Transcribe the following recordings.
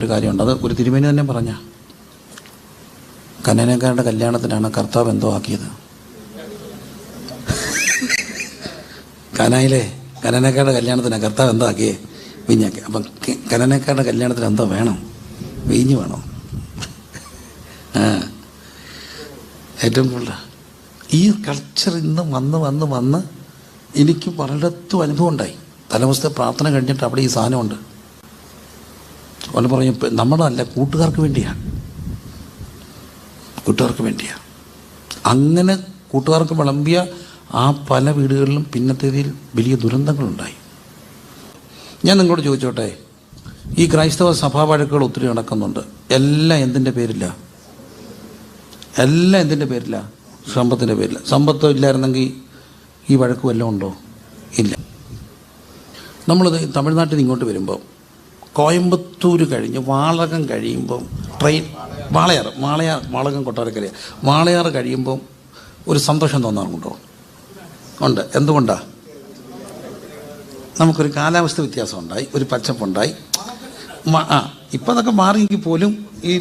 ഒരു കാര്യമുണ്ട്. അത് ഒരു തിരുമേനി തന്നെ പറഞ്ഞ കന്യാനക്കാരുടെ കല്യാണത്തിനാണ് കർത്താവ് എന്തോ ആക്കിയത്. കാനായിലെ കന്യാനക്കാരുടെ കല്യാണത്തിനാണ് കർത്താവ് എന്തോ ആക്കിയേ? വീഞ്ഞാക്കി. അപ്പം കന്യാനക്കാരുടെ കല്യാണത്തിന് എന്തോ വേണം? വീഞ്ഞ് വേണം. ഏറ്റവും കൂടുതൽ ഈ കൾച്ചർ ഇന്ന് വന്ന് എനിക്ക് പലയിടത്തും അനുഭവം ഉണ്ടായി. തലേദിവസത്തെ പ്രാർത്ഥന കഴിഞ്ഞിട്ട് അവിടെ ഈ സാധനമുണ്ട്. അവൻ പറഞ്ഞു, നമ്മുടെ അല്ല, കൂട്ടുകാർക്ക് വേണ്ടിയാണ്. അങ്ങനെ കൂട്ടുകാർക്ക് വിളമ്പിയ ആ പല വീടുകളിലും പിന്നത്തേതിൽ വലിയ ദുരന്തങ്ങളുണ്ടായി. ഞാൻ നിങ്ങളോട് ചോദിച്ചോട്ടെ, ഈ ക്രൈസ്തവ സഭാ വഴക്കുകൾ ഒത്തിരി നടക്കുന്നുണ്ട്. എല്ലാം എന്തിൻ്റെ പേരില്ല? സമ്പത്തിൻ്റെ പേരില്ല. സമ്പത്ത് ഇല്ലായിരുന്നെങ്കിൽ ഈ വഴക്ക് വല്ലതും ഉണ്ടോ? ഇല്ല. നമ്മളിത് തമിഴ്നാട്ടിൽ നിന്ന് ഇങ്ങോട്ട് വരുമ്പോൾ കോയമ്പത്തൂർ കഴിഞ്ഞ് വാളകം കഴിയുമ്പം ട്രെയിൻ വാളകം കൊട്ടാരക്കര വാളയാർ കഴിയുമ്പം ഒരു സന്തോഷം തോന്നാറുണ്ടോ? ഉണ്ട്. എന്തുകൊണ്ടാണ്? നമുക്കൊരു കാലാവസ്ഥ വ്യത്യാസം ഉണ്ടായി, ഒരു പച്ചപ്പുണ്ടായി. ഇപ്പം അതൊക്കെ മാറിയെങ്കിൽ പോലും ഈ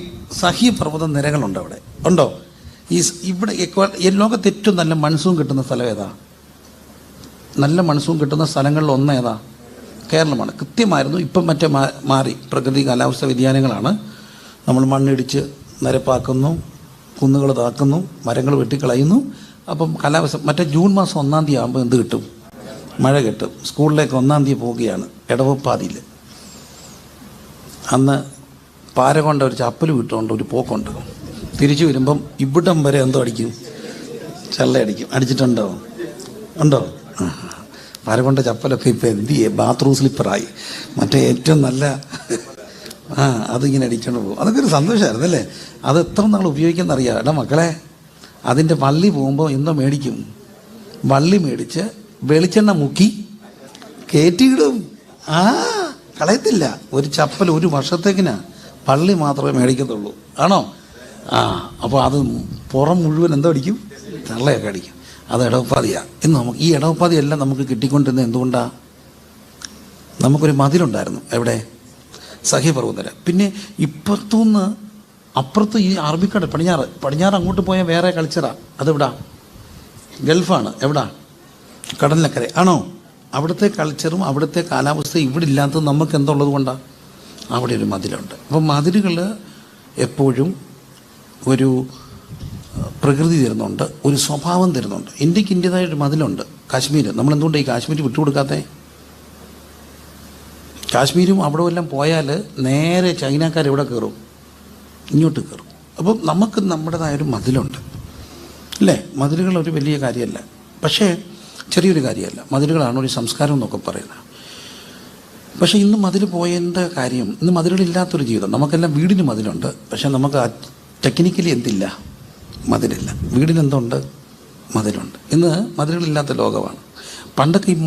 സഹ്യപർവ്വത നിരകളുണ്ട് അവിടെ. ഉണ്ടോ? ഇവിടെ ലോകത്ത് ഏറ്റവും നല്ല മൺസൂൺ കിട്ടുന്ന സ്ഥലം ഏതാ? നല്ല മൺസൂൺ കിട്ടുന്ന സ്ഥലങ്ങളിൽ ഒന്ന് ഏതാ? കേരളമാണ്. കൃത്യമായിരുന്നു. ഇപ്പം മാറി. പ്രകൃതി കാലാവസ്ഥ വ്യതിയാനങ്ങളാണ്. നമ്മൾ മണ്ണിടിച്ച് നിരപ്പാക്കുന്നു, കുന്നുകൾ താക്കുന്നു, മരങ്ങൾ വെട്ടിക്കളയുന്നു. അപ്പം കാലാവസ്ഥ ജൂൺ മാസം 1-ാം തീയതി ആകുമ്പോൾ എന്ത് കിട്ടും? മഴ കിട്ടും. സ്കൂളിലേക്ക് 1-ാം തീയതി പോവുകയാണ് ഇടവപ്പാതിയിൽ. അന്ന് പാര കൊണ്ട് ഒരു ചപ്പൽ വിട്ടുകൊണ്ട് ഒരു പോക്കുണ്ട്. തിരിച്ചു വരുമ്പം ഇവിടം വരെ എന്തോ അടിക്കും? ചള്ളയടിക്കും. അടിച്ചിട്ടുണ്ടോ? ഉണ്ടോ? പാരകൊണ്ട ചപ്പലൊക്കെ ഇപ്പം എന്ത് ചെയ്യേ? ബാത്റൂം സ്ലിപ്പറായി. ഏറ്റവും നല്ല അതിങ്ങനെ അടിച്ചുകൊണ്ട് പോകും. അതൊക്കെ ഒരു സന്തോഷമായിരുന്നു അല്ലേ? അത് എത്ര നാൾ ഉപയോഗിക്കുന്നറിയാം. എടാ മക്കളെ, അതിൻ്റെ വള്ളി പോകുമ്പോൾ എന്തോ മേടിക്കും? വള്ളി മേടിച്ച് വെളിച്ചെണ്ണ മുക്കി കയറ്റിയിടും. കളയത്തില്ല. ഒരു ചപ്പൽ ഒരു വർഷത്തേക്കിനാ. വള്ളി മാത്രമേ മേടിക്കത്തുള്ളൂ. ആണോ? അപ്പോൾ അത് പുറം മുഴുവൻ എന്തോ അടിക്കും? തള്ളയൊക്കെ അടിക്കും. അത് ഇടവപ്പാതിയാണ്. ഇന്ന് നമുക്ക് ഈ ഇടവപ്പാതിയെല്ലാം നമുക്ക് കിട്ടിക്കൊണ്ടിരുന്നത് എന്തുകൊണ്ടാണ്? നമുക്കൊരു മതിലുണ്ടായിരുന്നു. എവിടെ? സഹ്യപർവ്വതനിര. പിന്നെ ഇപ്പുറത്തുനിന്ന് അപ്പുറത്ത് ഈ അറബിക്കടൽ പടിഞ്ഞാറ് അങ്ങോട്ട് പോയാൽ വേറെ കൾച്ചറാണ്. അതെവിടാ? ഗൾഫാണ്. എവിടാ? കടലിനക്കരെ. ആണോ? അവിടുത്തെ കൾച്ചറും അവിടുത്തെ കാലാവസ്ഥയും ഇവിടെ ഇല്ലാത്തത് നമുക്ക് എന്തുള്ളത് കൊണ്ടാണ്? അവിടെ ഒരു മതിലുണ്ട്. അപ്പം മതിലുകൾ എപ്പോഴും ഒരു പ്രകൃതി തരുന്നുണ്ട്, ഒരു സ്വഭാവം തരുന്നുണ്ട്. ഇന്ത്യക്ക് ഇന്ത്യതായൊരു മതിലുണ്ട്. കാശ്മീർ. നമ്മളെന്തുകൊണ്ടാണ് ഈ കാശ്മീർ വിട്ടുകൊടുക്കാത്തേ? കാശ്മീരും അവിടെ എല്ലാം പോയാൽ നേരെ ചൈനക്കാർ എവിടെ കയറും? ഇങ്ങോട്ട് കയറും. അപ്പം നമുക്ക് നമ്മുടേതായൊരു മതിലുണ്ട് അല്ലേ? മതിലുകൾ ഒരു വലിയ കാര്യമല്ല, പക്ഷേ ചെറിയൊരു കാര്യമല്ല. മതിലുകളാണ് ഒരു സംസ്കാരം എന്നൊക്കെ പറയുന്നത്. പക്ഷേ ഇന്ന് മതിൽ പോയതിൻ്റെ കാര്യം, ഇന്ന് മതിലുകളില്ലാത്തൊരു ജീവിതം. നമുക്കെല്ലാം വീടിന് മതിലുണ്ട്, പക്ഷേ നമുക്ക് ടെക്നിക്കലി എന്തില്ല? മതിലില്ല. വീടിനെന്തുണ്ട്? മതിലുണ്ട്. ഇന്ന് മതിലുകളില്ലാത്ത ലോകമാണ്. പണ്ടൊക്കെ ഈ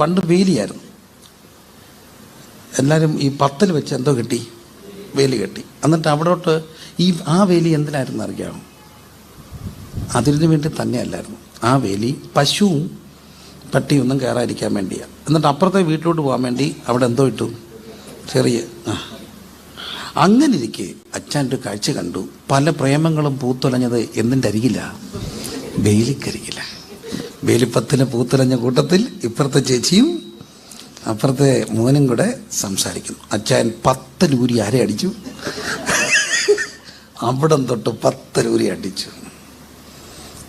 പണ്ട് വേലിയായിരുന്നു. എല്ലാവരും ഈ പത്തൽ വെച്ച് എന്തോ കെട്ടി? വേലി കെട്ടി. എന്നിട്ട് അവിടോട്ട് ആ വേലി എന്തിനായിരുന്നു അറിയാമോ? അതിന് വേണ്ടി തന്നെയല്ലായിരുന്നു. ആ വേലി പശുവും പട്ടിയൊന്നും കയറാതിരിക്കാൻ വേണ്ടിയാണ്. എന്നിട്ട് അപ്പുറത്തെ വീട്ടിലോട്ട് പോകാൻ വേണ്ടി അവിടെ എന്തോ ഇട്ടു? ചെറിയ അങ്ങനെ ഇരിക്കെ അച്ഛൻ്റെ കാഴ്ച കണ്ടു. പല പ്രേമങ്ങളും പൂത്തുലഞ്ഞത് എന്തിൻ്റെ അരികില? വേലിക്കരികില. വേലിപ്പത്തിന് പൂത്തുലഞ്ഞ കൂട്ടത്തിൽ ഇപ്പുറത്തെ ചേച്ചിയും അപ്പുറത്തെ മോനും കൂടെ സംസാരിക്കുന്നു. അച്ഛൻ 10 ലൂരി ആരെ അടിച്ചു? അവിടം തൊട്ട് 10 ലൂരി അടിച്ചു.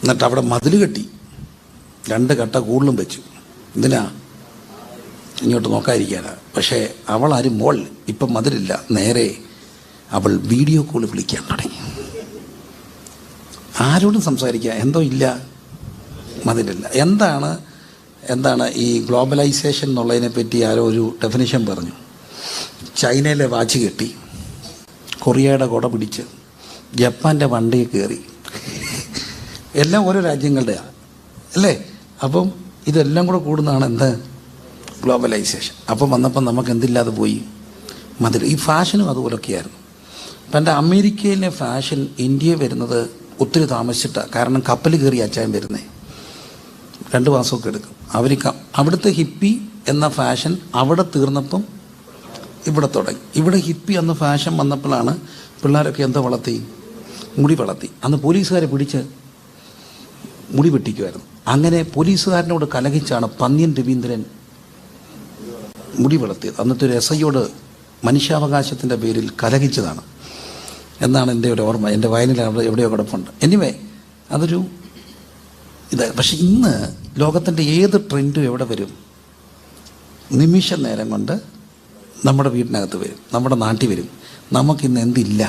എന്നിട്ട് അവിടെ മതിൽ കെട്ടി 2 കട്ട കൂടുതലും വെച്ചു. എന്തിനാ? ഇങ്ങോട്ട് നോക്കാതിരിക്കാനാ. പക്ഷേ അവളാരും മോൾ ഇപ്പം മതിലില്ല. നേരെ അവൾ വീഡിയോ കോൾ വിളിക്കാൻ തുടങ്ങി. ആരോടും സംസാരിക്കുക എന്തോ ഇല്ല, മതിലില്ല. എന്താണ് ഈ ഗ്ലോബലൈസേഷൻ എന്നുള്ളതിനെ പറ്റി ആരോ ഒരു ഡെഫിനിഷൻ പറഞ്ഞു. ചൈനയിലെ വാച്ച് കെട്ടി, കൊറിയയുടെ കുട പിടിച്ച്, ജപ്പാൻ്റെ വണ്ടിയിൽ കയറി, എല്ലാം ഓരോ രാജ്യങ്ങളുടെയാണ് അല്ലേ? അപ്പം ഇതെല്ലാം കൂടെ കൂടുന്നതാണ് എന്ത്? ഗ്ലോബലൈസേഷൻ. അപ്പം വന്നപ്പം നമുക്ക് എന്തില്ലാതെ പോയി? മതിൽ. ഈ ഫാഷനും അതുപോലൊക്കെയായിരുന്നു. പണ്ട് അമേരിക്കയിലെ ഫാഷൻ ഇന്ത്യയിൽ വരുന്നത് ഒത്തിരി താമസിച്ചിട്ടാണ്. കാരണം കപ്പൽ കയറി അച്ചാൻ വരുന്നത് 2 മാസമൊക്കെ എടുക്കും. അവിടുത്തെ ഹിപ്പി എന്ന ഫാഷൻ അവിടെ തീർന്നപ്പം ഇവിടെ തുടങ്ങി. ഇവിടെ ഹിപ്പി അന്ന് ഫാഷൻ വന്നപ്പോഴാണ് പിള്ളേരൊക്കെ എന്താ വളർത്തി, മുടി വളർത്തി. അന്ന് പോലീസുകാരെ പിടിച്ച് മുടി വെട്ടിക്കുമായിരുന്നു. അങ്ങനെ പോലീസുകാരനോട് കലഹിച്ചാണ് പന്ന്യൻ രവീന്ദ്രൻ മുടി വളർത്തിയത്. അന്നത്തെ ഒരു എസ്ഐയോട് മനുഷ്യാവകാശത്തിൻ്റെ പേരിൽ കലഹിച്ചതാണ് എന്നാണ് എൻ്റെ ഒരു ഓർമ്മ. എൻ്റെ വയലിൽ എവിടെയോ കിടപ്പുണ്ട്. എനിവേ അതൊരു പക്ഷെ ഇന്ന് ലോകത്തിൻ്റെ ഏത് ട്രെൻഡും എവിടെ വരും? നിമിഷ നേരം കൊണ്ട് നമ്മുടെ വീടിനകത്ത് വരും, നമ്മുടെ നാട്ടിൽ വരും. നമുക്കിന്ന് എന്തില്ല?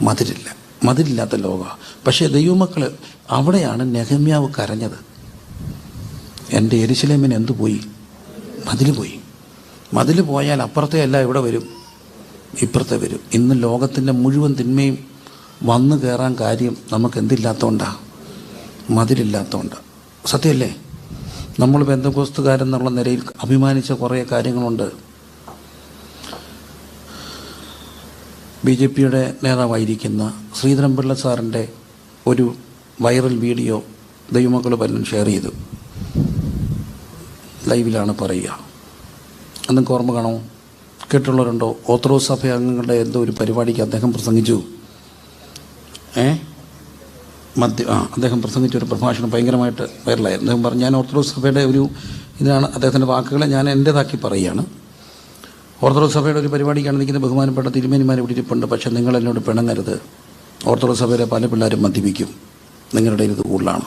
മതിലില്ല. മതിലില്ലാത്ത ലോകമാണ്. പക്ഷേ ദൈവമക്കൾ, അവിടെയാണ് നെഹമ്യാവ് കരഞ്ഞത്. എൻ്റെ യെരുശലേമിന് എന്തു പോയി? മതിൽ പോയി. മതിൽ പോയാൽ അപ്പുറത്തെ അല്ല എവിടെ വരും? ഇപ്പുറത്തെ വരും. ഇന്ന് ലോകത്തിൻ്റെ മുഴുവൻ തിന്മയും വന്നു കയറാൻ കാര്യം നമുക്ക് എന്തില്ലാത്തതുകൊണ്ടാണ്? മതിലില്ലാത്തതുകൊണ്ട്. സത്യമല്ലേ? നമ്മൾ പെന്തക്കോസ്തുകാരെന്നുള്ള നിലയിൽ അഭിമാനിച്ച കുറേ കാര്യങ്ങളുണ്ട്. BJP നേതാവായിരിക്കുന്ന ശ്രീധരൻപിള്ള സാറിൻ്റെ ഒരു വൈറൽ വീഡിയോ ദൈവമക്കൾ പലരും ഷെയർ ചെയ്തു. ലൈവിലാണ് പറയുക. എന്നൊക്കെ ഓർമ്മ കാണോ? കേട്ടുള്ളവരുണ്ടോ? ഓർത്തഡോക്സ് സഭ അംഗങ്ങളുടെ എന്തോ ഒരു പരിപാടിക്ക് അദ്ദേഹം പ്രസംഗിച്ചു. അദ്ദേഹം പ്രസംഗിച്ച ഒരു പ്രഭാഷണം ഭയങ്കരമായിട്ട് വൈറലായിരുന്നു. അദ്ദേഹം പറഞ്ഞു, ഞാൻ ഓർത്തഡോക്സ് സഭയുടെ ഒരു ഇതാണ്, അദ്ദേഹത്തിൻ്റെ വാക്കുകളെ ഞാൻ എൻ്റേതാക്കി പറയുകയാണ്. ഓർത്തഡോക്സ് സഭയുടെ ഒരു പരിപാടിക്കാണ് നിൽക്കുന്ന ബഹുമാനപ്പെട്ട തിരുമേനിമാർ ഇവിടെ ഇരിപ്പുണ്ട്. പക്ഷേ നിങ്ങളെന്നോട് പിണങ്ങരുത്. ഓർത്തഡോക്സ് സഭയിലെ പല പിള്ളേരും മദ്യപിക്കും. നിങ്ങളുടെ ഇത് കൂടുതലാണ്.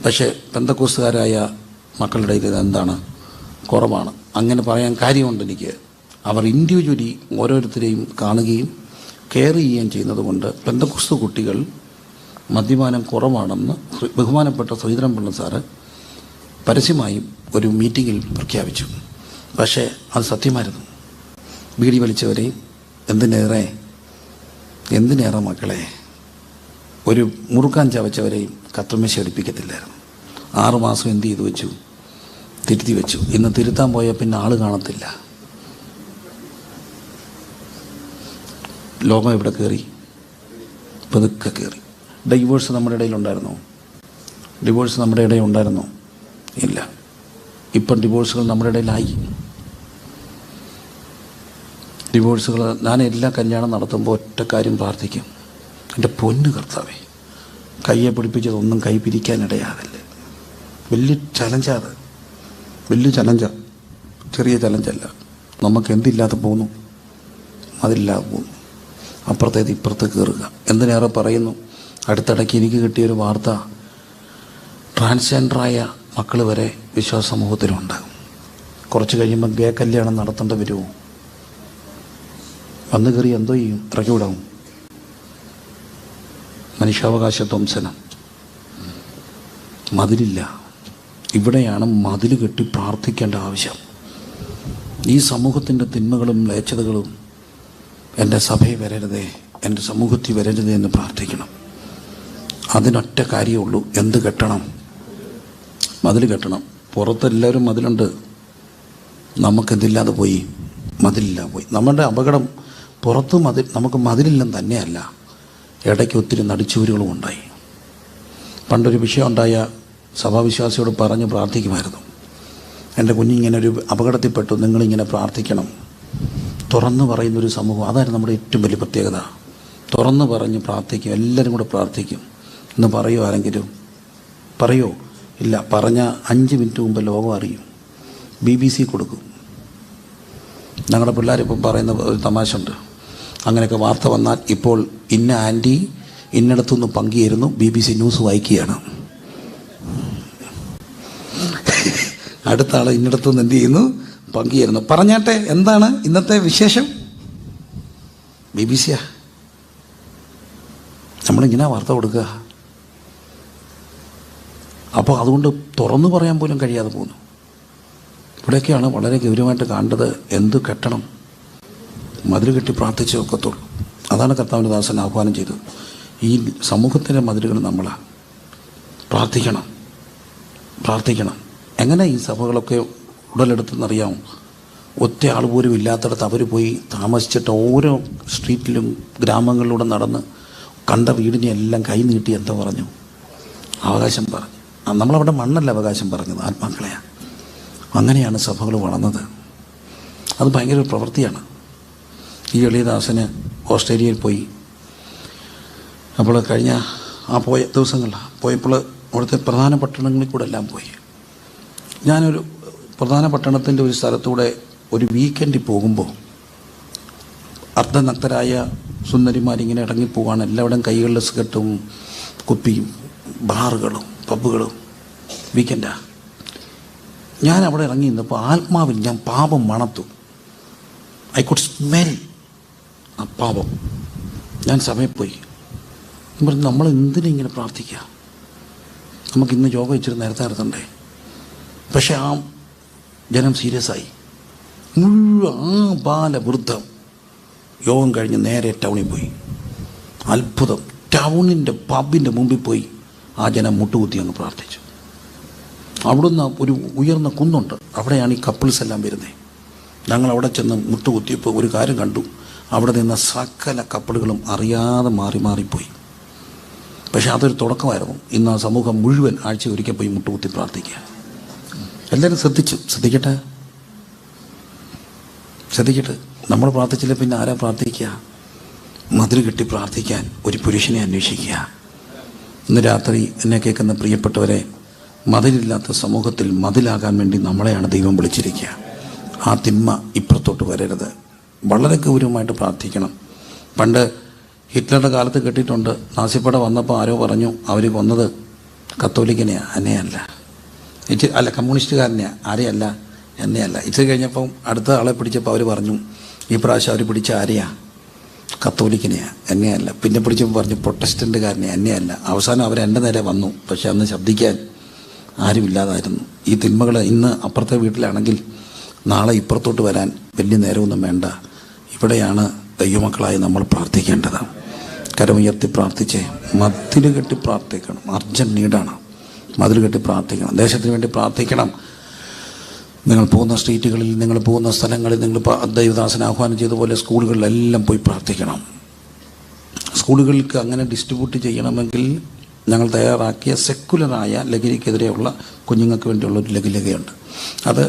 പക്ഷേ പെന്തക്കോസ്തുകാരായ മക്കളുടെ ഇത് എന്താണ്? കുറവാണ്. അങ്ങനെ പറയാൻ കാര്യമുണ്ട് എനിക്ക്. അവർ ഇൻഡിവിജ്വലി ഓരോരുത്തരെയും കാണുകയും കെയർ ചെയ്യുകയും ചെയ്യുന്നത് കൊണ്ട് പെന്തക്കോസ്തു കുട്ടികൾ മദ്യപാനം കുറവാണെന്ന് ബഹുമാനപ്പെട്ട ശ്രീധരൻപിള്ള സാറ് പരസ്യമായും ഒരു മീറ്റിങ്ങിൽ പ്രഖ്യാപിച്ചു. പക്ഷേ അത് സത്യമായിരുന്നു. ബീഡി വലിച്ചവരെയും എന്തിനേറെ മക്കളെ ഒരു മുറുക്കാൻ ചവച്ചവരെയും കത്രമേശ അടുപ്പിക്കത്തില്ലായിരുന്നു. 6 മാസം എന്ത് ചെയ്തു വെച്ചു? തിരുത്തി വെച്ചു. ഇന്ന് തിരുത്താൻ പോയാൽ പിന്നെ ആൾ കാണത്തില്ല. ലോകം എവിടെ കയറി? പതുക്കെ കയറി. ഡിവോഴ്സ് നമ്മുടെ ഇടയിലുണ്ടായിരുന്നോ? ഡിവോഴ്സ് നമ്മുടെ ഇടയിൽ ഉണ്ടായിരുന്നോ? ഇല്ല. ഇപ്പം ഡിവോഴ്സുകൾ നമ്മുടെ ഇടയിലായി. ഡിവോഴ്സുകൾ, ഞാൻ എല്ലാ കല്യാണം നടത്തുമ്പോൾ ഒറ്റ കാര്യം പ്രാർത്ഥിക്കും, എൻ്റെ പൊന്നു കർത്താവേ, കയ്യെ പിടിപ്പിച്ചതൊന്നും കൈ പിരിക്കാനിടയാകല്ലേ. വലിയ ചലഞ്ചാത്, വലിയ ചലഞ്ചാണ്, ചെറിയ ചലഞ്ചല്ല. നമുക്ക് എന്തില്ലാതെ പോകുന്നു? അതില്ലാതെ പോകുന്നു. അപ്പുറത്തേത് ഇപ്പുറത്ത് കയറുക. എന്തിനേറെ പറയുന്നു, അടുത്തിടയ്ക്ക് എനിക്ക് കിട്ടിയൊരു വാർത്ത, ട്രാൻസ്ജെൻഡറായ മക്കൾ വരെ വിശ്വാസ സമൂഹത്തിലുണ്ട്. കുറച്ച് കഴിയുമ്പോൾ ഗേ കല്യാണം നടത്തേണ്ടി വരുമോ? വന്നു കയറി എന്തോ ചെയ്യും? ഇറക്കി വിടാവും. മനുഷ്യാവകാശ ധ്വംസനം. മതിലില്ല. ഇവിടെയാണ് മതിൽ കെട്ടി പ്രാർത്ഥിക്കേണ്ട ആവശ്യം. ഈ സമൂഹത്തിൻ്റെ തിന്മകളും മ്ലേച്ഛതകളും എൻ്റെ സഭയിൽ വരരുതേ, എൻ്റെ സമൂഹത്തിൽ വരരുതേ എന്ന് പ്രാർത്ഥിക്കണം. അതിനൊറ്റ കാര്യമുള്ളൂ. എന്ത് കെട്ടണം? മതിൽ കെട്ടണം. പുറത്തെല്ലാവരും മതിലുണ്ട്, നമുക്കെന്തില്ലാതെ പോയി? മതിലില്ല പോയി. നമ്മുടെ അപകടം പുറത്ത് നമുക്ക് മതിലില്ലെന്ന് തന്നെയല്ല, ഇടയ്ക്ക് ഒത്തിരി നടിച്ചുവരുകളും ഉണ്ടായി. പണ്ടൊരു വിഷയം ഉണ്ടായ സഭാവിശ്വാസിയോട് പറഞ്ഞ് പ്രാർത്ഥിക്കുമായിരുന്നു, എൻ്റെ കുഞ്ഞിങ്ങനെ ഒരു അപകടത്തിൽപ്പെട്ടു, നിങ്ങളിങ്ങനെ പ്രാർത്ഥിക്കണം. തുറന്ന് പറയുന്നൊരു സമൂഹം, അതായിരുന്നു നമ്മുടെ ഏറ്റവും വലിയ പ്രത്യേകത. തുറന്ന് പറഞ്ഞ് പ്രാർത്ഥിക്കും, എല്ലാവരും കൂടെ പ്രാർത്ഥിക്കും. എന്ന് പറയുമോ? ആരെങ്കിലും പറയുമോ? ഇല്ല. പറഞ്ഞ 5 മിനിറ്റ് മുമ്പ് ലോകം അറിയും. BBC കൊടുക്കും. ഞങ്ങളുടെ പിള്ളേരിപ്പം പറയുന്ന ഒരു തമാശ ഉണ്ട്. അങ്ങനെയൊക്കെ വാർത്ത വന്നാൽ ഇപ്പോൾ ഇന്ന ആൻറ്റി ഇന്നിടത്തുനിന്ന് പങ്കുചേരുന്നു, BBC ന്യൂസ് വായിക്കുകയാണ്. അടുത്ത ആൾ ഇന്നിടത്തുനിന്ന് എന്ത് ചെയ്യുന്നു? പങ്കുചേരുന്നു. പറഞ്ഞാട്ടെ, എന്താണ് ഇന്നത്തെ വിശേഷം? BBC നമ്മളിങ്ങനെ വാർത്ത കൊടുക്കുക. അപ്പോൾ അതുകൊണ്ട് തുറന്നു പറയാൻ പോലും കഴിയാതെ പോകുന്നു. ഇവിടെയൊക്കെയാണ് വളരെ ഗൗരവമായിട്ട് കാണേണ്ടത്. എന്ത് കെട്ടണം? മതിൽ കെട്ടി പ്രാർത്ഥിച്ച് ഒക്കത്തുള്ളൂ. അതാണ് കർത്താവിൻ്റെ ദാസൻ ആഹ്വാനം ചെയ്തത്. ഈ സമൂഹത്തിൻ്റെ മതിലുകൾ നമ്മളാണ്. പ്രാർത്ഥിക്കണം. എങ്ങനെ ഈ സഭകളൊക്കെ ഉടലെടുത്തെന്നറിയാമോ? ഒറ്റ ആൾ പോലും ഇല്ലാത്തടത്ത് അവർ പോയി താമസിച്ചിട്ട് ഓരോ സ്ട്രീറ്റിലും ഗ്രാമങ്ങളിലൂടെ നടന്ന് കണ്ട വീടിനെ എല്ലാം കൈ നീട്ടി എന്താ പറഞ്ഞു? അവകാശം പറഞ്ഞു. നമ്മളവിടെ മണ്ണല്ല അവകാശം പറഞ്ഞത്, ആത്മാക്കളെയാണ്. അങ്ങനെയാണ് സഭകൾ വളർന്നത്. അത് ഭയങ്കര ഒരു പ്രവൃത്തിയാണ്. ഈ എളിയദാസന് ഓസ്ട്രേലിയയിൽ പോയി. അപ്പോൾ കഴിഞ്ഞ പോയ ദിവസങ്ങളിലാണ് പോയപ്പോൾ അവിടുത്തെ പ്രധാന പട്ടണങ്ങളിൽ കൂടെ എല്ലാം പോയി. ഞാനൊരു പ്രധാന പട്ടണത്തിൻ്റെ ഒരു സ്ഥലത്തൂടെ ഒരു വീക്കെൻഡിൽ പോകുമ്പോൾ അർദ്ധനഗ്നരായ സുന്ദരിമാരിങ്ങനെ ഇറങ്ങിപ്പോവാണ്. എല്ലാവരും കൈകളിൽ സിഗരറ്റും കുപ്പിയും ബാറുകളും പബ്ബുകളും. വീക്കെൻഡാണ്. ഞാൻ അവിടെ ഇറങ്ങി നിന്നപ്പോൾ ആത്മാവിൽ ഞാൻ പാപം മണത്തു. ഐ കുഡ് സ്മെൽ ആ പാപം. ഞാൻ സമയം പോയി പറഞ്ഞു, നമ്മൾ എന്തിനും ഇങ്ങനെ പ്രാർത്ഥിക്കുക? നമുക്കിന്ന് യോഗ ഇച്ചിരി നേരത്തെ നടത്തണ്ടേ? പക്ഷെ ആ ജനം സീരിയസ് ആയി. മുഴുവൻ ബാലവൃദ്ധം യോഗം കഴിഞ്ഞ് നേരെ ടൗണിൽ പോയി. അത്ഭുതം. ടൗണിൻ്റെ പബ്ബിൻ്റെ മുമ്പിൽ പോയി ആ ജനം മുട്ടുകുത്തി അങ്ങ് പ്രാർത്ഥിച്ചു. അവിടുന്ന് ഒരു ഉയർന്ന കുന്നുണ്ട്, അവിടെയാണ് ഈ കപ്പിൾസ് എല്ലാം വരുന്നത്. ഞങ്ങൾ അവിടെ ചെന്ന് മുട്ടുകുത്തിയപ്പോൾ ഒരു കാര്യം കണ്ടു. അവിടെ നിന്ന സകല കപ്പിളുകളും അറിയാതെ മാറിപ്പോയി. പക്ഷെ അതൊരു തുടക്കമായിരുന്നു. ഇന്ന് ആ സമൂഹം മുഴുവൻ ആഴ്ച ഒരിക്കൽ പോയി മുട്ടുകുത്തി പ്രാർത്ഥിക്കുക. എല്ലാവരും ശ്രദ്ധിക്കട്ടെ. നമ്മൾ പ്രാർത്ഥിച്ചില്ല പിന്നെ ആരാ പ്രാർത്ഥിക്കുക? മതിൽ കെട്ടി പ്രാർത്ഥിക്കാൻ ഒരു പുരുഷനെ അന്വേഷിക്കുക. ഇന്ന് രാത്രി എന്നെ കേൾക്കുന്ന പ്രിയപ്പെട്ടവരെ, മതിലില്ലാത്ത സമൂഹത്തിൽ മതിലാകാൻ വേണ്ടി നമ്മളെയാണ് ദൈവം വിളിച്ചിരിക്കുക. ആ തിന്മ ഇപ്പുറത്തോട്ട് വരരുത്. വളരെ ഗൗരവമായിട്ട് പ്രാർത്ഥിക്കണം. പണ്ട് ഹിറ്റ്ലറുടെ കാലത്ത് കേട്ടിട്ടുണ്ട്, നാസിപ്പട വന്നപ്പോൾ ആരോ പറഞ്ഞു അവർ കൊന്നത് കത്തോലിക്കനെയാണ്, എന്നെയല്ല. അല്ല കമ്മ്യൂണിസ്റ്റുകാരനെയാണ്, ആരെയല്ല, എന്നെയല്ല. ഇച്ചിരി കഴിഞ്ഞപ്പം അടുത്ത ആളെ പിടിച്ചപ്പോൾ അവർ പറഞ്ഞു, ഈ പ്രാവശ്യം അവർ പിടിച്ച ആരെയാ? കത്തോലിക്കനെയാണ്, എന്നെയല്ല. പിന്നെ പിടിച്ചപ്പോൾ പറഞ്ഞു പ്രൊട്ടസ്റ്റൻ്റുകാരനെ, എന്നെയല്ല. അവസാനം അവർ എൻ്റെ നേരെ വന്നു. പക്ഷെ അന്ന് ശബ്ദിക്കാൻ ആരുമില്ലാതായിരുന്നു. ഈ തിന്മകൾ ഇന്ന് അപ്പുറത്തെ വീട്ടിലാണെങ്കിൽ നാളെ ഇപ്പുറത്തോട്ട് വരാൻ വലിയ നേരമൊന്നും വേണ്ട. ഇവിടെയാണ് ദൈവമക്കളായി നമ്മൾ പ്രാർത്ഥിക്കേണ്ടത്. കരമുയർത്തി പ്രാർത്ഥിച്ചേ. മതിൽ കെട്ടി പ്രാർത്ഥിക്കണം. അർജന്റ് നീഡാണ്. മതിൽ കെട്ടി പ്രാർത്ഥിക്കണം. ദേശത്തിന് വേണ്ടി പ്രാർത്ഥിക്കണം. നിങ്ങൾ പോകുന്ന സ്ട്രീറ്റുകളിൽ, നിങ്ങൾ പോകുന്ന സ്ഥലങ്ങളിൽ, നിങ്ങൾ ദൈവദാസൻ ആഹ്വാനം ചെയ്തതുപോലെ സ്കൂളുകളിലെല്ലാം പോയി പ്രാർത്ഥിക്കണം. സ്കൂളുകൾക്ക് അങ്ങനെ ഡിസ്ട്രിബ്യൂട്ട് ചെയ്യണമെങ്കിൽ ഞങ്ങൾ തയ്യാറാക്കിയ സെക്കുലറായ ലഹരിക്കെതിരെയുള്ള കുഞ്ഞുങ്ങൾക്ക് വേണ്ടിയുള്ള ഒരു ലഘുലേഖയുണ്ട്. അത്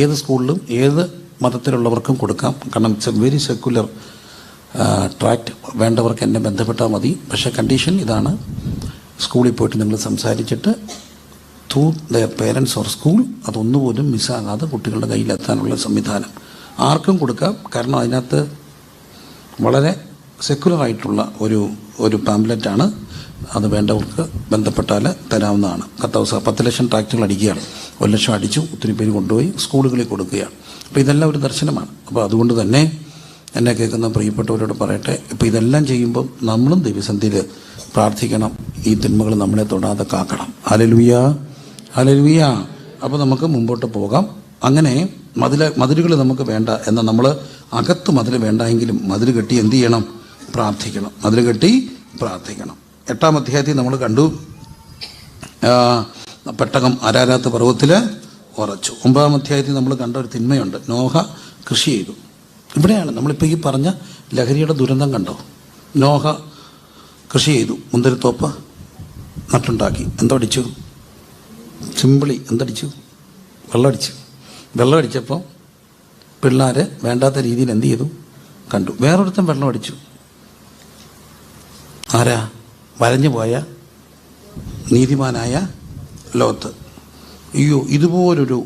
ഏത് സ്കൂളിലും ഏത് മതത്തിലുള്ളവർക്കും കൊടുക്കാം. കാരണം it's A very secular tract. വേണ്ടവർക്ക് എന്നെ ബന്ധപ്പെട്ടാൽ മതി. പക്ഷേ കണ്ടീഷൻ ഇതാണ്, സ്കൂളിൽ പോയിട്ട് നിങ്ങൾ സംസാരിച്ചിട്ട് through their parents or school അതൊന്നുപോലും മിസ്സാകാതെ കുട്ടികളുടെ കയ്യിലെത്താനുള്ള സംവിധാനം ആർക്കും കൊടുക്കാം. കാരണം അതിനകത്ത് വളരെ സെക്കുലറായിട്ടുള്ള ഒരു പാംപ്ലെറ്റാണ്. അത് വേണ്ടവർക്ക് ബന്ധപ്പെട്ടാൽ തരാവുന്നതാണ്. 10 ലക്ഷം ട്രാക്റ്റുകൾ അടിക്കുകയാണ്. 1 ലക്ഷം അടിച്ചു, ഒത്തിരി പേര് കൊണ്ടുപോയി സ്കൂളുകളിൽ കൊടുക്കുകയാണ്. അപ്പോൾ ഇതെല്ലാം ഒരു ദർശനമാണ്. അപ്പോൾ അതുകൊണ്ട് തന്നെ എന്നെ കേൾക്കുന്ന പ്രിയപ്പെട്ടവരോട് പറയട്ടെ, ഇപ്പോൾ ഇതെല്ലാം ചെയ്യുമ്പം നമ്മളും ദൈവസന്നിധിയിൽ പ്രാർത്ഥിക്കണം. ഈ തിന്മകൾ നമ്മളെ തൊടാതെ കാക്കണം. Hallelujah, hallelujah. അപ്പോൾ നമുക്ക് മുമ്പോട്ട് പോകാം. അങ്ങനെ മതിലുകൾ നമുക്ക് വേണ്ട എന്നാൽ നമ്മൾ അകത്ത് മതിൽ വേണ്ട എങ്കിലും മതിൽ കെട്ടി എന്ത് ചെയ്യണം? പ്രാർത്ഥിക്കണം. മതിൽ കെട്ടി പ്രാർത്ഥിക്കണം. 8-ാം അധ്യായത്തിൽ നമ്മൾ കണ്ടു, പെട്ടകം അരാരാത്ത് പർവ്വതത്തിൽ ഉറച്ചു. 9-ാം അധ്യായത്തിൽ നമ്മൾ കണ്ട ഒരു തിന്മയുണ്ട്. നോഹ കൃഷി ചെയ്തു. ഇവിടെയാണ് നമ്മളിപ്പോൾ ഈ പറഞ്ഞ ലഹരിയുടെ ദുരന്തം കണ്ടോ? നോഹ കൃഷി ചെയ്തു, മുന്തിരിത്തോപ്പ് നട്ടുണ്ടാക്കി. എന്തടിച്ചു? സിമ്പിളി എന്തടിച്ചു? വെള്ളം അടിച്ചപ്പോൾ പിള്ളേർ വേണ്ടാത്ത രീതിയിൽ എന്ത് ചെയ്തു? കണ്ടു. വേറൊരുത്തൻ വെള്ളം അടിച്ചു. ആരാ? വരഞ്ഞു പോയ നീതിമാനായ ലോത്ത്. അയ്യോ, ഇതുപോലൊരു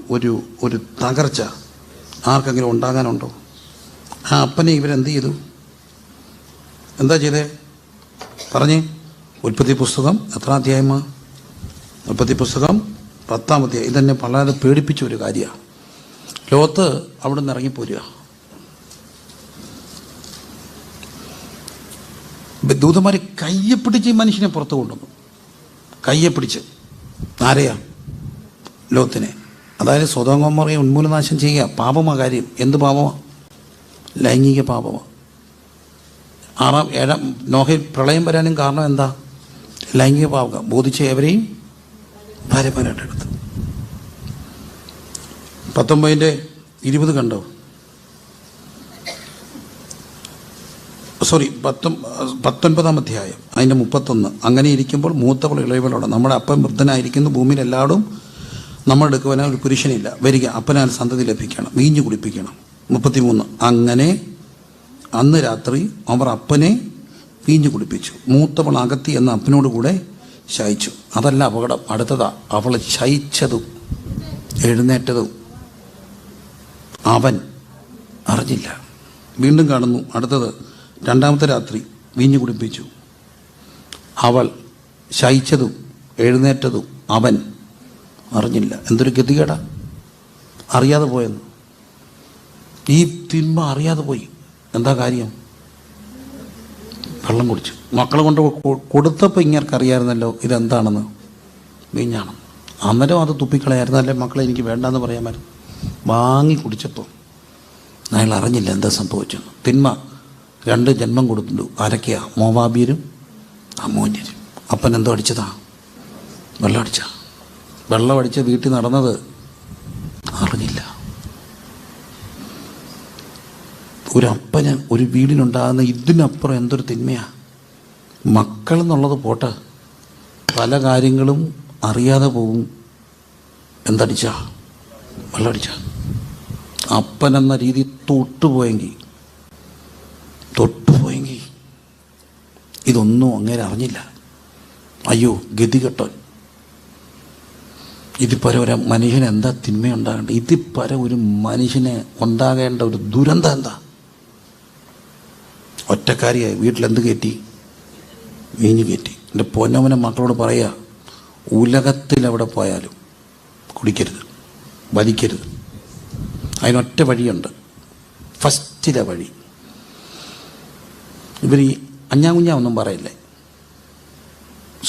ഒരു തകർച്ച ആർക്കെങ്കിലും ഉണ്ടാകാനുണ്ടോ? ആ അപ്പനെ ഇവരെന്ത് ചെയ്തു? എന്താ ചെയ്തേ? പറഞ്ഞേ. ഉൽപ്പത്തി പുസ്തകം എത്രാം അധ്യായമാണ്? ഉൽപ്പത്തി പുസ്തകം 10-ാം അധ്യായം. ഇതെന്നെ വളരെ പേടിപ്പിച്ച ഒരു കാര്യമാണ്. ലോത്ത് അവിടെ നിന്ന് ഇറങ്ങിപ്പോരുക. ദൂതന്മാർ കയ്യെ പിടിച്ച് ഈ മനുഷ്യനെ പുറത്തു കൊണ്ടുവന്നു. കയ്യെ പിടിച്ച്. ആരെയാ? ലോത്തിനെ. അതായത് സ്വതോം ഗൊമോറയെ ഉന്മൂലനാശം ചെയ്യുക. പാപമാ കാര്യം. എന്ത് പാപമാണ്? ലൈംഗിക പാപമാണ്. 7-ാം നോഹയിൽ പ്രളയം വരാനും കാരണം എന്താ? ലൈംഗിക പാപം. ബോധിച്ച ഏവരെയും ഭാര്യമാരായിട്ട് എടുത്തു. 19-20 കണ്ടോ? 19-ാം അധ്യായം അതിൻ്റെ 31. അങ്ങനെ ഇരിക്കുമ്പോൾ മൂത്തവൾ ഇളയവളോട്, നമ്മുടെ അപ്പൻ വൃദ്ധനായിരിക്കുന്നു, ഭൂമിയിൽ എല്ലായിടും നമ്മളെടുക്കുവാൻ ഒരു പുരുഷനില്ല, വരിക, അപ്പനാൽ സന്തതി ലഭിക്കണം, വീഞ്ഞു കുടിപ്പിക്കണം. 33. അങ്ങനെ അന്ന് രാത്രി അവർ അപ്പനെ വീഞ്ഞു കുടിപ്പിച്ചു. മൂത്തവൾ അകത്തി എന്ന അപ്പനോട് കൂടെ ശയിച്ചു. അതല്ല അപകടം, അടുത്തതാ. അവൾ ശയിച്ചതും എഴുന്നേറ്റതും അവൻ അറിഞ്ഞില്ല. വീണ്ടും കാണുന്നു അടുത്തത്. രണ്ടാമത്തെ രാത്രി വീഞ്ഞു കുടിപ്പിച്ചു. അവൾ ശയിച്ചതും എഴുന്നേറ്റതും അവൻ അറിഞ്ഞില്ല. എന്തൊരു ഗതികേടാ, അറിയാതെ പോയെന്ന്. ഈ തിന്മ അറിയാതെ പോയി. എന്താ കാര്യം? വെള്ളം കുടിച്ചു. മക്കളെ കൊണ്ട് കൊടുത്തപ്പോൾ ഇങ്ങനെ അറിയാമായിരുന്നല്ലോ ഇതെന്താണെന്ന്, വീഞ്ഞാണ്. അന്നേരം അത് തുപ്പിക്കളയായിരുന്നു. അല്ലെ മക്കളെ എനിക്ക് വേണ്ടാന്ന് പറയാമായിരുന്നു. വാങ്ങി കുടിച്ചപ്പോൾ അയാൾ അറിഞ്ഞില്ല എന്താ സംഭവിച്ചു. തിന്മ 2 ജന്മം കൊടുത്തു. ആരൊക്കെയാ? മോവാബിയരും അമ്മോന്യരും. അപ്പൻ എന്തോ അടിച്ചതാ? വെള്ളം അടിച്ച. വെള്ളം അടിച്ച് വീട്ടിൽ നടന്നത് അറിഞ്ഞില്ല. ഒരപ്പന് ഒരു വീടിനുണ്ടാകുന്ന ഇതിനപ്പുറം എന്തൊരു തിന്മയാ. മക്കൾ എന്നുള്ളത് പോട്ടെ, പല കാര്യങ്ങളും അറിയാതെ പോകും. എന്തടിച്ച? വെള്ളമടിച്ച. അപ്പൻ എന്ന രീതി തൊട്ടുപോയെങ്കിൽ ഇതൊന്നും അങ്ങനെ അറിഞ്ഞില്ല. അയ്യോ ഗതികെട്ടോൻ. ഇതിപ്പര ഒരു മനുഷ്യന് എന്താ തിന്മയുണ്ടാകേണ്ട? ഇതിപ്പര ഒരു മനുഷ്യന് ഉണ്ടാകേണ്ട ഒരു ദുരന്തം എന്താ? ഒറ്റക്കാരിയായി വീട്ടിലെന്ത് കയറ്റി? വീഞ്ഞു കയറ്റി. എൻ്റെ പൊന്നവനെ മക്കളോട് പറയുക, ഉലകത്തിലെവിടെ പോയാലും കുടിക്കരുത്, വലിക്കരുത്. അതിനൊറ്റ വഴിയുണ്ട്. ഫസ്റ്റിലെ വഴി. ഇവർ ഈ അഞ്ഞാകുഞ്ഞാവൊന്നും പറയല്ലേ,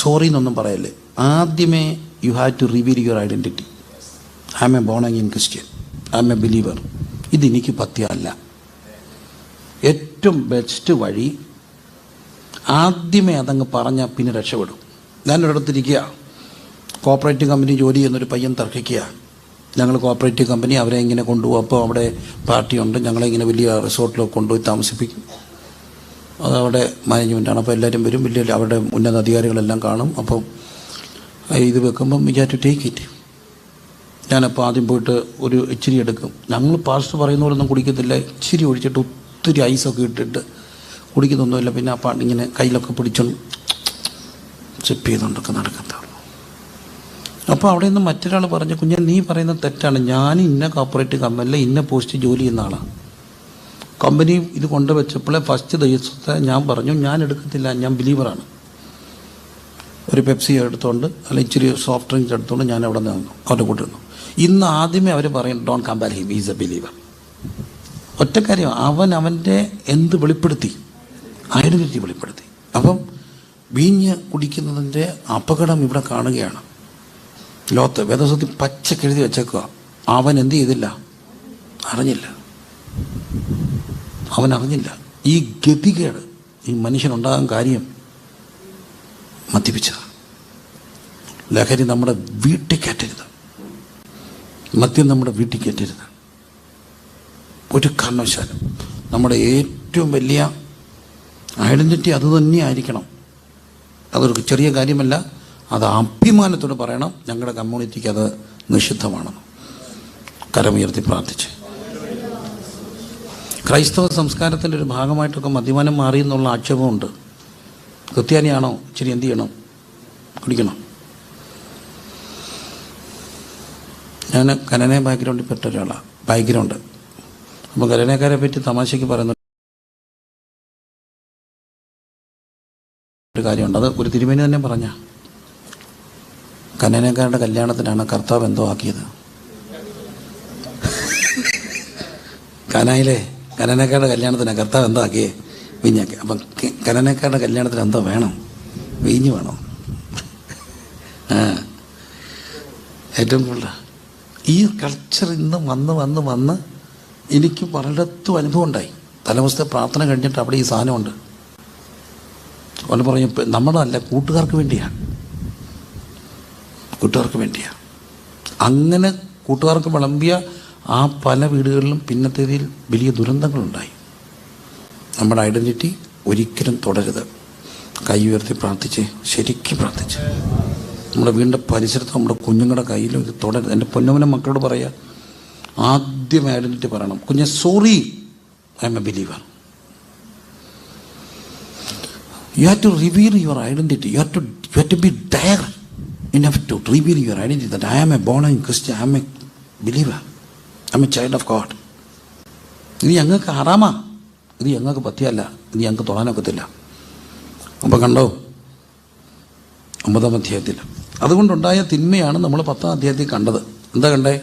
സോറി എന്നൊന്നും പറയല്ലേ. ആദ്യമേ you have to reveal your identity. I am a born again Christian, I am a believer. ഇതെനിക്ക് പറ്റിയല്ല. ഏറ്റവും ബെസ്റ്റ് വഴി ആദ്യമേ അതങ്ങ് പറഞ്ഞാൽ പിന്നെ രക്ഷപ്പെടും. ഞാനൊരിടത്തിരിക്കുക, കോപ്പറേറ്റീവ് കമ്പനി ജോലി ചെയ്യുന്നൊരു പയ്യൻ തർക്കിക്കുക. ഞങ്ങൾ കോപ്പറേറ്റീവ് കമ്പനി അവരെ ഇങ്ങനെ കൊണ്ടുപോകും. അപ്പോൾ അവിടെ പാർട്ടിയുണ്ട്, ഞങ്ങളെ ഇങ്ങനെ വലിയ റിസോർട്ടിലൊക്കെ കൊണ്ടുപോയി താമസിപ്പിക്കും. അതവിടെ മാനേജ്മെൻറ്റാണ്. അപ്പോൾ എല്ലാവരും വരും, വലിയ അവരുടെ ഉന്നത അധികാരികളെല്ലാം കാണും. അപ്പോൾ ഇത് വെക്കുമ്പം we have to take it. ഞാനപ്പോൾ ആദ്യം പോയിട്ട് ഒരു ഇച്ചിരി എടുക്കും. ഞങ്ങൾ പാസ്റ്റർ പറയുന്ന പോലെ ഒന്നും കുടിക്കത്തില്ല. ഇച്ചിരി ഒഴിച്ചിട്ട് ഒത്തിരി ഐസൊക്കെ ഇട്ടിട്ട് കുടിക്കുന്നൊന്നുമില്ല. പിന്നെ ആ ഇങ്ങനെ കയ്യിലൊക്കെ പിടിച്ചോണ്ട് സിപ്പ് ചെയ്തുകൊണ്ടൊക്കെ നടക്കത്തുള്ളൂ. അപ്പോൾ അവിടെ നിന്ന് മറ്റൊരാൾ പറഞ്ഞു, കുഞ്ഞെ നീ പറയുന്നത് തെറ്റാണ്. ഞാൻ ഇന്ന കോപ്പറേറ്റീവ് കമ്പനിയിൽ ഇന്ന പോസ്റ്റ് ജോലി ചെയ്യുന്ന ആളാണ്. കമ്പനി ഇത് കൊണ്ടുവച്ചപ്പോഴേ ഫസ്റ്റ് ദിവസത്തെ ഞാൻ പറഞ്ഞു ഞാൻ എടുക്കത്തില്ല, ഞാൻ ബിലീവറാണ്. ഒരു പെപ്സി എടുത്തുകൊണ്ട് അല്ലെങ്കിൽ ഇച്ചിരി സോഫ്റ്റ് ഡ്രിങ്ക്സ് എടുത്തുകൊണ്ട് ഞാൻ അവിടെ നിന്നു, അവരുടെ കൂടെ നിന്നു. ഇന്ന് ആദ്യമേ അവർ പറയും don't compare him, is A believer. ഒറ്റ കാര്യം, അവൻ്റെ എന്ത് വെളിപ്പെടുത്തി? ഐഡൻറ്റിറ്റി വെളിപ്പെടുത്തി. അപ്പം വീഞ്ഞ് കുടിക്കുന്നതിൻ്റെ അപകടം ഇവിടെ കാണുകയാണ്. ലോകത്ത് വേദപുസ്തകത്തിൽ പച്ചക്കെഴുതി വെച്ചേക്കുക. അവൻ എന്ത് ചെയ്തില്ല? അറിഞ്ഞില്ല. അവൻ അറിഞ്ഞില്ല. ഈ ഗതികേട് ഈ മനുഷ്യനുണ്ടാകാൻ കാര്യം മദ്യപിച്ചതാണ്. ലഹരി നമ്മുടെ വീട്ടിൽ കയറ്റരുത്. മദ്യം നമ്മുടെ വീട്ടിൽ കയറ്റരുത് ഒരു കാരണവശാലും. നമ്മുടെ ഏറ്റവും വലിയ ഐഡൻറ്റിറ്റി അത് തന്നെയായിരിക്കണം. അതൊരു ചെറിയ കാര്യമല്ല. അത് അഭിമാനത്തോട് പറയണം, ഞങ്ങളുടെ കമ്മ്യൂണിറ്റിക്ക് അത് നിഷിദ്ധമാണെന്ന്. കരമുയർത്തി പ്രാർത്ഥിച്ച്. ക്രൈസ്തവ സംസ്കാരത്തിൻ്റെ ഒരു ഭാഗമായിട്ടൊക്കെ മദ്യപാനം മാറി എന്നുള്ള ആക്ഷേപമുണ്ട്. ക്രിസ്ത്യാനിയാണോ ഇച്ചിരി എന്ത് ചെയ്യണം? കുടിക്കണം. ഞാൻ കനന ബാക്ക്ഗ്രൗണ്ടിൽ പെട്ട ഒരാളാണ്, ബാക്ക്ഗ്രൗണ്ട്. അപ്പോൾ കനനക്കാരെ പറ്റി തമാശയ്ക്ക് പറയുന്ന ഒരു കാര്യമുണ്ട്. അത് ഒരു തിരുമേനി തന്നെ പറഞ്ഞ, കനനക്കാരുടെ കല്യാണത്തിനാണ് കർത്താവ് എന്തോ ആക്കിയത്. കാനായിലെ കനനക്കാരുടെ കല്യാണത്തിനാണ് കർത്താവ് എന്തോ ആക്കിയേ? വീഞ്ഞാക്കി. അപ്പം കനനക്കാരുടെ കല്യാണത്തിന് എന്തോ വേണം? വീഞ്ഞ് വേണം. ഏറ്റവും കൂടുതൽ ഈ കൾച്ചർ ഇന്ന് വന്ന് എനിക്ക് പലയിടത്തും അനുഭവം ഉണ്ടായി. തലേദിവസത്തെ പ്രാർത്ഥന കഴിഞ്ഞിട്ട് അവിടെ ഈ സാധനമുണ്ട്. അവൻ പറഞ്ഞു നമ്മളല്ല, കൂട്ടുകാർക്ക് വേണ്ടിയാണ്, കൂട്ടുകാർക്ക് വേണ്ടിയാണ്. അങ്ങനെ കൂട്ടുകാർക്ക് വിളമ്പിയ ആ പല വീടുകളിലും പിന്നത്തേതിൽ വലിയ ദുരന്തങ്ങളുണ്ടായി. നമ്മുടെ ഐഡൻറ്റിറ്റി ഒരിക്കലും തുടരുത്. കൈ ഉയർത്തി പ്രാർത്ഥിച്ച്, ശരിക്കും പ്രാർത്ഥിച്ച്, നമ്മുടെ വീടിൻ്റെ പരിസരത്ത് നമ്മുടെ കുഞ്ഞുങ്ങളുടെ കയ്യിലും ഇത് തുടരുത്. എൻ്റെ പൊന്നവനെ മക്കളോട് പറയുക, ആദ്യം ഐഡൻറ്റിറ്റി പറയണം. കുഞ്ഞെ sorry, I am a believer. You have to reveal your identity. You have to be dare enough to reveal your identity that I am a born again Christian. I am a believer. I am a child of God. ഇത് ഞങ്ങൾക്ക് ഹറാമാ, ഇത് ഞങ്ങൾക്ക് പറ്റിയല്ല, ഇത് ഞങ്ങൾക്ക് തൊടാനൊക്കത്തില്ല. അപ്പം കണ്ടോ 9-ാം അധ്യായത്തിൽ അതുകൊണ്ടുണ്ടായ തിന്മയാണ് നമ്മൾ 10-ാം അധ്യായത്തിൽ കണ്ടത്. എന്താ കണ്ടേ?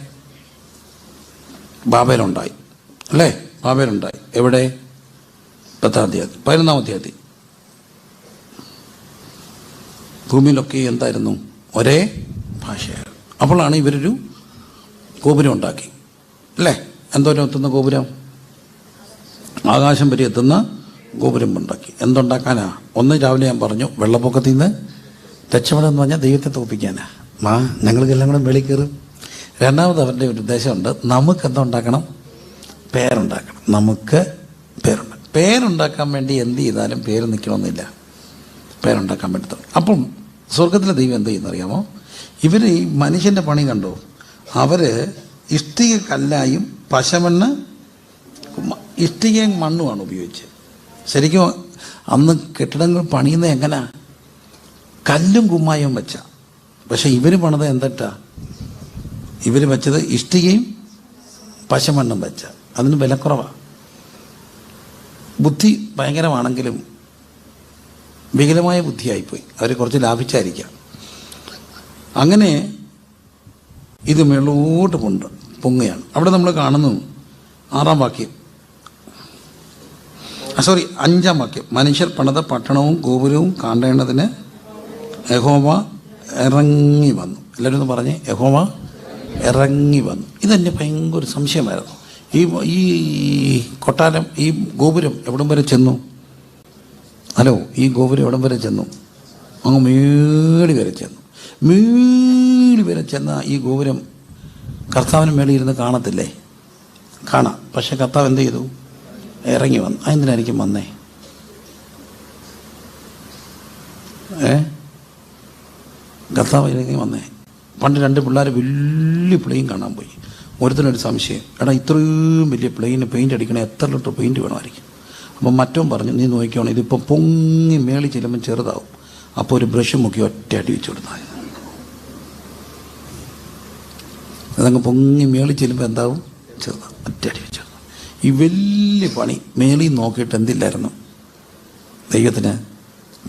ബാബേലുണ്ടായി അല്ലേ? ബാബേലുണ്ടായി എവിടെ? 10-ാം അധ്യായത്തിൽ. 11-ാം അധ്യായത്തിൽ ഭൂമിയിലൊക്കെ എന്തായിരുന്നു? ഒരേ ഭാഷയായിരുന്നു. അപ്പോഴാണ് ഇവരൊരു ഗോപുരം ഉണ്ടാക്കി അല്ലേ? എന്തോരം എത്തുന്ന ഗോപുരം? ആകാശം വരെ എത്തുന്ന ഗോപുരം ഉണ്ടാക്കി. എന്തുണ്ടാക്കാനാ? ഒന്ന് രാവിലെ ഞാൻ പറഞ്ഞു, വെള്ളപ്പൊക്കത്തിൽ നിന്ന് രക്ഷപ്പെടാൻ പറഞ്ഞാൽ ദൈവത്തെ തോൽപ്പിക്കാനാ. ഞങ്ങൾക്കെല്ലാം കൂടെ വെളി കയറും. രണ്ടാമത് അവരുടെ ഒരു ഉദ്ദേശമുണ്ട്, നമുക്ക് എന്തുണ്ടാക്കണം? പേരുണ്ടാക്കണം. നമുക്ക് പേരുണ്ടാക്കാൻ വേണ്ടി എന്ത് ചെയ്താലും പേര് നിൽക്കണമെന്നില്ല, പേരുണ്ടാക്കാൻ വേണ്ടി. അപ്പം സ്വർഗത്തിലെ ദൈവം എന്ത് ചെയ്യുന്നറിയാമോ? ഇവർ ഈ മനുഷ്യൻ്റെ പണി കണ്ടോ? അവർ ഇഷ്ടിക കല്ലായും പശമണ്ണ് ഇഷ്ടികയും മണ്ണുമാണ് ഉപയോഗിച്ചത്. ശരിക്കും അന്ന് കെട്ടിടങ്ങൾ പണിയുന്നത് എങ്ങനെയാ? കല്ലും കുമ്മായവും വെച്ച. പക്ഷെ ഇവർ പണിത് എന്തിട്ടാ? ഇവർ വെച്ചത് ഇഷ്ടികയും പശമണ്ണും വെച്ച. അതിന് വിലക്കുറവാണ്. ബുദ്ധി ഭയങ്കരമാണെങ്കിലും വികലമായ ബുദ്ധിയായിപ്പോയി. അവർ കുറച്ച് ലാഭിച്ചായിരിക്കാം. അങ്ങനെ ഇത് മേളോട്ട് പൊങ്ങുകയാണ്. അവിടെ നമ്മൾ കാണുന്നു 6-ാം വാക്യം, 5-ാം വാക്യം. മനുഷ്യർ പണിത പട്ടണവും ഗോപുരവും കാണേണ്ടതിന് യഹോവ ഇറങ്ങി വന്നു. എല്ലാവരും ഒന്ന് പറഞ്ഞേ, യഹോവ ഇറങ്ങി വന്നു. ഇതെന്നെ ഭയങ്കര സംശയമായിരുന്നു. ഈ കൊട്ടാരം, ഈ ഗോപുരം എവിടം വരെ ചെന്നു? ഹലോ, ഈ ഗോപുരം എവിടം വരെ ചെന്നു? അങ്ങ് മേളി വരെ ചെന്നു. മേളി വരെ ചെന്ന ഈ ഗോപുരം കർത്താവിന് മേളിൽ ഇരുന്ന് കാണത്തില്ലേ? കാണാം. പക്ഷെ കർത്താവ് എന്ത് ചെയ്തു? ഇറങ്ങി വന്നു. അതെന്തിനായിരിക്കും വന്നേ? കർത്താവ് ഇറങ്ങി വന്നേ. പണ്ട് 2 പിള്ളേർ വലിയ പ്ലെയിൻ കാണാൻ പോയി. ഒരുത്തിനൊരു സംശയം, എടാ ഇത്രയും വലിയ പ്ലെയിന് പെയിൻ്റ് അടിക്കണേ എത്ര ലിറ്റർ പെയിൻറ്റ് വേണമായിരിക്കും? അപ്പം മറ്റവൻ പറഞ്ഞു, നീ നോക്കിക്കോണം, ഇതിപ്പോൾ പൊങ്ങി മേളി ചെല്ലുമ്പം ചെറുതാവും. അപ്പോൾ ഒരു ബ്രഷ് മുക്കി ഒറ്റ അടി വെച്ച് കൊടുത്താൽ അതങ്ങ് പൊങ്ങി മേളി ചെല്ലുമ്പോൾ എന്താവും? ചെറുതാവും. ഒറ്റ അടി വെച്ച് കൊടുത്താൽ. ഈ വലിയ പണി മേളി നോക്കിയിട്ട് എന്തില്ലായിരുന്നു? ദൈവത്തിന്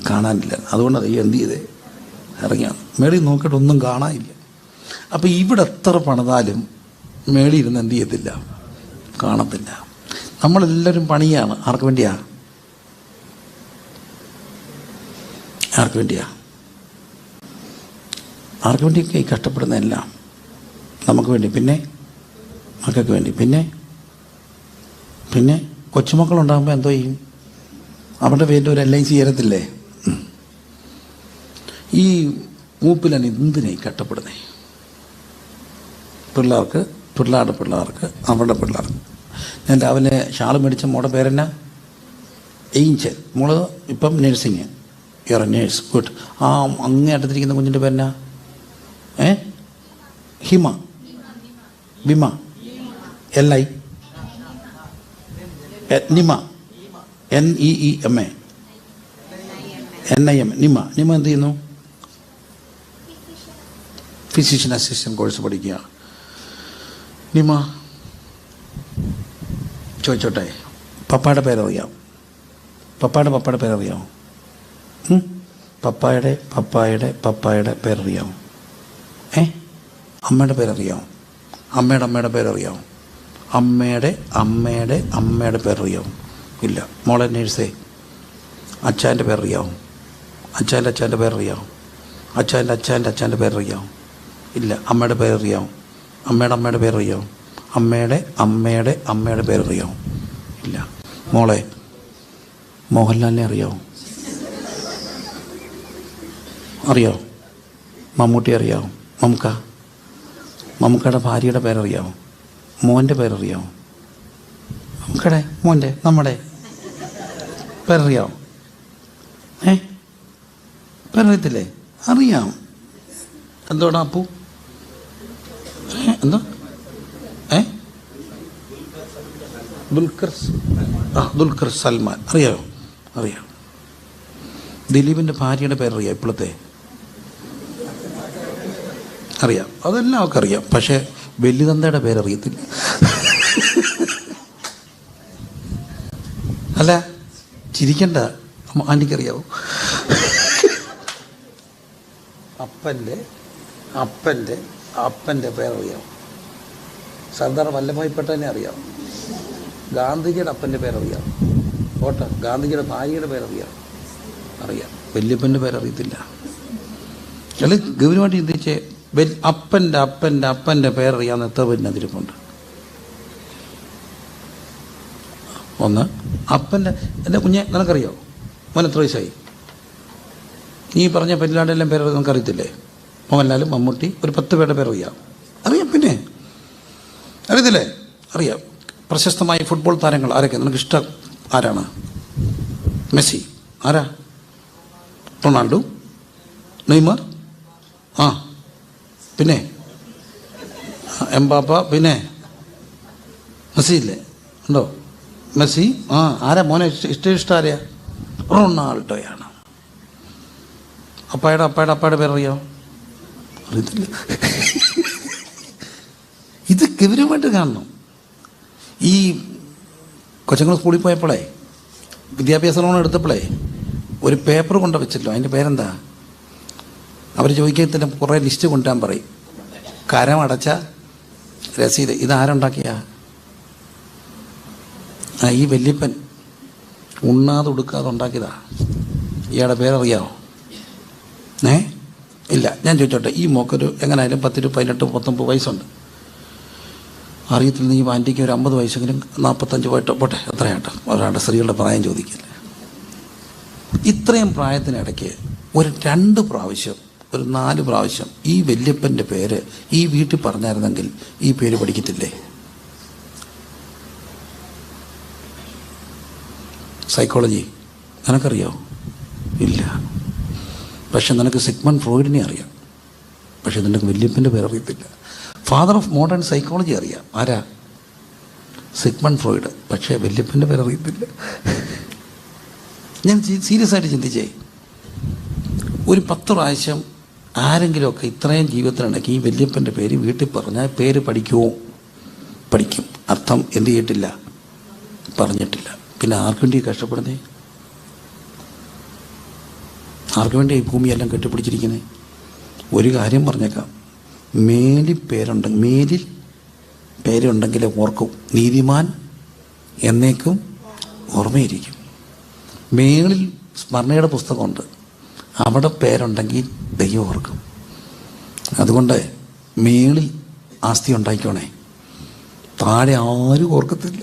കാണാനില്ല. അതുകൊണ്ടാണ് ദൈവം എന്ത് ചെയ്തേ? ഇറങ്ങിയാണ്. മേളി നോക്കിയിട്ട് ഒന്നും കാണാനില്ല. അപ്പോൾ ഇവിടെ എത്ര പണിതാലും മേളി ഇരുന്ന് എന്ത് ചെയ്യത്തില്ല? കാണത്തില്ല. നമ്മളെല്ലാവരും പണിയാണ്. ആർക്ക് വേണ്ടിയാ? ആർക്ക് വേണ്ടിയാ? ആർക്ക് വേണ്ടിയൊക്കെ ഈ കഷ്ടപ്പെടുന്നതെല്ലാം? നമുക്ക് വേണ്ടി, പിന്നെ മക്കൾക്ക് വേണ്ടി, പിന്നെ കൊച്ചുമക്കളുണ്ടാകുമ്പോൾ എന്തോ ചെയ്യും? അവരുടെ പേരിൽ ഒരു LIC ചേരത്തില്ലേ? ഈ മൂപ്പിലാണ് എന്തിനായി കഷ്ടപ്പെടുന്നേ? പിള്ളേർക്ക്, പിള്ളേരുടെ പിള്ളേർക്ക്, അവരുടെ പിള്ളേർക്ക്. ഞാൻ രാവിലെ ഷാള് മേടിച്ച മോളുടെ പേരെന്നാ? ഏഞ്ചൽ. മോള് ഇപ്പം nursing. Your A nurse, good. ആ അങ്ങേ അടുത്തിരിക്കുന്ന കുഞ്ഞിൻ്റെ പേരെന്നാ? ഹിമ, Bima, LI, Nima, NEEMA, NIM, Nima. എന്ത് ചെയ്യുന്നു? ഫിസിഷ്യൻ അസിസ്റ്റൻറ്റ് കോഴ്സ് പഠിക്കുക. നിമ, ചോദിച്ചോട്ടെ, പപ്പായുടെ പേരറിയാം? പപ്പായുടെ പേരറിയാമോ? പപ്പായുടെ പേരറിയാമോ? അമ്മയുടെ പേരറിയാമോ? അമ്മയുടെ പേരറിയാമോ? അമ്മയുടെ പേരറിയാമോ? ഇല്ല. മോളെ നേഴ്സേ, അച്ഛൻ്റെ പേരറിയാമോ? അച്ഛൻ്റെ പേരറിയാമോ? അച്ഛൻ്റെ പേരറിയാമോ? ഇല്ല. അമ്മയുടെ പേരറിയാമോ? അമ്മയുടെ പേരറിയാമോ? അമ്മയുടെ പേരറിയാമോ? ഇല്ല. മോളെ, മോഹൻലാലിനെ അറിയാമോ? അറിയാമോ? മമ്മൂട്ടി അറിയാമോ? മമ്മൂക്കയുടെ ഭാര്യയുടെ പേരറിയാമോ? മോൻ്റെ പേരറിയാമോ? മമ്മൂക്കയുടെ മോൻ്റെ നമ്മുടെ പേരറിയാമോ? പേരറിയത്തില്ലേ? അറിയാം. എന്തോടാ അപ്പു? എന്തോ ദുൽഖർ സൽമാൻ അറിയാമോ? അറിയാം. ദിലീപിൻ്റെ ഭാര്യയുടെ പേരറിയാം ഇപ്പോഴത്തെ? അറിയാം. അതെല്ലാം അവർക്ക് അറിയാം. പക്ഷേ വെല്ലുതന്തയുടെ പേരറിയത്തില്ല. അല്ല, ചിരിക്കണ്ട, ആൻറ്റിക്കറിയാവോ? അപ്പൻ്റെ പേരറിയാം. സർദാർ വല്ലഭായ് പട്ടേലിനെ അറിയാം. ഗാന്ധിജിയുടെ അപ്പൻ്റെ പേരറിയാം. ഓട്ടെ, ഗാന്ധിജിയുടെ ഭാര്യയുടെ പേരറിയാം. അറിയാം. വല്യപ്പൻ്റെ പേരറിയത്തില്ല. അല്ല, ഗൗരവമായിട്ട് ചിന്തിച്ചേ, അപ്പൻ്റെ പേരറിയാവുന്ന എത്ര പേരിന് അതിരിപ്പുണ്ട്? ഒന്ന്, അപ്പൻ്റെ എൻ്റെ കുഞ്ഞെ നിനക്കറിയോ? മോൻ എത്ര വയസ്സായി? നീ പറഞ്ഞ പരിലാടെല്ലാം പേര് നമുക്കറിയത്തില്ലേ? മോഹൻലാലും മമ്മൂട്ടി ഒരു 10 പേരുടെ പേരറിയാം. അറിയാം. പിന്നെ അറിയത്തില്ലേ? അറിയാം. പ്രശസ്തമായ ഫുട്ബോൾ താരങ്ങൾ ആരൊക്കെ നിനക്ക് ഇഷ്ടം? ആരാണ്? മെസ്സി. ആരാ? Ronaldo, Neymar. പിന്നെ എംബാപ്പ. പിന്നെ മെസ്സി ഇല്ലേ? ഉണ്ടോ? മെസ്സി. ആരാ മോനെ ഇഷ്ടം? ആരെയാ? റൊണാൾഡോയാണ്. അപ്പായുടെ പേരറിയാം? അറിയത്തില്ല. ഇത് ഗൗരവമായിട്ട് കാണണം. ഈ കൊച്ചുങ്ങൾ സ്കൂളിൽ പോയപ്പോഴേ, വിദ്യാഭ്യാസ ലോൺ എടുത്തപ്പോഴേ ഒരു പേപ്പർ കൊണ്ട് വെച്ചല്ലോ. അതിൻ്റെ പേരെന്താ? അവർ ചോദിക്കത്തില്ല, കുറേ ലിസ്റ്റ് കൊണ്ടുവരാൻ പറയും. കരമടച്ച രസീത്. ഇതാരുണ്ടാക്കിയ? ഈ വല്യപ്പൻ ഉണ്ണാതെ ഉടുക്കാതെ ഉണ്ടാക്കിയതാ. ഇയാളുടെ പേരറിയാമോ? ഇല്ല. ഞാൻ ചോദിച്ചോട്ടെ, ഈ മോക്കൊരു എങ്ങനെയായാലും 10, 18, 19 വയസ്സുണ്ട്. അറിയത്തില്ല. ഈ ആൻറ്റിക്ക് ഒരു 50 വയസ്സെങ്കിലും 45 പോട്ടെ എത്രയാട്ടെ, ഒരാളുടെ സ്ത്രീകളുടെ പ്രായം ചോദിക്കില്ല. ഇത്രയും പ്രായത്തിനിടയ്ക്ക് ഒരു 2 പ്രാവശ്യം, ഒരു 4 പ്രാവശ്യം ഈ വല്യപ്പൻ്റെ പേര് ഈ വീട്ടിൽ പറഞ്ഞായിരുന്നെങ്കിൽ ഈ പേര് പഠിക്കത്തില്ലേ? സൈക്കോളജി നിനക്കറിയാമോ? ഇല്ല. പക്ഷെ നിനക്ക് സിഗ്മണ്ട് ഫ്രോയിഡിനെ അറിയാം. പക്ഷെ നിനക്ക് വല്യപ്പൻ്റെ പേരറിയത്തില്ല. ഫാദർ ഓഫ് മോഡേൺ സൈക്കോളജി അറിയാം. ആരാ? Sigmund Freud. പക്ഷേ വല്യപ്പൻ്റെ പേരറിയത്തില്ല. ഞാൻ സീരിയസ് ആയിട്ട് ചിന്തിച്ചേ, ഒരു 10 പ്രാവശ്യം ആരെങ്കിലുമൊക്കെ ഇത്രയും ജീവിതത്തിലുണ്ടെങ്കിൽ ഈ വല്യപ്പൻ്റെ പേര് വീട്ടിൽ പറഞ്ഞാൽ പേര് പഠിക്കുമോ? പഠിക്കും. അർത്ഥം എന്ത് ചെയ്തിട്ടില്ല? പറഞ്ഞിട്ടില്ല. പിന്നെ ആർക്കു വേണ്ടി കഷ്ടപ്പെടുന്നേ? ആർക്കു വേണ്ടി ഈ ഭൂമിയെല്ലാം കെട്ടിപ്പിടിച്ചിരിക്കുന്നത്? ഒരു കാര്യം പറഞ്ഞേക്കാം, മേലിൽ പേരുണ്ടെങ്കിലേ ഓർക്കും. നീതിമാൻ എന്നേക്കും ഓർമ്മയിരിക്കും. മേളിൽ സ്മരണയുടെ പുസ്തകമുണ്ട്, അവിടെ പേരുണ്ടെങ്കിൽ ദൈവം ഓർക്കും. അതുകൊണ്ട് മേളിൽ ആസ്തി ഉണ്ടായിക്കോണേ. താഴെ ആരും ഓർക്കത്തില്ല.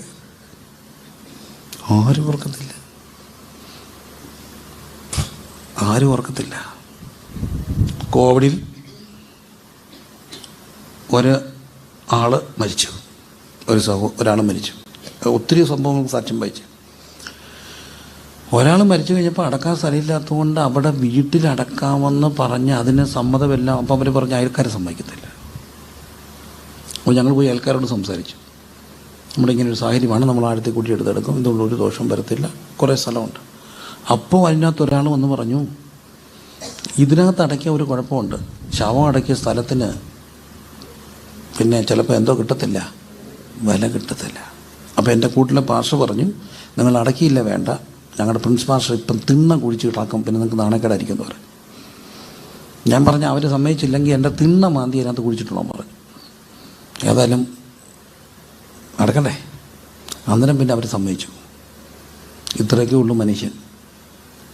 കോവിഡിൽ ഒരാൾ മരിച്ചു. ഒരാൾ മരിച്ചു. ഒത്തിരി സംഭവങ്ങൾക്ക് സാക്ഷ്യം വഹിച്ചു. ഒരാൾ മരിച്ചു കഴിഞ്ഞപ്പോൾ അടക്കാൻ സ്ഥലമില്ലാത്തതുകൊണ്ട് അവിടെ വീട്ടിലടക്കാമെന്ന് പറഞ്ഞ് അതിന് സമ്മതമെല്ലാം. അപ്പം അവർ പറഞ്ഞ് അയൽക്കാരെ സമ്മതിക്കത്തില്ല. അപ്പോൾ ഞങ്ങൾ പോയി അയൽക്കാരോട് സംസാരിച്ചു. നമ്മുടെ ഇങ്ങനെ ഒരു സാഹചര്യമാണ്, നമ്മൾ ആഴത്തിൽ കൂട്ടി എടുത്തെടുക്കും, ഇതുള്ളൊരു ദോഷം വരത്തില്ല, കുറേ സ്ഥലമുണ്ട്. അപ്പോൾ അതിനകത്ത് ഒരാൾ വന്ന് പറഞ്ഞു, ഇതിനകത്ത് അടയ്ക്കിയ ഒരു കുഴപ്പമുണ്ട്, ശവം അടക്കിയ സ്ഥലത്തിന് പിന്നെ ചിലപ്പോൾ എന്തോ കിട്ടത്തില്ല, വില കിട്ടത്തില്ല. അപ്പോൾ എൻ്റെ കൂട്ടിലെ പാർഷ പറഞ്ഞു, നിങ്ങൾ അടക്കിയില്ല വേണ്ട, ഞങ്ങളുടെ പ്രിൻസ് പാർഷ ഇപ്പം തിണ്ണ കുഴിച്ച് കിട്ടാക്കും, പിന്നെ നിങ്ങൾക്ക് നാണക്കേടായിരിക്കും എന്ന് പറയും. ഞാൻ പറഞ്ഞു, അവർ സമ്മതിച്ചില്ലെങ്കിൽ എൻ്റെ തിണ്ണ മാന്തി അതിനകത്ത് കുഴിച്ചിട്ടുണ്ടോ പറഞ്ഞു. ഏതായാലും അടക്കണ്ടേ. അന്നേരം പിന്നെ അവർ സമ്മതിച്ചു. ഇത്രയൊക്കെ ഉള്ളൂ മനുഷ്യൻ.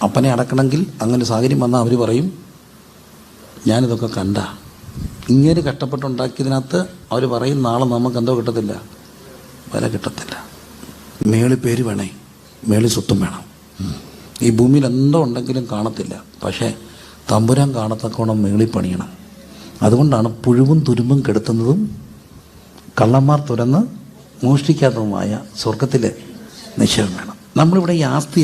അപ്പനെ അടക്കണമെങ്കിൽ അങ്ങനെ സാഹചര്യം വന്നാൽ അവർ പറയും, ഞാനിതൊക്കെ കണ്ട ഇങ്ങനെ കഷ്ടപ്പെട്ടുണ്ടാക്കിയതിനകത്ത് അവർ പറയും, നാളെ നമുക്ക് എന്തോ കിട്ടത്തില്ല, വില കിട്ടത്തില്ല. മേളിൽ പേര് വേണേ, മേളിൽ സ്വത്തും വേണം. ഈ ഭൂമിയിൽ എന്തോ ഉണ്ടെങ്കിലും കാണത്തില്ല, പക്ഷേ തമ്പുരാൻ കാണത്തക്കോണം മേളിൽ പണിയണം. അതുകൊണ്ടാണ് പുഴുവും തുരുമ്പും കെടുത്തുന്നതും കള്ളന്മാർ തുരന്ന് മോഷ്ടിക്കാത്തതുമായ സ്വർഗത്തിൽ നിശ്ചയം വേണം. നമ്മളിവിടെ ഈ ആസ്തി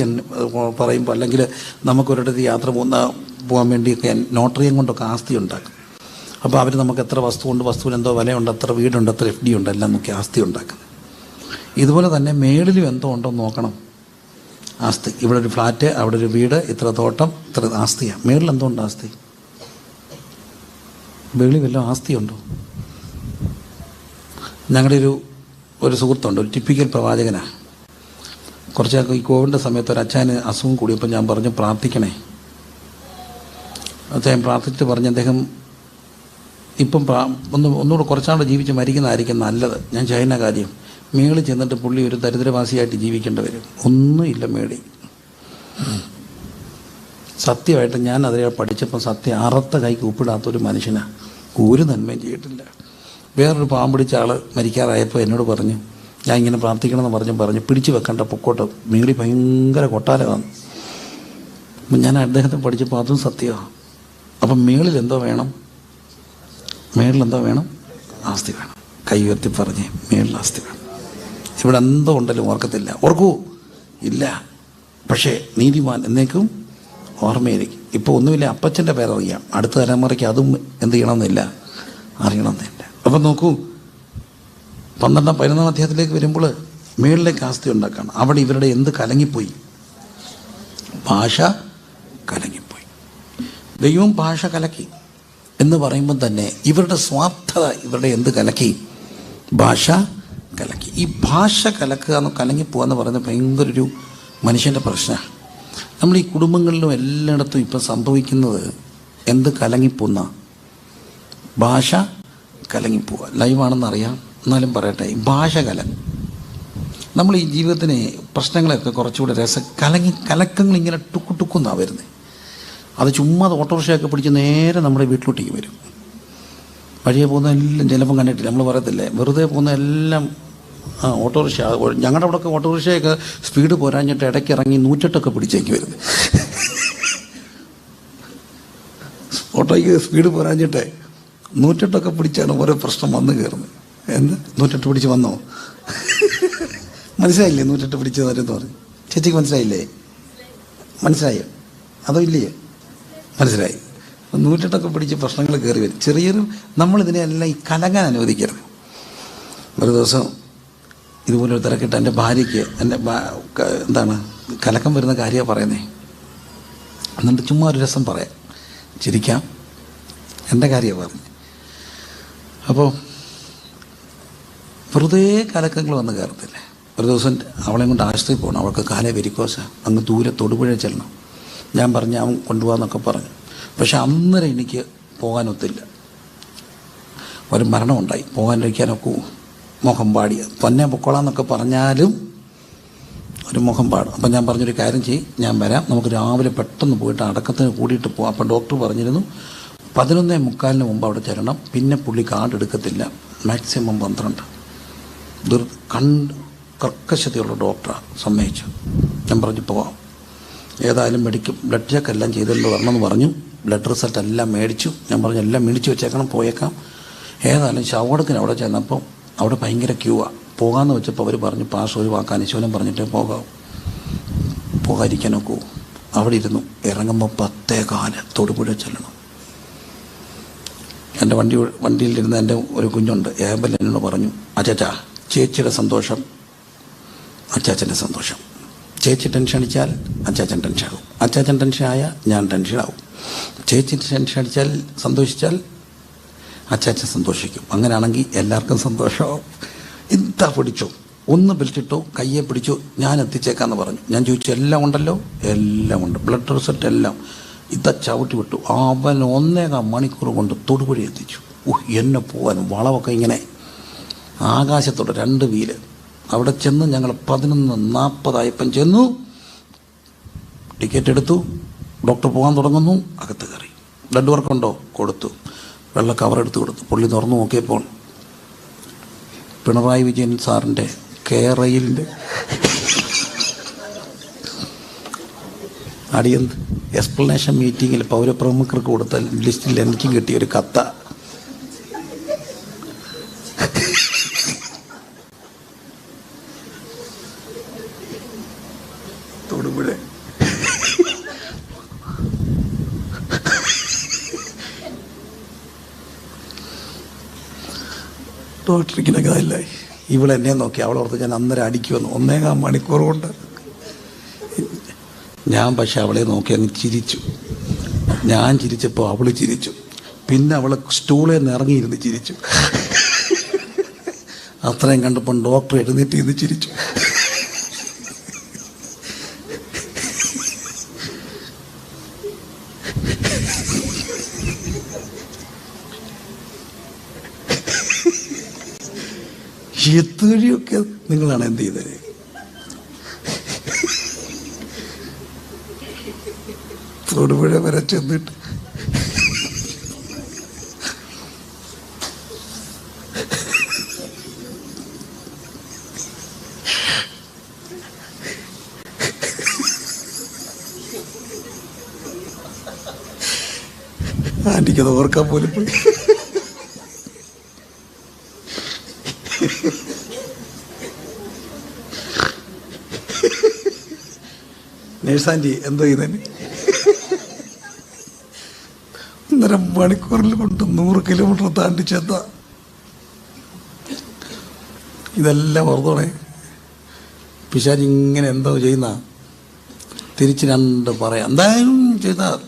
പറയുമ്പോൾ, അല്ലെങ്കിൽ നമുക്കൊരിടത്ത് യാത്ര പോകാൻ വേണ്ടിയൊക്കെ നോട്ടറിയും കൊണ്ടൊക്കെ ആസ്തി ഉണ്ടാക്കും. അപ്പോൾ അവർ നമുക്ക് എത്ര വസ്തുവുണ്ട്, വസ്തുവിന് എന്തോ വിലയുണ്ട്, എത്ര വീടുണ്ട്, എത്ര FD ഉണ്ട്, എല്ലാം നോക്കി ആസ്തി ഉണ്ടാക്കുന്നത്. ഇതുപോലെ തന്നെ മേളിലും എന്തോ ഉണ്ടോ നോക്കണം. ആസ്തി, ഇവിടെ ഒരു ഫ്ലാറ്റ്, അവിടെ ഒരു വീട്, ഇത്ര തോട്ടം, ഇത്ര ആസ്തിയാണ്. മേളിൽ എന്തോ ഉണ്ട് ആസ്തി? വെളി വല്ല ആസ്തിയുണ്ടോ? ഞങ്ങളുടെ ഒരു സുഹൃത്തുണ്ട്, ഒരു ടിപ്പിക്കൽ പ്രവാചകനാണ്. കുറച്ചൊക്കെ ഈ കോവിഡിൻ്റെ സമയത്ത് ഒരു അച്ഛന് അസുഖം കൂടിയപ്പോൾ ഞാൻ പറഞ്ഞു പ്രാർത്ഥിക്കണേ. അച്ഛൻ പ്രാർത്ഥിച്ചിട്ട് പറഞ്ഞ് അദ്ദേഹം ഇപ്പം ഒന്നുകൂടെ കുറച്ചാണ്ട് ജീവിച്ച് മരിക്കുന്നതായിരിക്കും നല്ലത്. ഞാൻ ചെയ്യുന്ന കാര്യം, മേളിൽ ചെന്നിട്ട് പുള്ളി ഒരു ദരിദ്രവാസിയായിട്ട് ജീവിക്കേണ്ടി വരും. ഒന്നുമില്ല മേളിൽ. സത്യമായിട്ട് ഞാൻ അതിനെ പഠിച്ചപ്പോൾ സത്യം, അറുത്ത കൈക്ക് ഉപ്പിടാത്തൊരു മനുഷ്യനാണ്, ഒരു നന്മയും ചെയ്തിട്ടില്ല. വേറൊരു പാവം പിടിച്ച ആൾ മരിക്കാറായപ്പോൾ എന്നോട് പറഞ്ഞു, ഞാൻ ഇങ്ങനെ പ്രാർത്ഥിക്കണമെന്ന് പറഞ്ഞു പിടിച്ചു വെക്കേണ്ട പൊക്കോട്ട്, മേളി ഭയങ്കര കൊട്ടാരമാണ്. അപ്പം ഞാൻ അദ്ദേഹത്തെ പഠിച്ചപ്പോൾ അതും സത്യമാണ്. അപ്പം മേളിൽ എന്തോ വേണം? മേളിലെന്തോ വേണം? ആസ്തി വേണം. കൈ ഉയർത്തി പറഞ്ഞ് മേളിൽ ആസ്തി വേണം. ഇവിടെ എന്തോ ഉണ്ടല്ലോ ഓർക്കത്തില്ല, ഓർക്കൂ ഇല്ല, പക്ഷേ നീതിമാൻ എന്നേക്കും ഓർമ്മയായിരിക്കും. ഇപ്പോൾ ഒന്നുമില്ല, അപ്പച്ചൻ്റെ പേരറിയാം, അടുത്ത തലമുറയ്ക്ക് അതും എന്ത് ചെയ്യണമെന്നില്ല, അറിയണമെന്നില്ല. അപ്പം നോക്കൂ, 12-11 അധ്യായത്തിലേക്ക് വരുമ്പോൾ മേളിലേക്ക് ആസ്തി ഉണ്ടാക്കണം. അവിടെ ഇവരുടെ എന്ത് കലങ്ങിപ്പോയി? ഭാഷ കലങ്ങിപ്പോയി. ദൈവം ഭാഷ കലക്കി എന്ന് പറയുമ്പോൾ തന്നെ ഇവരുടെ സ്വാർത്ഥത, ഇവരുടെ എന്ത് കലക്കി? ഭാഷ കലക്കി. ഈ ഭാഷ കലക്കുക എന്ന് കലങ്ങിപ്പോകുക എന്ന് പറയുന്നത് ഭയങ്കര ഒരു മനുഷ്യൻ്റെ പ്രശ്നമാണ്. നമ്മൾ ഈ കുടുംബങ്ങളിലും എല്ലായിടത്തും ഇപ്പം സംഭവിക്കുന്നത് എന്ത് കലങ്ങിപ്പോന്ന? ഭാഷ കലങ്ങിപ്പോവുക. ലൈവാണെന്നറിയാം, എന്നാലും പറയട്ടെ, ഭാഷ നമ്മൾ ഈ ജീവിതത്തിന് പ്രശ്നങ്ങളൊക്കെ കുറച്ചുകൂടെ കലക്കങ്ങളിങ്ങനെ ടുക്കുന്നാണ് വരുന്നത്. അത് ചുമ്മാ ഓട്ടോറിക്ഷയൊക്കെ പിടിച്ച് നേരെ നമ്മുടെ വീട്ടിലോട്ടേക്ക് വരും. വഴിയെ പോകുന്ന എല്ലാം ചിലപ്പം കണ്ടിട്ടില്ല, നമ്മൾ പറയത്തില്ലേ, വെറുതെ പോകുന്ന എല്ലാം ഓട്ടോറിക്ഷ. ഞങ്ങളുടെ അവിടെയൊക്കെ ഓട്ടോറിക്ഷയൊക്കെ സ്പീഡ് പോരാഞ്ഞിട്ട് ഇടയ്ക്ക് ഇറങ്ങി 108 പിടിച്ചേക്ക് വരുന്നത്. ഓട്ടോയ്ക്ക് സ്പീഡ് പോരാഞ്ഞിട്ട് 108 പിടിച്ചാണ് ഓരോ പ്രശ്നം വന്ന് കയറുന്നത്. എന്ത് 108 പിടിച്ച് വന്നോ? മനസ്സിലായില്ലേ 108 പിടിച്ച് തരുമെന്ന് പറഞ്ഞു? ചേച്ചിക്ക് മനസ്സിലായില്ലേ? മനസ്സിലായോ അതോ ഇല്ലയോ? മനസ്സിലായി. 108 പിടിച്ച് പ്രശ്നങ്ങൾ കയറി വരും. ചെറിയൊരു നമ്മളിതിനെല്ലാം ഈ കലങ്ങാൻ അനുവദിക്കരുത്. ഒരു ദിവസം ഇതുപോലൊരു തിരക്കിട്ട് എൻ്റെ ഭാര്യയ്ക്ക് എന്താണ് കലക്കം വരുന്ന കാര്യമാണ് പറയുന്നത്. എന്നിട്ട് ചുമ്മാ ഒരു രസം പറയാം, ചിരിക്കാം, എൻ്റെ കാര്യമാണ് പറഞ്ഞത്. അപ്പോൾ വെറുതെ കലക്കങ്ങൾ വന്ന് കയറത്തില്ലേ. ഒരു ദിവസം അവളെയും കൊണ്ട് ആശുപത്രിയിൽ പോകണം, അവൾക്ക് കാലേ വെരിക്കോസ, അങ്ങ് ദൂരെ തൊടുപുഴ ചെല്ലണം. ഞാൻ പറഞ്ഞു അവൻ കൊണ്ടുപോകാമെന്നൊക്കെ പറഞ്ഞു. പക്ഷെ അന്നേരം എനിക്ക് പോകാനൊത്തില്ല. ഒരു മരണമുണ്ടായി, പോകാനിരിക്കാനൊക്കെ മുഖം പാടിയ തന്നെ പൊക്കോളാന്നൊക്കെ പറഞ്ഞാലും ഒരു മുഖം പാടും. അപ്പം ഞാൻ പറഞ്ഞൊരു കാര്യം ചെയ്യും, ഞാൻ വരാം, നമുക്ക് രാവിലെ പെട്ടെന്ന് പോയിട്ട് അടക്കത്തിന് കൂടിയിട്ട് പോകാം. അപ്പം ഡോക്ടർ പറഞ്ഞിരുന്നു 11:45 മുമ്പ് അവിടെ ചെല്ലണം. പിന്നെ പുള്ളി കാർഡ് എടുക്കത്തില്ല, മാക്സിമം 12. കർക്കശതയുള്ള ഡോക്ടറാണ്, സമ്മതിച്ചു. ഞാൻ പറഞ്ഞു പോവാം. ഏതായാലും ബ്ലഡ് ചെക്ക് എല്ലാം ചെയ്തുകൊണ്ട് വരണമെന്ന് പറഞ്ഞു. ബ്ലഡ് റിസൾട്ട് എല്ലാം മേടിച്ചു. ഞാൻ പറഞ്ഞു എല്ലാം മേടിച്ച് വെച്ചേക്കണം, പോയേക്കാം. ഏതായാലും ശവടത്തിന് അവിടെ ചെന്നപ്പോൾ അവിടെ ഭയങ്കര ക്യൂവാണ്. പോകാമെന്ന് വെച്ചപ്പോൾ അവർ പറഞ്ഞു പാസ് ഒഴിവാക്കാൻ ഈശോനും പറഞ്ഞിട്ടേ പോകാതിരിക്കാനൊക്കെ. അവിടെ ഇരുന്നു. ഇറങ്ങുമ്പോൾ 10:15 തൊടുപുഴ ചെല്ലണം. എൻ്റെ വണ്ടിയിലിരുന്ന് എൻ്റെ ഒരു കുഞ്ഞുണ്ട്, ഏബൽ എന്നോട് പറഞ്ഞു, അച്ചാച്ചാ ചേച്ചിയുടെ സന്തോഷം അച്ചാച്ചൻ്റെ സന്തോഷം. ചേച്ചി ടെൻഷൻ അടിച്ചാൽ അച്ചാച്ചൻ ടെൻഷനാകും, അച്ചാച്ചൻ ടെൻഷനായ ഞാൻ ടെൻഷനാകും. ചേച്ചി ടെൻഷൻ അടിച്ചാൽ സന്തോഷിച്ചാൽ അച്ചാച്ചൻ സന്തോഷിക്കും. അങ്ങനെയാണെങ്കിൽ എല്ലാവർക്കും സന്തോഷമാവും. ഇതാ പിടിച്ചോ, ഒന്ന് പിടിച്ചിട്ടോ, കയ്യെ പിടിച്ചോ, ഞാൻ എത്തിച്ചേക്കാന്ന് പറഞ്ഞു. ഞാൻ ചോദിച്ചു എല്ലാം ഉണ്ടല്ലോ? എല്ലാം ഉണ്ട്, ബ്ലഡ് റിസൾട്ട് എല്ലാം. ഇതാ ചവിട്ടി വിട്ടു. അവൻ 1.25 മണിക്കൂർ കൊണ്ട് തൊടുപുഴ എത്തിച്ചു. എന്നെ പോകാനും വളവൊക്കെ ഇങ്ങനെ ആകാശത്തോടെ 2 വീല്. അവിടെ ചെന്ന് ഞങ്ങൾ 11:40 ചെന്നു. ടിക്കറ്റ് എടുത്തു. ഡോക്ടർ പോകാൻ തുടങ്ങുന്നു. അകത്ത് കയറി. ബ്ലഡ് വർക്കുണ്ടോ? കൊടുത്തു. വെള്ള കവറെടുത്ത് കൊടുത്തു. പുള്ളി തുറന്നു നോക്കിയപ്പോൾ പിണറായി വിജയൻ സാറിൻ്റെ കേരളിൻ്റെ അടിയന്ത് എക്സ്പ്ലനേഷൻ മീറ്റിങ്ങിൽ പൗരപ്രമുഖർക്ക് കൊടുത്ത ലിസ്റ്റിൽ എനിക്കും കിട്ടിയൊരു കത്ത. തൊടുപുഴ ഡോക്ടർ ഇങ്ങനെ കാലായി. ഇവളെന്നെ നോക്കി. അവളോർത്ത് ഞാൻ അന്നേരം അടിക്കുമെന്ന്. 1.25 മണിക്കൂർ കൊണ്ട്. ഞാൻ പക്ഷെ അവളെ നോക്കി അങ്ങ് ചിരിച്ചു. ഞാൻ ചിരിച്ചപ്പോൾ അവൾ ചിരിച്ചു. പിന്നെ അവൾ സ്റ്റൂളിൽ നിന്ന് ഇറങ്ങിയിരുന്ന് ചിരിച്ചു. അത്രയും കണ്ടപ്പം ഡോക്ടർ എഴുന്നേറ്റ് ഇരുന്ന് ചിരിച്ചു. എത്തുവഴിയൊക്കെ നിങ്ങളാണ് എന്ത് ചെയ്തത്? തൊടുപുഴ വരെ ചെന്നിട്ട് ആൻറ്റിക്കത് ഓർക്കാൻ പോലും പോയി. നേഴ്സാൻറ്റി എന്തോ ചെയ്തേന്? 1.5 മണിക്കൂറിൽ കൊണ്ട് 100 കിലോമീറ്റർ താണ്ടി ചെന്ന. ഇതെല്ലാം ഓർത്തോണേ. പിശാച് ഇങ്ങനെ എന്തോ ചെയ്യുന്ന തിരിച്ച് 2 പറയാം. എന്തായാലും ചെയ്താൽ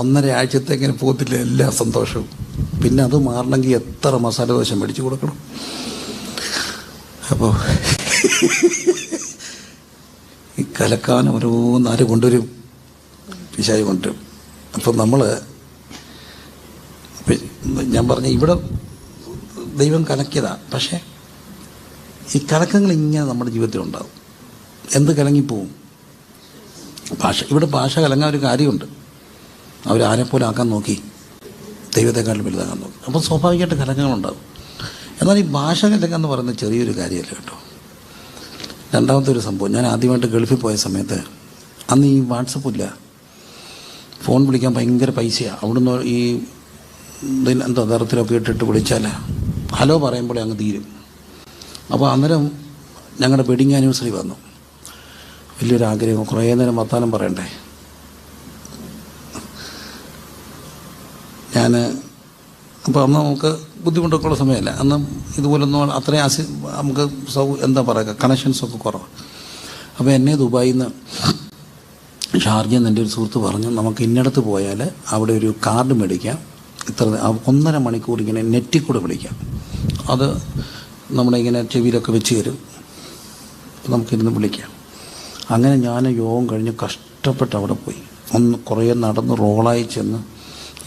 1.5 ആഴ്ചത്തേക്കിന് പോകത്തില്ല എല്ലാ സന്തോഷവും. പിന്നെ അത് മാറണമെങ്കിൽ എത്ര മസാല ദോശ മേടിച്ച് കൊടുക്കണം. അപ്പോൾ ഈ കലക്കാൻ ഓരോന്നാര് കൊണ്ടുവരും, പിശാച് കൊണ്ടുവരും. അപ്പം നമ്മൾ ഞാൻ പറഞ്ഞ ഇവിടെ ദൈവം കലക്കിയതാണ്. പക്ഷേ ഈ കലക്കങ്ങൾ ഇങ്ങനെ നമ്മുടെ ജീവിതത്തിലുണ്ടാകും. എന്ത് കലങ്ങിപ്പോവും? ഇവിടെ ഭാഷ കലങ്ങാൻ ഒരു കാര്യമുണ്ട്. അവരാരെപ്പോലെ ആക്കാൻ നോക്കി, ദൈവത്തെക്കാളും വലുതാക്കാൻ നോക്കി. അപ്പം സ്വാഭാവികമായിട്ട് കലക്കങ്ങളുണ്ടാകും. എന്നാൽ ഈ ഭാഷ കലക്കാന്ന് പറയുന്നത് ചെറിയൊരു കാര്യമല്ല കേട്ടോ. രണ്ടാമത്തെ ഒരു സംഭവം, ഞാൻ ആദ്യമായിട്ട് ഗൾഫിൽ പോയ സമയത്ത് അന്ന് ഈ വാട്സപ്പില്ല, ഫോൺ വിളിക്കാൻ ഭയങ്കര പൈസയാണ്. അവിടുന്ന് ഈ എന്തോ തരത്തിലൊക്കെ ഇട്ടിട്ട് വിളിച്ചാൽ ഹലോ പറയുമ്പോഴേ അങ്ങ് തീരും. അപ്പോൾ അന്നേരം ഞങ്ങളുടെ വെഡിങ് ആനിവേഴ്സറി വന്നു. വലിയൊരാഗ്രഹം, കുറേ നേരം വർത്താനം പറയണ്ടേ. അപ്പോൾ അന്ന് നമുക്ക് ബുദ്ധിമുട്ടൊക്കെ ഉള്ള സമയമല്ല. അന്ന് ഇതുപോലൊന്നും അത്രയും നമുക്ക് എന്താ പറയുക, കണക്ഷൻസൊക്കെ കുറവ്. അപ്പോൾ എന്നെ ദുബായിൽ നിന്ന് ഷാർജയിൽ നിന്ന് എൻ്റെ ഒരു സുഹൃത്ത് പറഞ്ഞു, നമുക്ക് ഇന്നടത്ത് പോയാൽ അവിടെ ഒരു കാർഡ് മേടിക്കാം, ഇത്ര 1.5 മണിക്കൂർ ഇങ്ങനെ നെറ്റിൽ കൂടെ വിളിക്കാം. അത് നമ്മുടെ ഇങ്ങനെ ചെവിയിലൊക്കെ വെച്ച് തരും, നമുക്കിരുന്ന് വിളിക്കാം. അങ്ങനെ ഞാൻ യോഗം കഴിഞ്ഞ് കഷ്ടപ്പെട്ട് അവിടെ പോയി കുറേ നടന്ന് റോളായി ചെന്ന്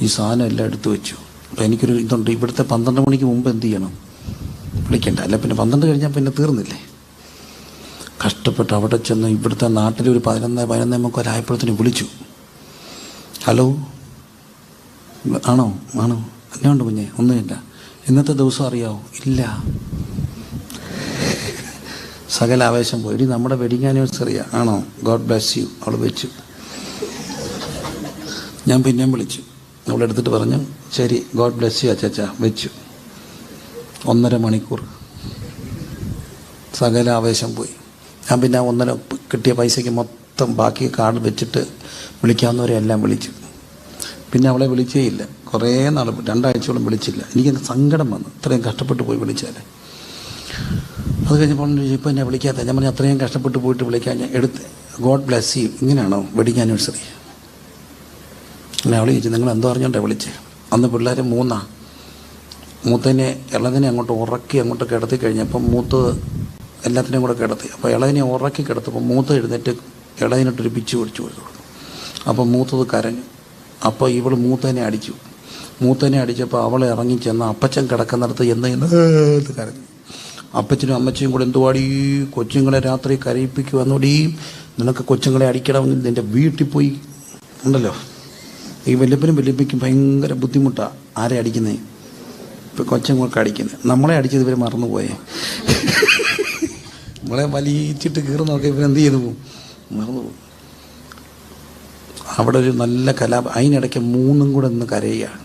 ഈ സാധനം എല്ലാം എടുത്തു വെച്ചു. അപ്പോൾ എനിക്കൊരു ഇതുണ്ട്, ഇവിടുത്തെ 12 മണിക്ക് മുമ്പ് എന്ത് ചെയ്യണം, വിളിക്കണ്ട. അല്ല പിന്നെ 12 കഴിഞ്ഞാൽ പിന്നെ തീർന്നില്ലേ. കഷ്ടപ്പെട്ട് അവിടെ ചെന്ന് ഇവിടുത്തെ നാട്ടിലൊരു 11 ആയപ്പോഴത്തേന് വിളിച്ചു. ഹലോ, ആണോ എന്നെ ഉണ്ട് കുഞ്ഞെ? ഒന്നുമില്ല. ഇന്നത്തെ ദിവസം അറിയാവോ? ഇല്ല. സകല ആവേശം പോയി. നമ്മുടെ വെഡിങ് ആനിവേഴ്സറിയാണ്. ആണോ? God bless you. അവൾ വെച്ചു. ഞാൻ പിന്നെയും വിളിച്ചു. അവളെടുത്തിട്ട് പറഞ്ഞു, ശരി ഗോഡ് ബ്ലെസ് യു അച്ചാ, വെച്ചു. 1.5 മണിക്കൂർ സകല ആവേശം പോയി. ഞാൻ പിന്നെ 1.5 കിട്ടിയ പൈസയ്ക്ക് മൊത്തം ബാക്കി കാർഡ് വെച്ചിട്ട് വിളിക്കാവുന്നവരെ എല്ലാം വിളിച്ചു. പിന്നെ അവളെ വിളിച്ചേ ഇല്ല. കുറേ നാൾ 2 ആഴ്ചയോളം വിളിച്ചില്ല. എനിക്കങ്ങ് സങ്കടം വന്നു, ഇത്രയും കഷ്ടപ്പെട്ട് പോയി വിളിച്ചാൽ. അത് കഴിഞ്ഞപ്പോൾ ഇപ്പോൾ എന്നെ വിളിക്കാത്ത. ഞാൻ പറഞ്ഞു, അത്രയും കഷ്ടപ്പെട്ട് പോയിട്ട് വിളിക്കാൻ ഞാൻ എടുത്ത് ഗോഡ് ബ്ലെസ് യു, ഇങ്ങനെയാണോ വെഡിങ് ആനിവേഴ്സറി? അല്ല, അവൾ ചോദിച്ചു, നിങ്ങൾ എന്തോ അറിഞ്ഞോണ്ടേ വിളിച്ചേ? അന്ന് പിള്ളേർ 3 മൂത്തതിനെ ഇളതിനെ അങ്ങോട്ട് ഉറക്കി അങ്ങോട്ട് കിടത്തി കഴിഞ്ഞപ്പം മൂത്തത് എല്ലാത്തിനെയും കൂടെ കിടത്തി. അപ്പോൾ ഇളതിനെ ഉറക്കി കിടത്തപ്പോൾ മൂത്ത എഴുന്നേറ്റ് ഇളതിനിട്ടൊരു പിച്ച് പിടിച്ചു കൊടുത്തു. അപ്പോൾ മൂത്തത് കരഞ്ഞു. അപ്പോൾ ഇവൾ മൂത്തതിനെ അടിച്ചു. മൂത്തതിനെ അടിച്ചപ്പോൾ അവൾ ഇറങ്ങി ചെന്ന് അപ്പച്ചൻ കിടക്കുന്നിടത്ത് എന്ന് കരഞ്ഞു. അപ്പച്ചനും അമ്മച്ചയും കൂടെ എന്തുവാടി, കൊച്ചുങ്ങളെ രാത്രി കരയിപ്പിക്കുവന്നോടി, നിനക്ക് കൊച്ചുങ്ങളെ അടിക്കണമെങ്കിൽ നിൻ്റെ വീട്ടിൽ പോയി ഉണ്ടല്ലോ. ഈ വല്യപ്പനും വല്യപ്പയ്ക്കും ഭയങ്കര ബുദ്ധിമുട്ടാണ് ആരെ അടിക്കുന്നത്, ഇപ്പോൾ കൊച്ചുങ്ങൾക്ക് അടിക്കുന്നത്. നമ്മളെ അടിച്ചത് ഇവർ മറന്നുപോയേ. നമ്മളെ വലിച്ചിട്ട് കീറുന്നൊക്കെ ഇവരെന്ത് ചെയ്തു പോകും, മറന്നുപോകും. അവിടെ ഒരു നല്ല അതിനിടയ്ക്ക് 3 കൂടെ നിന്ന് കരയുകയാണ്.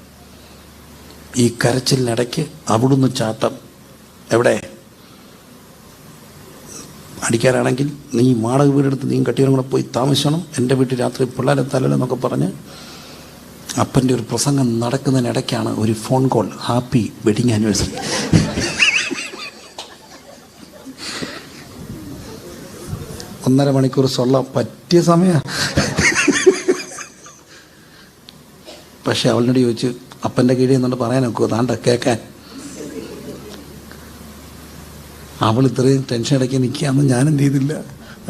ഈ കരച്ചിലിനിടയ്ക്ക് അവിടുന്ന് ചാട്ടം. എവിടെ അടിക്കാനാണെങ്കിൽ നീ വാടക വീടെടുത്ത് നീ കെട്ടിയവരും കൂടെ പോയി താമസിക്കണം, എൻ്റെ വീട്ടിൽ രാത്രി പിള്ളേരെ തലലെന്നൊക്കെ പറഞ്ഞ് അപ്പൻ്റെ ഒരു പ്രസംഗം നടക്കുന്നതിനിടയ്ക്കാണ് ഒരു phone call, happy wedding anniversary. 1.5 മണിക്കൂർ സൊള്ള പറ്റിയ സമയമാണ്. പക്ഷെ അവളിനോട് ചോദിച്ചു, അപ്പൻ്റെ കീഴിൽ നിന്നുകൊണ്ട് പറയാൻ നോക്കുമോ താണ്ട കേൾക്കാൻ? അവൾ ഇത്രയും ടെൻഷൻ ഇടയ്ക്ക് നിൽക്കുകയെന്ന് ഞാൻ എന്ത് ചെയ്തില്ല,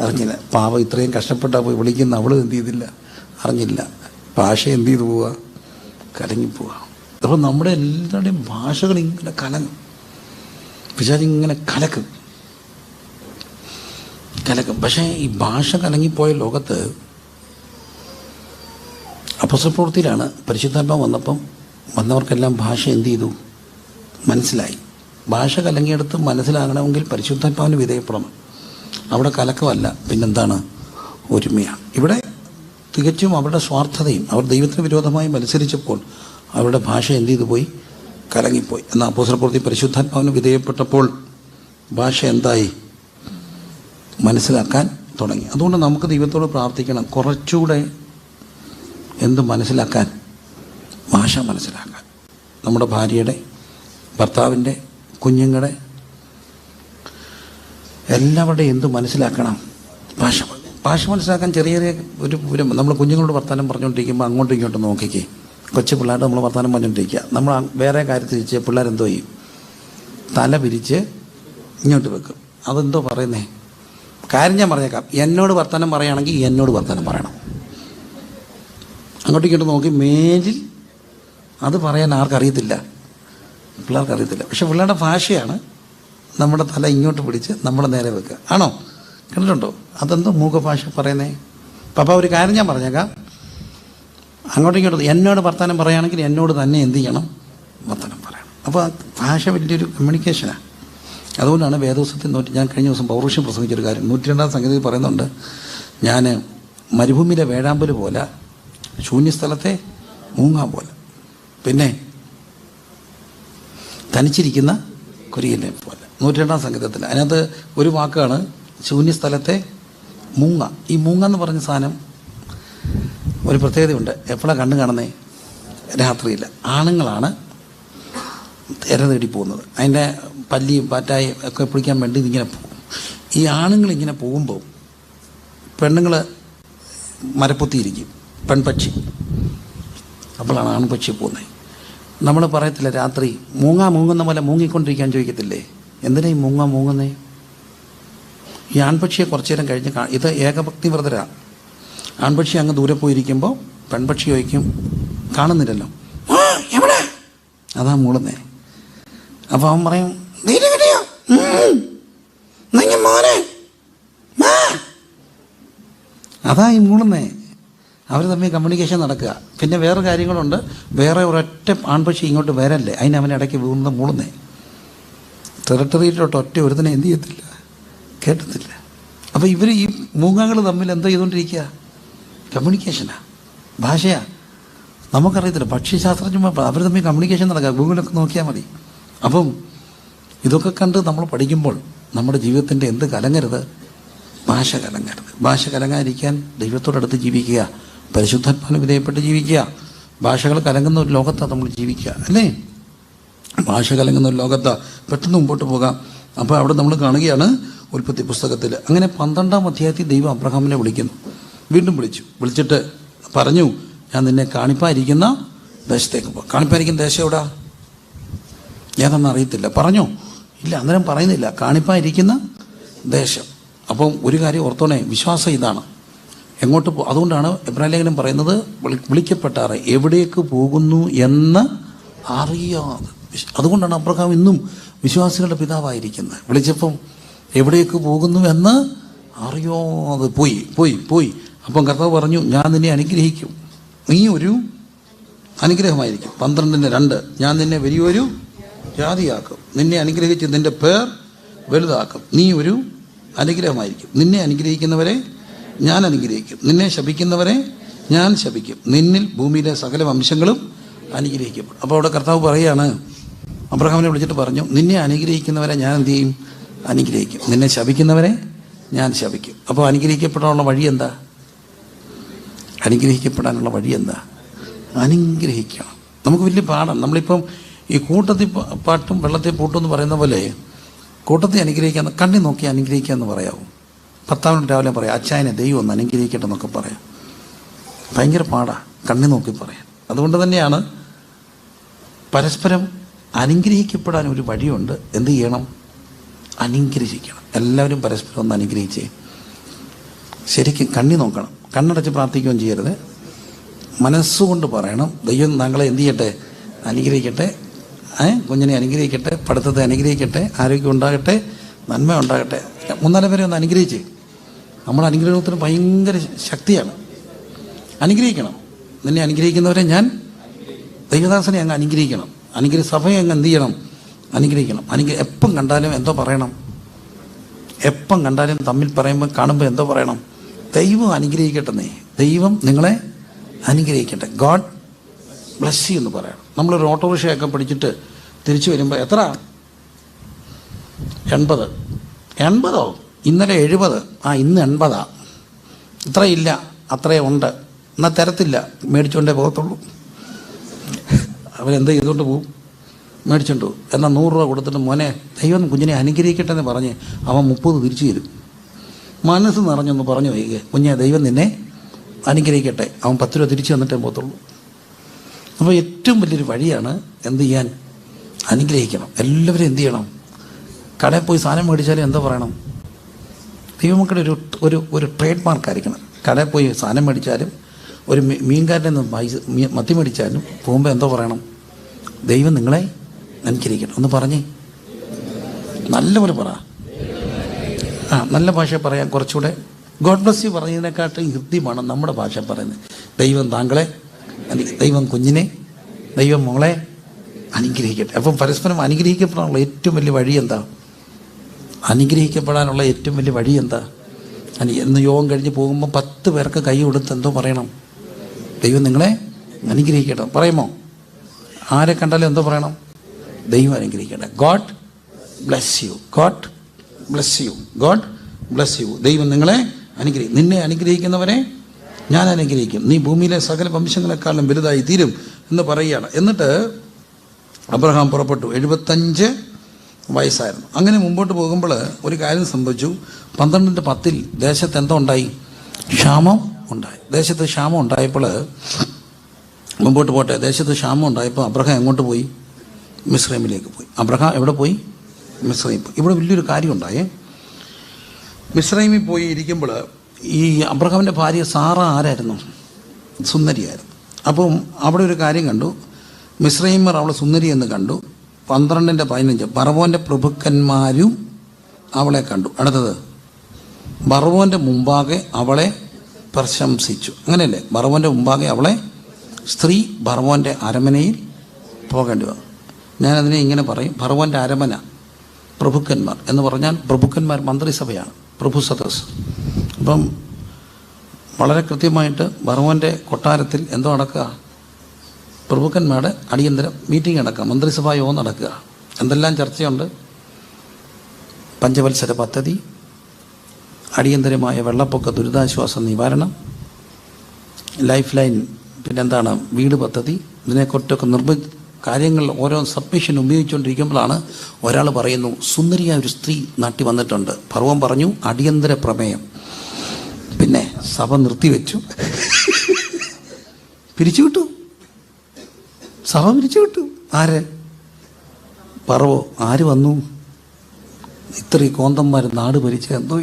അറിഞ്ഞില്ല. പാവം ഇത്രയും കഷ്ടപ്പെട്ടാൽ പോയി വിളിക്കുന്ന അവൾ എന്ത് ചെയ്തില്ല, അറിഞ്ഞില്ല. ഭാഷ എന്ത് ചെയ്തു പോവുക, കലങ്ങിപ്പോവുക. അപ്പോൾ നമ്മുടെ എല്ലാവരുടെയും ഭാഷകൾ ഇങ്ങനെ കലങ്ങും. പിശാച് ഇങ്ങനെ കലക്കും. പക്ഷേ ഈ ഭാഷ കലങ്ങിപ്പോയ ലോകത്ത് അപ്പോസ്തലപ്രവൃത്തിയിലാണ് പരിശുദ്ധാത്മാവ് വന്നവർക്കെല്ലാം ഭാഷ എന്ത് ചെയ്തു, മനസ്സിലായി. ഭാഷ കലങ്ങിയെടുത്ത് മനസ്സിലാകണമെങ്കിൽ പരിശുദ്ധാത്മാവിന് വിധേയപ്പെടണം. അവിടെ കലക്കമല്ല, പിന്നെന്താണ്, ഒരുമയാണ്. ഇവിടെ തികച്ചും അവരുടെ സ്വാർത്ഥതയും അവർ ദൈവത്തിന് വിരോധമായി മത്സരിച്ചപ്പോൾ അവരുടെ ഭാഷ എന്ത് ചെയ്തു പോയി, കലങ്ങിപ്പോയി. എന്നാൽ അപ്പോസ്തലപ്രവൃത്തി പരിശുദ്ധാത്മാവിന് വിധേയപ്പെട്ടപ്പോൾ ഭാഷ എന്തായി, മനസ്സിലാക്കാൻ തുടങ്ങി. അതുകൊണ്ട് നമുക്ക് ദൈവത്തോട് പ്രാർത്ഥിക്കണം, കുറച്ചുകൂടെ എന്ത് മനസ്സിലാക്കാൻ, ഭാഷ മനസ്സിലാക്കാൻ. നമ്മുടെ ഭാര്യയുടെ, ഭർത്താവിൻ്റെ, കുഞ്ഞുങ്ങളുടെ എല്ലാവരുടെയും എന്ത് മനസ്സിലാക്കണം, ഭാഷ മനസ്സിലാക്കാൻ. ചെറിയ ഒരു നമ്മൾ കുഞ്ഞുങ്ങളോട് വർത്തമാനം പറഞ്ഞുകൊണ്ടിരിക്കുമ്പോൾ അങ്ങോട്ടും ഇങ്ങോട്ടും നോക്കിക്കേ. കൊച്ചു പിള്ളേരുടെ നമ്മൾ വർത്തമാനം പറഞ്ഞുകൊണ്ടിരിക്കുക. നമ്മൾ വേറെ കാര്യത്തിൽ വെച്ച് പിള്ളേരെന്തോ ചെയ്യും, തല പിരിച്ച് ഇങ്ങോട്ട് വെക്കും. അതെന്തോ പറയുന്നേ, കാര്യം ഞാൻ പറഞ്ഞേക്കാം. എന്നോട് വർത്തമാനം പറയുകയാണെങ്കിൽ എന്നോട് വർത്തമാനം പറയണം. അങ്ങോട്ടും ഇങ്ങോട്ട് നോക്കി മേലിൽ അത് പറയാൻ ആർക്കറിയത്തില്ല, പിള്ളേർക്കറിയത്തില്ല. പക്ഷെ പിള്ളേരുടെ ഭാഷയാണ് നമ്മുടെ തല ഇങ്ങോട്ട് പിടിച്ച് നമ്മുടെ നേരെ വെക്കുക. ആണോ? കണ്ടിട്ടുണ്ടോ? അതെന്തോ മൂകഭാഷ പറയുന്നേ. പപ്പ ഒരു കാര്യം ഞാൻ പറഞ്ഞേക്കാം, അങ്ങോട്ടും ഇങ്ങോട്ടും എന്നോട് വർത്തമാനം പറയുകയാണെങ്കിൽ എന്നോട് തന്നെ എന്ത് ചെയ്യണം, വർത്തമാനം പറയണം. അപ്പോൾ ഭാഷ വലിയൊരു കമ്മ്യൂണിക്കേഷനാണ്. അതുകൊണ്ടാണ് വേദോസത്തിൽ ഞാൻ കഴിഞ്ഞ ദിവസം പൗരുഷ്യം പ്രസംഗിച്ചൊരു കാര്യം 102-ാം സംഗതിയിൽ പറയുന്നുണ്ട്, ഞാൻ മരുഭൂമിയിലെ വേഴാമ്പല് പോലെ, ശൂന്യസ്ഥലത്തെ മൂങ്ങാൻ പോലെ, പിന്നെ തനിച്ചിരിക്കുന്ന കുരിയനെ പോലെ. 102-ാം സംഗീതത്തിൽ അതിനകത്ത് ഒരു വാക്കാണ് ശൂന്യസ്ഥലത്തെ മൂങ്ങ. ഈ മൂങ്ങ എന്ന് പറഞ്ഞ സാധനം ഒരു പ്രത്യേകതയുണ്ട്. എപ്പോഴാണ് കണ്ണ് കാണുന്നേ? രാത്രിയിൽ. ആണുങ്ങളാണ് ഇര തേടി പോകുന്നത്. അതിൻ്റെ പല്ലിയും പാറ്റായും ഒക്കെ പിടിക്കാൻ വേണ്ടി ഇതിങ്ങനെ പോകും. ഈ ആണുങ്ങളിങ്ങനെ പോകുമ്പോൾ പെണ്ണുങ്ങൾ മരപ്പൊത്തിയിരിക്കും, പെൺപക്ഷി. അപ്പോഴാണ് ആൺപക്ഷി പോകുന്നത്. നമ്മൾ പറയത്തില്ല രാത്രി മൂങ്ങുന്ന പോലെ മൂങ്ങിക്കൊണ്ടിരിക്കാൻ ചോദിക്കത്തില്ലേ, എന്തിനാ ഈ മൂങ്ങുന്നേ? ഈ ആൺപക്ഷിയെ കുറച്ചു നേരം കഴിഞ്ഞ് ഇത് ഏകഭക്തി വ്രതരാണ്. ആൺപക്ഷി അങ്ങ് ദൂരെ പോയിരിക്കുമ്പോൾ പെൺപക്ഷി ചോദിക്കും, കാണുന്നില്ലല്ലോ, എവിടെ? അതാ മൂളുന്നേ. അപ്പോൾ അവൻ പറയും, മോനെ, അതാ ഈ മൂളുന്നേ. അവർ തമ്മിൽ കമ്മ്യൂണിക്കേഷൻ നടക്കുക. പിന്നെ വേറെ കാര്യങ്ങളുണ്ട്. വേറെ ഒരൊറ്റ ആൺപക്ഷി ഇങ്ങോട്ട് വരല്ലേ, അതിന് അവൻ്റെ ഇടയ്ക്ക് വീഴുന്നത് മൂളുന്നേ. ടെറിട്ടറിയിലോട്ട് ഒറ്റ ഒരുത്തനെ എന്ത് ചെയ്യത്തില്ല, കേട്ടത്തില്ല. അപ്പോൾ ഇവർ ഈ മൂങ്ങകൾ തമ്മിൽ എന്താ ചെയ്തുകൊണ്ടിരിക്കുക, കമ്മ്യൂണിക്കേഷനാണ്, ഭാഷയാണ്. നമുക്കറിയത്തില്ല. പക്ഷിശാസ്ത്രജ്ഞന്മാർ അവർ തമ്മിൽ കമ്മ്യൂണിക്കേഷൻ നടക്കുക. ഗൂഗിളൊക്കെ നോക്കിയാൽ മതി. അപ്പം ഇതൊക്കെ കണ്ട് നമ്മൾ പഠിക്കുമ്പോൾ നമ്മുടെ ജീവിതത്തിൻ്റെ എന്ത് കലങ്ങരുത്, ഭാഷ കലങ്ങരുത്. ഭാഷ കലങ്ങാതിരിക്കാൻ ദൈവത്തോടടുത്ത് ജീവിക്കുക, പരിശുദ്ധാത്മാവിന് വിധേയപ്പെട്ട് ജീവിക്കുക. ഭാഷകൾ കലങ്ങുന്ന ഒരു ലോകത്താണ് നമ്മൾ ജീവിക്കുക, അല്ലേ? ഭാഷ കലങ്ങുന്ന ഒരു ലോകത്താണ് പെട്ടെന്ന് മുമ്പോട്ട് പോകാം. അപ്പോൾ അവിടെ നമ്മൾ കാണുകയാണ് ഉൽപ്പത്തി പുസ്തകത്തിൽ. അങ്ങനെ 12-ാം അധ്യായത്തിൽ ദൈവം അബ്രഹാമിനെ വിളിക്കുന്നു. വീണ്ടും വിളിച്ചിട്ട് പറഞ്ഞു, ഞാൻ നിന്നെ കാണിപ്പായിരിക്കുന്ന ദേശത്തേക്ക് പോകാം. കാണിപ്പായിരിക്കുന്ന ദേശം എവിടാ, ഏതാണെന്ന് അറിയത്തില്ല. പറഞ്ഞോ? ഇല്ല, അന്നേരം പറയുന്നില്ല. കാണിപ്പായിരിക്കുന്ന ദേശം. അപ്പം ഒരു കാര്യം ഓർത്തോണേ, വിശ്വാസം ഇതാണ്. എങ്ങോട്ട് അതുകൊണ്ടാണ് എബ്രായലേഖനം പറയുന്നത്, വിളിക്കപ്പെട്ടാറ് എവിടേക്ക് പോകുന്നു എന്ന് അറിയാതെ. അതുകൊണ്ടാണ് അബ്രഹാം ഇന്നും വിശ്വാസികളുടെ പിതാവായിരിക്കുന്നത്. വിളിച്ചപ്പം എവിടേക്ക് പോകുന്നു എന്ന് അറിയാതെ പോയി. അപ്പം കർത്താവ് പറഞ്ഞു, ഞാൻ നിന്നെ അനുഗ്രഹിക്കും, നീ ഒരു അനുഗ്രഹമായിരിക്കും. 12:2 ഞാൻ നിന്നെ വലിയൊരു ജാതിയാക്കും, നിന്നെ അനുഗ്രഹിച്ച് നിന്റെ പേർ വലുതാക്കും, നീ ഒരു അനുഗ്രഹമായിരിക്കും. നിന്നെ അനുഗ്രഹിക്കുന്നവരെ ഞാൻ അനുഗ്രഹിക്കും, നിന്നെ ശപിക്കുന്നവരെ ഞാൻ ശപിക്കും, നിന്നിൽ ഭൂമിയിലെ സകല വംശങ്ങളും അനുഗ്രഹിക്കപ്പെടും. അപ്പോൾ അവിടെ കർത്താവ് പറയുകയാണ്, അബ്രഹാമിനെ വിളിച്ചിട്ട് പറഞ്ഞു, നിന്നെ അനുഗ്രഹിക്കുന്നവരെ ഞാൻ എന്ത് ചെയ്യും, അനുഗ്രഹിക്കും, നിന്നെ ശപിക്കുന്നവരെ ഞാൻ ശപിക്കും. അപ്പോൾ അനുഗ്രഹിക്കപ്പെടാനുള്ള വഴി എന്താ? അനുഗ്രഹിക്കപ്പെടാനുള്ള വഴി എന്താ? അനുഗ്രഹിക്കണം. നമുക്ക് വലിയ പാഠം. നമ്മളിപ്പം ഈ കൂട്ടത്തിൽ പാട്ടും വെള്ളത്തിൽ പൂട്ടും എന്ന് പറയുന്ന പോലെ കൂട്ടത്തെ അനുഗ്രഹിക്കാന്ന്, കണ്ണി നോക്കി അനുഗ്രഹിക്കുക എന്ന് പറയാവും. 10 മിനിറ്റ് രാവിലെ പറയാം അച്ചായനെ ദൈവം ഒന്ന് അനുഗ്രഹിക്കട്ടെ എന്നൊക്കെ പറയാം. ഭയങ്കര പാടാ കണ്ണി നോക്കി പറയാൻ. അതുകൊണ്ട് തന്നെയാണ് പരസ്പരം അനുഗ്രഹിക്കപ്പെടാൻ ഒരു വഴിയുണ്ട്. എന്ത് ചെയ്യണം? അനുഗ്രഹിക്കണം. എല്ലാവരും പരസ്പരം ഒന്ന് അനുഗ്രഹിച്ചേ. ശരിക്കും കണ്ണി നോക്കണം, കണ്ണടച്ച് പ്രാർത്ഥിക്കുകയും ചെയ്യരുത്. മനസ്സുകൊണ്ട് പറയണം, ദൈവം താങ്കളെ എന്ത് ചെയ്യട്ടെ? അനുഗ്രഹിക്കട്ടെ, കുഞ്ഞിനെ അനുഗ്രഹിക്കട്ടെ, പഠിത്തത്തെ അനുഗ്രഹിക്കട്ടെ, ആരോഗ്യം ഉണ്ടാകട്ടെ, നന്മ ഉണ്ടാകട്ടെ. 3-4 പേരെ ഒന്ന് അനുഗ്രഹിച്ച്. നമ്മുടെ അനുഗ്രഹത്തിന് ഭയങ്കര ശക്തിയാണ്. അനുഗ്രഹിക്കണം. നിന്നെ അനുഗ്രഹിക്കുന്നവരെ ഞാൻ ദൈവദാസനെ അങ്ങ് അനുഗ്രഹിക്കണം. സഭയെ അങ്ങ് എന്ത് ചെയ്യണം? അനുഗ്രഹിക്കണം. എപ്പം കണ്ടാലും എന്തോ പറയണം? എപ്പം കണ്ടാലും തമ്മിൽ കാണുമ്പോൾ എന്തോ പറയണം? ദൈവം അനുഗ്രഹിക്കട്ടെ, ദൈവം നിങ്ങളെ അനുഗ്രഹിക്കട്ടെ, ഗോഡ് ബ്ലസ് യു എന്ന് പറയണം. നമ്മളൊരു ഓട്ടോറിക്ഷയൊക്കെ പിടിച്ചിട്ട് തിരിച്ചു വരുമ്പോൾ എത്ര? 80. ഇന്നലെ 70. ഇന്ന് 80. ഇത്രയില്ല, അത്രേ ഉണ്ട്. എന്നാൽ തരത്തില്ല, മേടിച്ചുകൊണ്ടേ പോകത്തുള്ളൂ. അവരെന്ത് ചെയ്തുകൊണ്ട് പോവും? മേടിച്ചുകൊണ്ട് പോകും. എന്നാൽ 100 രൂപ കൊടുത്തിട്ട് മോനെ ദൈവം കുഞ്ഞിനെ അനുഗ്രഹിക്കട്ടെ എന്ന് പറഞ്ഞ് അവൻ 30 തിരിച്ചു തരും. മനസ്സ് നിറഞ്ഞൊന്ന് പറഞ്ഞു വയ്ക്കുക, കുഞ്ഞെ ദൈവം നിന്നെ അനുഗ്രഹിക്കട്ടെ. അവൻ 10 രൂപ തിരിച്ചു തന്നിട്ടേ പോകത്തുള്ളൂ. അപ്പോൾ ഏറ്റവും വലിയൊരു വഴിയാണ് എന്ത് ചെയ്യാൻ? അനുഗ്രഹിക്കണം. എല്ലാവരും എന്ത് ചെയ്യണം? കടയിൽ പോയി സാധനം മേടിച്ചാലും എന്താ പറയണം? ദൈവമക്കളുടെ ഒരു ട്രേഡ് മാർക്കായിരിക്കണം. കടയിൽ പോയി സാധനം മേടിച്ചാലും ഒരു മീൻകാരൻ്റെ നിന്ന് മത്തി മേടിച്ചാലും പോകുമ്പോൾ എന്തോ പറയണം? ദൈവം നിങ്ങളെ അനുഗ്രഹിക്കണം. ഒന്ന് പറഞ്ഞേ, നല്ലപോലെ പറ. നല്ല ഭാഷ പറയാൻ കുറച്ചുകൂടെ ഗോഡ് ബ്ലസ് യു പറയുന്നതിനെക്കാട്ടും ഹൃദ്യമാണ് നമ്മുടെ ഭാഷ പറയുന്നത്. ദൈവം താങ്കളെ, ദൈവം കുഞ്ഞിനെ, ദൈവം മോളെ അനുഗ്രഹിക്കട്ടെ. അപ്പം പരസ്പരം അനുഗ്രഹിക്കപ്പെടാനുള്ള ഏറ്റവും വലിയ വഴി എന്താ? അനുഗ്രഹിക്കപ്പെടാനുള്ള ഏറ്റവും വലിയ വഴി എന്താ? എന്ന് യോഗം കഴിഞ്ഞ് പോകുമ്പോൾ 10 പേർക്ക് കൈ കൊടുത്ത് എന്തോ പറയണം? ദൈവം നിങ്ങളെ അനുഗ്രഹിക്കട്ടെ പറയുമോ? ആരെ കണ്ടാലും എന്തോ പറയണം? ദൈവം അനുഗ്രഹിക്കട്ടെ. God bless you, God bless you, God bless you. ദൈവം നിങ്ങളെ നിന്നെ അനുഗ്രഹിക്കുന്നവരെ ഞാൻ അനുഗ്രഹിക്കും. നീ ഭൂമിയിലെ സകല വംശങ്ങളെക്കാളും വലുതായി തീരും എന്ന് പറയുകയാണ്. എന്നിട്ട് അബ്രഹാം പുറപ്പെട്ടു. 75 വയസ്സായിരുന്നു. അങ്ങനെ മുമ്പോട്ട് പോകുമ്പോൾ ഒരു കാര്യം സംഭവിച്ചു. 12:10 ദേശത്ത് എന്തോ ഉണ്ടായി? ക്ഷാമം ഉണ്ടായി. ദേശത്ത് ക്ഷാമം ഉണ്ടായപ്പോൾ മുമ്പോട്ട് പോട്ടെ. ദേശത്ത് ക്ഷാമം ഉണ്ടായപ്പോൾ അബ്രഹാം എങ്ങോട്ട് പോയി? മിസ്രൈമിലേക്ക് പോയി. അബ്രഹാം എവിടെ പോയി? മിസ്രൈമിൽ പോയി. ഇവിടെ വലിയൊരു കാര്യം ഉണ്ടായേ. മിസ്രൈമിൽ പോയി ഇരിക്കുമ്പോൾ ഈ അബ്രഹാമിൻ്റെ ഭാര്യ സാറ ആരായിരുന്നു? സുന്ദരിയായിരുന്നു. അപ്പം അവിടെ ഒരു കാര്യം കണ്ടു. മിസ്രൈമർ അവളെ സുന്ദരി എന്ന് കണ്ടു. 12:15 ഫറവോൻ്റെ പ്രഭുക്കന്മാരും അവളെ കണ്ടു. അടുത്തത് ഫറവോൻ്റെ മുമ്പാകെ അവളെ പ്രശംസിച്ചു. അങ്ങനെയല്ലേ? ഫറവോൻ്റെ മുമ്പാകെ അവളെ സ്ത്രീ ഫറവോൻ്റെ അരമനയിൽ പോകേണ്ടി വന്നു. ഞാനതിനെ ഇങ്ങനെ പറയും, ഫറവോൻ്റെ അരമന, പ്രഭുക്കന്മാർ എന്ന് പറഞ്ഞാൽ പ്രഭുക്കന്മാർ മന്ത്രിസഭയാണ്, പ്രഭു സദസ്. അപ്പം വളരെ കൃത്യമായിട്ട് ഫറവോൻ്റെ കൊട്ടാരത്തിൽ എന്തോ നടക്കുക? പ്രഭുക്കന്മാരുടെ അടിയന്തര മീറ്റിംഗ് നടക്കുക, മന്ത്രിസഭാ യോഗം നടക്കുക. എന്തെല്ലാം ചർച്ചയുണ്ട്? പഞ്ചവത്സര പദ്ധതി, അടിയന്തരമായ വെള്ളപ്പൊക്ക ദുരിതാശ്വാസ നിവാരണം, ലൈഫ് ലൈൻ, പിന്നെന്താണ് വീട് പദ്ധതി. ഇതിനെക്കുറിച്ചൊക്കെ കാര്യങ്ങൾ ഓരോ സബ്മിഷൻ ഉപയോഗിച്ചുകൊണ്ടിരിക്കുമ്പോഴാണ് ഒരാൾ പറയുന്നു, സുന്ദരിയായ ഒരു സ്ത്രീ നാട്ടിൽ വന്നിട്ടുണ്ട്. ഫറവോൻ പറഞ്ഞു അടിയന്തര പ്രമേയം. പിന്നെ സഭ നിർത്തിവെച്ചു, പിരിച്ചുവിട്ടു, സഭ പിരിച്ചുവിട്ടു. ആര്? ഫറവോ. ആര് വന്നു? ഇത്രയും കോന്തന്മാർ നാട് ഭരിച്ച എന്തോ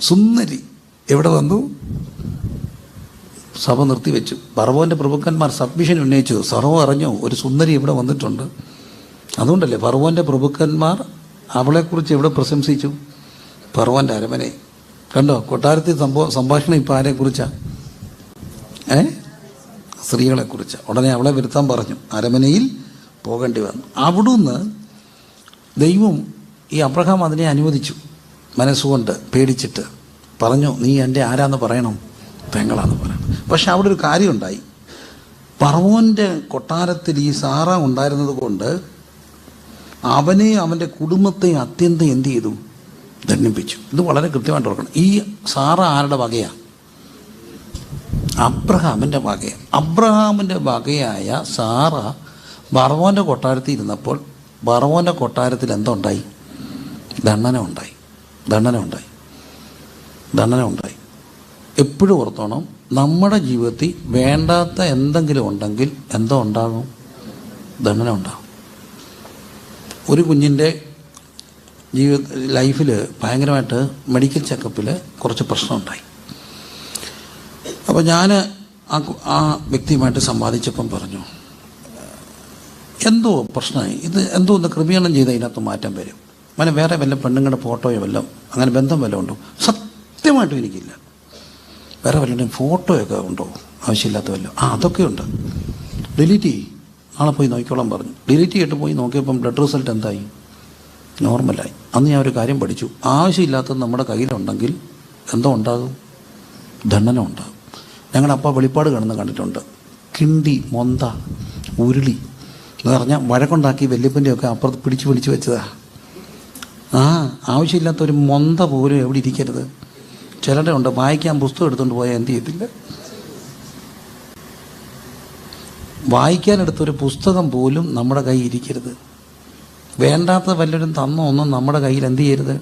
സുന്ദരി എവിടെ വന്നു? സഭ നിർത്തിവെച്ചു. ഫറവോൻ്റെ പ്രഭുക്കന്മാർ സബ്മിഷൻ ഉന്നയിച്ചു. ഫറവോ അറിഞ്ഞോ ഒരു സുന്ദരി ഇവിടെ വന്നിട്ടുണ്ട്? അതുകൊണ്ടല്ലേ ഫറവോൻ്റെ പ്രഭുക്കന്മാർ അവളെക്കുറിച്ച് എവിടെ പ്രശംസിച്ചു? ഫറവോൻ്റെ അരമനെ. കണ്ടോ? കൊട്ടാരത്തിൽ സംഭാഷണം ഇപ്പം ആരെക്കുറിച്ചാണ്? സ്ത്രീകളെക്കുറിച്ച്. ഉടനെ അവളെ വരുത്താൻ പറഞ്ഞു. അരമനയിൽ പോകേണ്ടി വന്നു. അവിടുന്ന് ദൈവം ഈ അബ്രഹാം അതിനെ അനുവദിച്ചു. മനസ്സുകൊണ്ട് പേടിച്ചിട്ട് പറഞ്ഞു, നീ എൻ്റെ ആരാന്ന് പറയണം? പെങ്ങളാന്ന് പറയണം. പക്ഷെ അവിടെ ഒരു കാര്യമുണ്ടായി. ഫറവോൻ്റെ കൊട്ടാരത്തിൽ ഈ സാറ ഉണ്ടായിരുന്നത് കൊണ്ട് അവനെയും അവൻ്റെ കുടുംബത്തെയും അത്യന്തം എന്ത് ചെയ്തു? ദണ്ഡിപ്പിച്ചു. ഇത് വളരെ കൃത്യമായിട്ട് ഓർക്കണം. ഈ സാറ ആരുടെ വകയാണ്? അബ്രഹാമിൻ്റെ വകയാണ്. അബ്രഹാമിൻ്റെ വകയായ സാറ ഫറവോൻ്റെ കൊട്ടാരത്തിൽ ഇരുന്നപ്പോൾ ഫറവോൻ്റെ കൊട്ടാരത്തിൽ എന്തുണ്ടായി? ദണ്ഡനം ഉണ്ടായി. ദണ്ഡനം ഉണ്ടായി. എപ്പോഴും ഓർത്തോണം, നമ്മുടെ ജീവിതത്തിൽ വേണ്ടാത്ത എന്തെങ്കിലും ഉണ്ടെങ്കിൽ എന്തോ ഉണ്ടാകും? ദണ്ഡനം ഉണ്ടാകും. ഒരു കുഞ്ഞിൻ്റെ ലൈഫിൽ ഭയങ്കരമായിട്ട് മെഡിക്കൽ ചെക്കപ്പിൽ കുറച്ച് പ്രശ്നമുണ്ടായി. അപ്പോൾ ഞാൻ ആ വ്യക്തിയുമായിട്ട് സംവാദിച്ചപ്പം പറഞ്ഞു, എന്തോ പ്രശ്നമായി, ഇത് എന്തോ ഒന്ന് ക്രമീകരണം ചെയ്ത് ഇതിനകത്ത് മാറ്റം വരും. അങ്ങനെ വേറെ വല്ല പെണ്ണുങ്ങളുടെ ഫോട്ടോയോ വല്ലതും അങ്ങനെ ബന്ധം വല്ലതും ഉണ്ടോ? സത്യമായിട്ടും എനിക്കില്ല. വേറെ വല്ലതും ഫോട്ടോയൊക്കെ ഉണ്ടോ ആവശ്യമില്ലാത്ത വല്ലതും? അതൊക്കെ ഉണ്ട്. ഡിലീറ്റ് ചെയ്യും, നാളെ പോയി നോക്കിക്കോളാൻ പറഞ്ഞു. ഡിലീറ്റ് ചെയ്തിട്ട് പോയി നോക്കിയപ്പം ബ്ലഡ് റിസൾട്ട് എന്തായി? നോർമലായി. അന്ന് ഞാൻ ഒരു കാര്യം പഠിച്ചു, ആവശ്യമില്ലാത്തത് നമ്മുടെ കയ്യിലുണ്ടെങ്കിൽ എന്തോ ഉണ്ടാകും? ദണ്ഡനം ഉണ്ടാകും. ഞങ്ങളുടെ അപ്പ വെളിപ്പാട് കിടന്ന് കണ്ടിട്ടുണ്ട്. കിണ്ടി, മൊന്ത, ഉരുളി എന്ന് പറഞ്ഞാൽ വഴക്കുണ്ടാക്കി വല്യപ്പൻ്റെയൊക്കെ അപ്പുറത്ത് പിടിച്ച് വെച്ചതാ. ആവശ്യമില്ലാത്ത ഒരു മൊന്ത പോലും എവിടെ ഇരിക്കരുത്. ചിലരുടെ ഉണ്ട്, വായിക്കാൻ പുസ്തകം എടുത്തുകൊണ്ട് പോയാൽ എന്ത് ചെയ്യത്തില്ല, വായിക്കാനെടുത്തൊരു പുസ്തകം പോലും നമ്മുടെ കയ്യിൽ ഇരിക്കരുത്. വേണ്ടാത്ത വല്ലവരും തന്ന ഒന്നും നമ്മുടെ കയ്യിൽ എന്ത് ചെയ്യരുത്,